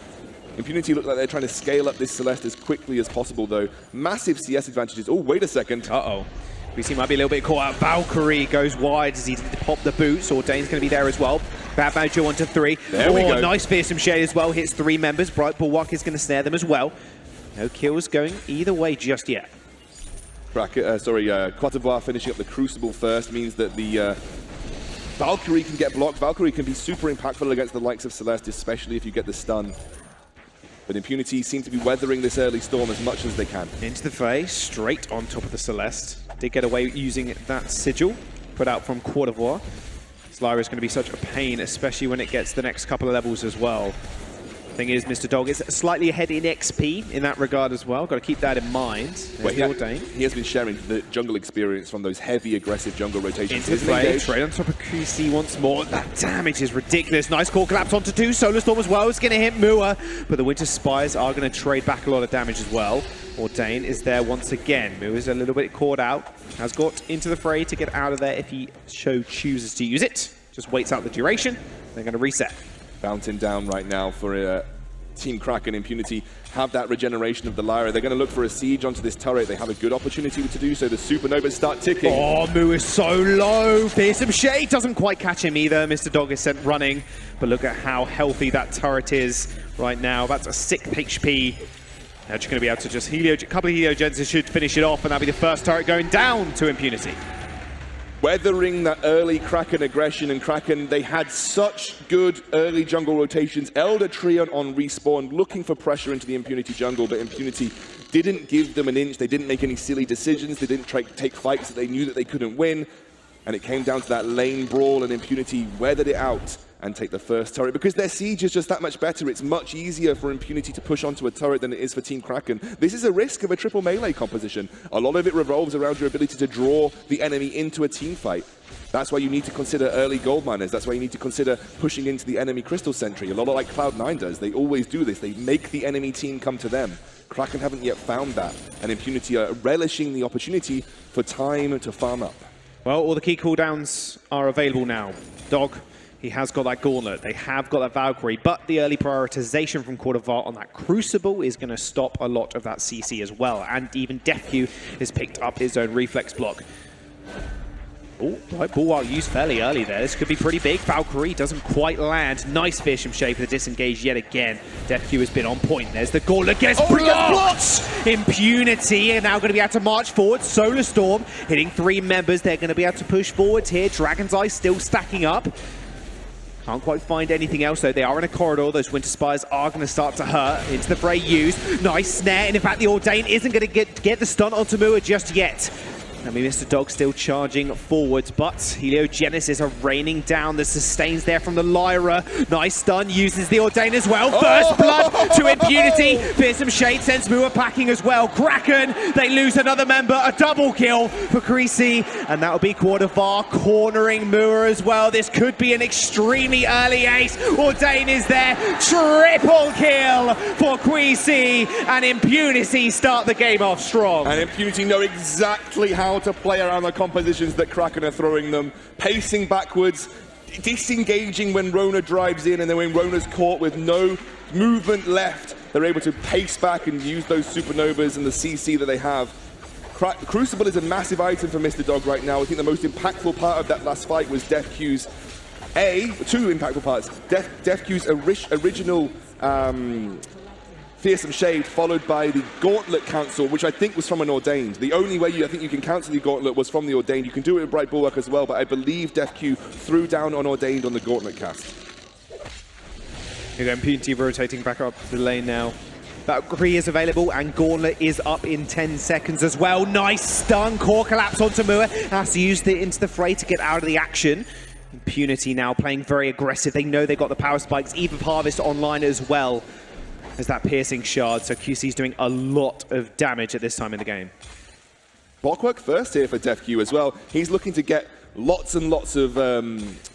Impunity look like they're trying to scale up this Celeste as quickly as possible, though. Massive CS advantages. Oh, wait a second. Uh-oh. BC might be a little bit caught out. Valkyrie goes wide as he pop the boots. Ordain's going to be there as well. Bad Mojo onto 3. There we go. Nice fearsome shade as well. Hits 3 members. Bright Bulwark is going to snare them as well. No kills going either way just yet. Quarterfinals finishing up the Crucible first means that the Valkyrie can get blocked. Valkyrie can be super impactful against the likes of Celeste, especially if you get the stun. But Impunity seem to be weathering this early storm as much as they can. Into the fray, straight on top of the Celeste. Did get away using that sigil put out from Quarterfinals. Lyra is going to be such a pain, especially when it gets the next couple of levels as well. Thing is, Mr. Dog is slightly ahead in XP in that regard as well. Got to keep that in mind. Well, he has been sharing the jungle experience from those heavy, aggressive jungle rotations. Into the fray, straight on top of QC once more. That damage is ridiculous. Nice core collapse onto 2. Solar Storm as well. It's going to hit Mua, but the Winter Spires are going to trade back a lot of damage as well. Ordain is there once again. Mua's a little bit caught out. Has got into the fray to get out of there if he chooses to use it. Just waits out the duration. They're going to reset. Bouncing down right now for Team Kraken. Impunity have that regeneration of the Lyra. They're going to look for a siege onto this turret. They have a good opportunity to do so. The supernovas start ticking. Oh, Mu is so low. Fearsome Shade doesn't quite catch him either. Mr. Dog is sent running. But look at how healthy that turret is right now. That's a 6 HP. Now you're going to be able to just a couple of Heliogens should finish it off, and that'll be the first turret going down to Impunity. Weathering that early Kraken aggression, and Kraken, they had such good early jungle rotations. Elder Trion on respawn, looking for pressure into the Impunity jungle, but Impunity didn't give them an inch. They didn't make any silly decisions. They didn't take fights that they knew that they couldn't win. And it came down to that lane brawl, and Impunity weathered it out and take the first turret. Because their siege is just that much better, it's much easier for Impunity to push onto a turret than it is for Team Kraken. This is a risk of a triple melee composition. A lot of it revolves around your ability to draw the enemy into a team fight. That's why you need to consider early gold miners. That's why you need to consider pushing into the enemy crystal sentry. A lot like Cloud9 does. They always do this. They make the enemy team come to them. Kraken haven't yet found that, and Impunity are relishing the opportunity for time to farm up. Well, all the key cooldowns are available now. Dog, he has got that Gauntlet. They have got that Valkyrie, but the early prioritization from Quarterfinals on that Crucible is going to stop a lot of that CC as well. And even DefQ has picked up his own reflex block. Oh, right, Bulwark used fairly early there. This could be pretty big. Valkyrie doesn't quite land. Nice Fearsome Shape with the disengage yet again. DefQ has been on point. There's the Gauntlet. Gets blocked! Impunity are now going to be able to march forward. Solar Storm hitting 3 members. They're going to be able to push forward here. Dragon's Eye still stacking up. Can't quite find anything else though. They are in a corridor. Those Winter Spires are going to start to hurt. Into the fray used. Nice snare. And in fact, the Ordain isn't going to get the stun onto Mua just yet. I mean, Mr. Dog still charging forwards, but Heliogenesis are raining down. The sustains there from the Lyra. Nice stun, uses the Ordain as well. First blood to Impunity. Fearsome Shade sends Mua packing as well. Kraken, they lose another member. A double kill for Creasy, and that'll be Quarterfinals cornering Mua as well. This could be an extremely early ace. Ordain is there. Triple kill for Creasy, and Impunity start the game off strong. And Impunity know exactly how to play around the compositions that Kraken are throwing them, pacing backwards, disengaging when Rona drives in, and then when Rona's caught with no movement left, they're able to pace back and use those supernovas and the CC that they have. Crucible is a massive item for Mr. Dog right now. I think the most impactful part of that last fight was DefQ's two impactful parts. DefQ's original Fearsome Shade, followed by the Gauntlet cancel, which I think was from an Ordained. The only way I think you can cancel the Gauntlet was from the Ordained. You can do it with Bright Bulwark as well, but I believe DefQ threw down on Ordained on the Gauntlet cast. Here we go, Impunity rotating back up the lane now. Valkyrie is available, and Gauntlet is up in 10 seconds as well. Nice stun, core collapse onto Mua. Has to use it into the fray to get out of the action. Impunity now playing very aggressive. They know they've got the power spikes, Eve of Harvest online as well. As that piercing shard, so QC's doing a lot of damage at this time in the game. Blockwork first here for DefQ as well. He's looking to get lots and lots of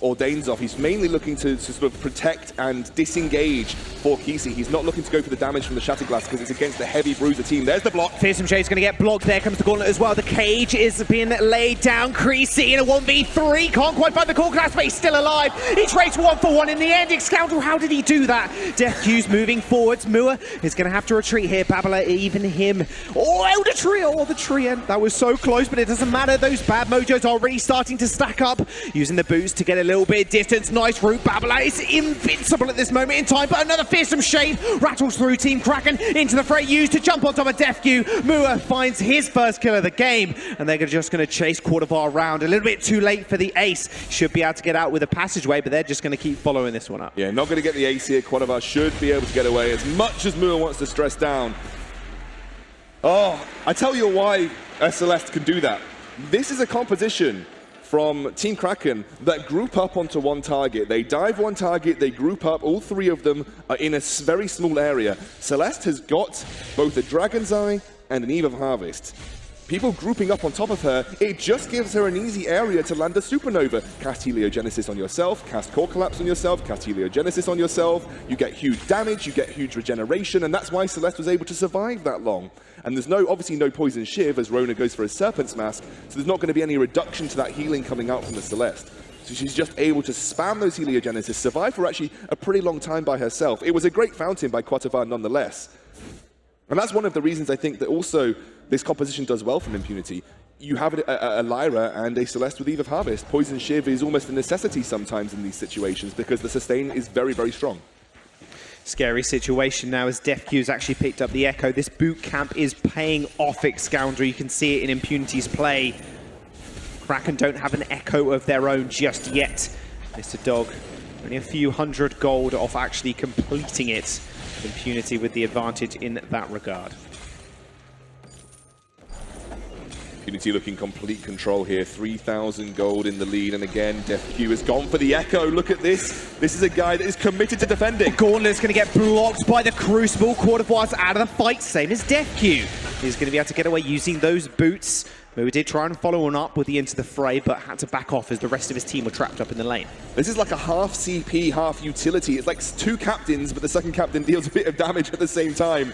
Ordains off. He's mainly looking to sort of protect and disengage for Kisi. He's not looking to go for the damage from the Shatterglass because it's against the heavy Bruiser team. There's the block. Fearsome Shade's going to get blocked. There comes the Gauntlet as well. The cage is being laid down. Creasy in a 1v3. Can't quite find the core class, but he's still alive. He trades 1-for-1 in the end. Excalibur, how did he do that? DefQ's moving forwards. Mua is going to have to retreat here. Babala, even him. Oh, Elder Trio. Oh, the Treant. That was so close, but it doesn't matter. Those bad mojos are already starting to stack up, using the boost to get a little bit of distance. Nice route. Babbler is invincible at this moment in time, but another fearsome shade rattles through Team Kraken into the fray, used to jump on top of DefQ. Mua finds his first kill of the game, and they're just going to chase Quarterfinals around. A little bit too late for the ace. Should be able to get out with a passageway, but they're just going to keep following this one up. Yeah, not going to get the ace here. Quarterfinals should be able to get away as much as Mua wants to stress down. Oh, I tell you why Celeste can do that. This is a composition from Team Kraken that group up onto one target. They dive one target, they group up, all three of them are in a very small area. Celeste has got both a Dragon's Eye and an Eve of Harvest. People grouping up on top of her, it just gives her an easy area to land a supernova. Cast Heliogenesis on yourself, cast Core Collapse on yourself, cast Heliogenesis on yourself. You get huge damage, you get huge regeneration, and that's why Celeste was able to survive that long. And there's obviously no Poison Shiv as Rona goes for a Serpent's Mask, so there's not going to be any reduction to that healing coming out from the Celeste. So she's just able to spam those Heliogenesis, survive for actually a pretty long time by herself. It was a great fountain by Quarterfinals nonetheless. And that's one of the reasons I think that also this composition does well from Impunity. You have a Lyra and a Celeste with Eve of Harvest. Poison Shiv is almost a necessity sometimes in these situations because the sustain is very, very strong. Scary situation now as DefQ's actually picked up the Echo. This boot camp is paying off Scoundrel. You can see it in Impunity's play. Kraken don't have an Echo of their own just yet. Mr. Dog, only a few hundred gold off actually completing it. Impunity with the advantage in that regard. Impunity looking complete control here, 3,000 gold in the lead, and again, DefQ has gone for the Echo. Look at this. This is a guy that is committed to defending. Gauntlet's going to get blocked by the Crucible. Quarterfinals out of the fight, same as DefQ. He's going to be able to get away using those boots. Mu did try and follow on up with the Into the Fray, but had to back off as the rest of his team were trapped up in the lane. This is like a half CP, half utility. It's like two captains, but the second captain deals a bit of damage at the same time.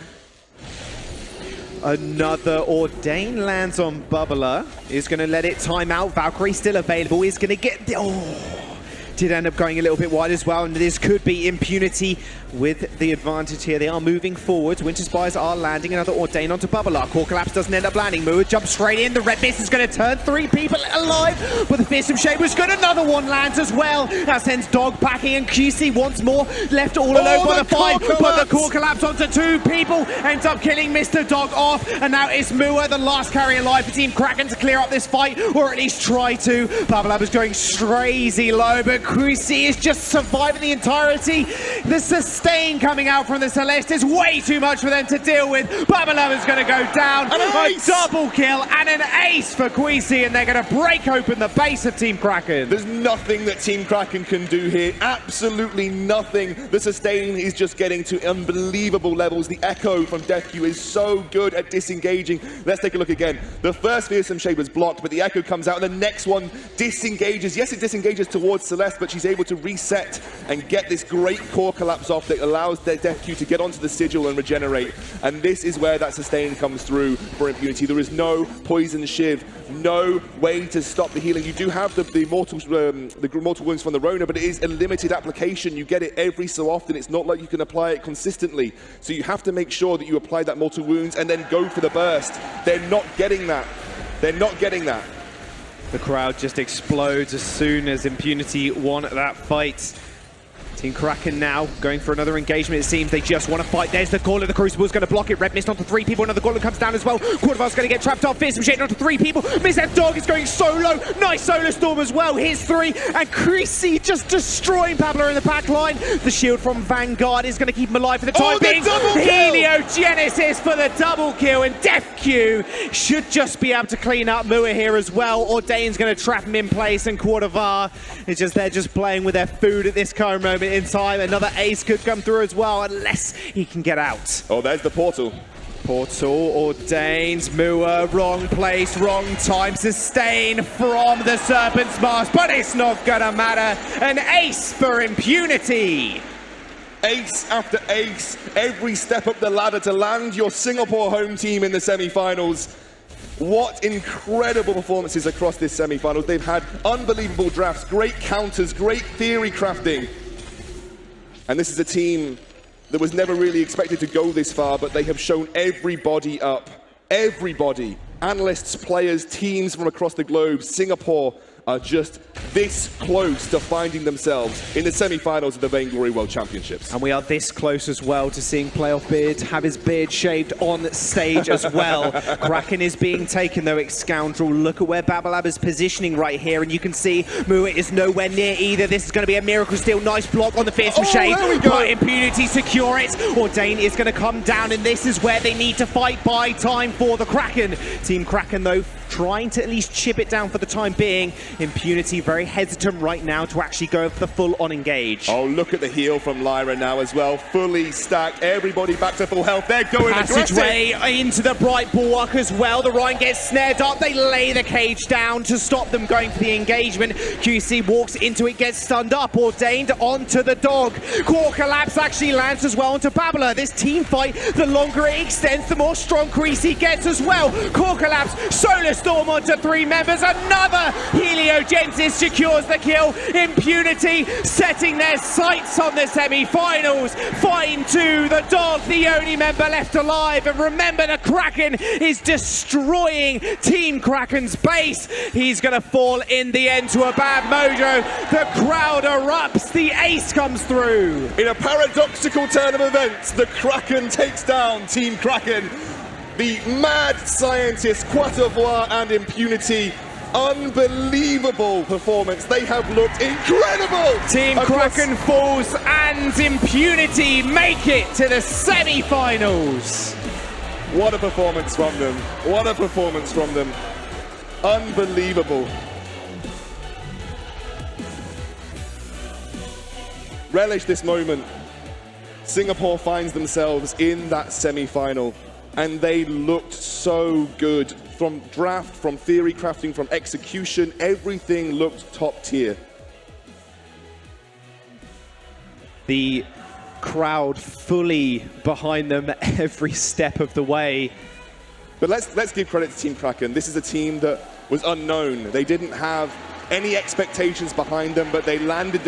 Another Ordain lands on Bubbler. Is going to let it time out. Valkyrie still available. Is going to get... did end up going a little bit wide as well, and this could be Impunity with the advantage here. They are moving forwards. Winter Spires are landing. Another Ordain onto Bubbler. Core Collapse doesn't end up landing. Mua jumps straight in. The Red Mist is going to turn 3 people alive, but the Fearsome Shade was good. Another one lands as well. That sends Dog packing, and QC once more left all alone by the fight, but the Core Collapse onto 2 people ends up killing Mr. Dog off, and now it's Mua, the last carry alive for Team Kraken, to clear up this fight, or at least try to. Babbler is going crazy low, but QC is just surviving the entirety. The sustain coming out from the Celeste is way too much for them to deal with. Babbler is going to go down. A double kill and an ace for Queasy, and they're going to break open the base of Team Kraken. There's nothing that Team Kraken can do here. Absolutely nothing. The sustain is just getting to unbelievable levels. The Echo from DefQ is so good at disengaging. Let's take a look again. The first Fearsome Shade was blocked, but the Echo comes out, and the next one disengages. Yes, it disengages towards Celeste, but she's able to reset and get this great Core Collapse off that allows DefQ to get onto the sigil and regenerate. And this is where that sustain comes through for Impunity. There is no Poison Shiv, no way to stop the healing. You do have the mortal wounds from the Rona, but it is a limited application. You get it every so often. It's not like you can apply it consistently. So you have to make sure that you apply that mortal wounds and then go for the burst. They're not getting that. They're not getting that. The crowd just explodes as soon as Impunity won that fight. Team Kraken now going for another engagement. It seems they just want to fight. There's the Gauntlet. The Crucible is going to block it. Red Mist onto 3 people. Another Gauntlet comes down as well. Quarterfinals going to get trapped off. Fearsome Shade onto 3 people. Miss F Dog is going solo. Nice Solar Storm as well. Here's 3. And Creasy just destroying Babbler in the back line. The shield from Vanguard is going to keep him alive for the time being. Heliogenesis for the double kill. And DefQ should just be able to clean up Mua here as well. Ordain's going to trap him in place. And Quarterfinals is just they're just playing with their food at this current moment in time. Another ace could come through as well, unless he can get out. Oh, there's the portal. Portal ordains Mua, wrong place, wrong time. Sustain from the Serpent's Mask, but it's not gonna matter. An ace for Impunity. Ace after ace, every step up the ladder to land your Singapore home team in the semi-finals. What incredible performances across this semi-finals. They've had unbelievable drafts, great counters, great theory crafting. And this is a team that was never really expected to go this far, but they have shown everybody up. Everybody. Analysts, players, teams from across the globe, Singapore, are just this close to finding themselves in the semi-finals of the Vainglory World Championships. And we are this close as well to seeing Playoff Beard have his beard shaved on stage as well. Kraken is being taken though, ex-Scoundrel. Look at where Babalab is positioning right here, and you can see Muit is nowhere near either. This is going to be a miracle steal. Nice block on the Fearsome Shade. There we go. But Impunity secure it. Ordain is going to come down, and this is where they need to fight by time for the Kraken. Team Kraken though, trying to at least chip it down for the time being. Impunity very hesitant right now to actually go for the full-on engage. Oh, look at the heal from Lyra now as well. Fully stacked. Everybody back to full health. They're going Passageway aggressive. into the Bright Bulwark as well. The Rhine gets snared up. They lay the cage down to stop them going for the engagement. QC walks into it, gets stunned up. Ordained onto the dog. Core Collapse actually lands as well onto Babbler. This team fight, the longer it extends, the more strong Creasy gets as well. Core Collapse, Solar Storm onto 3 members. Another Heliogenesis secures the kill. Impunity setting their sights on the semi-finals. Fine to the dog, the only member left alive. And remember, the Kraken is destroying Team Kraken's base. He's going to fall in the end to a bad mojo. The crowd erupts. The ace comes through. In a paradoxical turn of events, the Kraken takes down Team Kraken. The mad scientists, Quarterfinals and Impunity. Unbelievable performance. They have looked incredible. Team Kraken falls and Impunity make it to the semi-finals. What a performance from them. What a performance from them. Unbelievable. Relish this moment. Singapore finds themselves in that semi-final, and they looked so good. From draft, from theory crafting, from execution, everything looked top tier. The crowd fully behind them every step of the way. But let's give credit to Team Kraken. This is a team that was unknown. They didn't have any expectations behind them, but they landed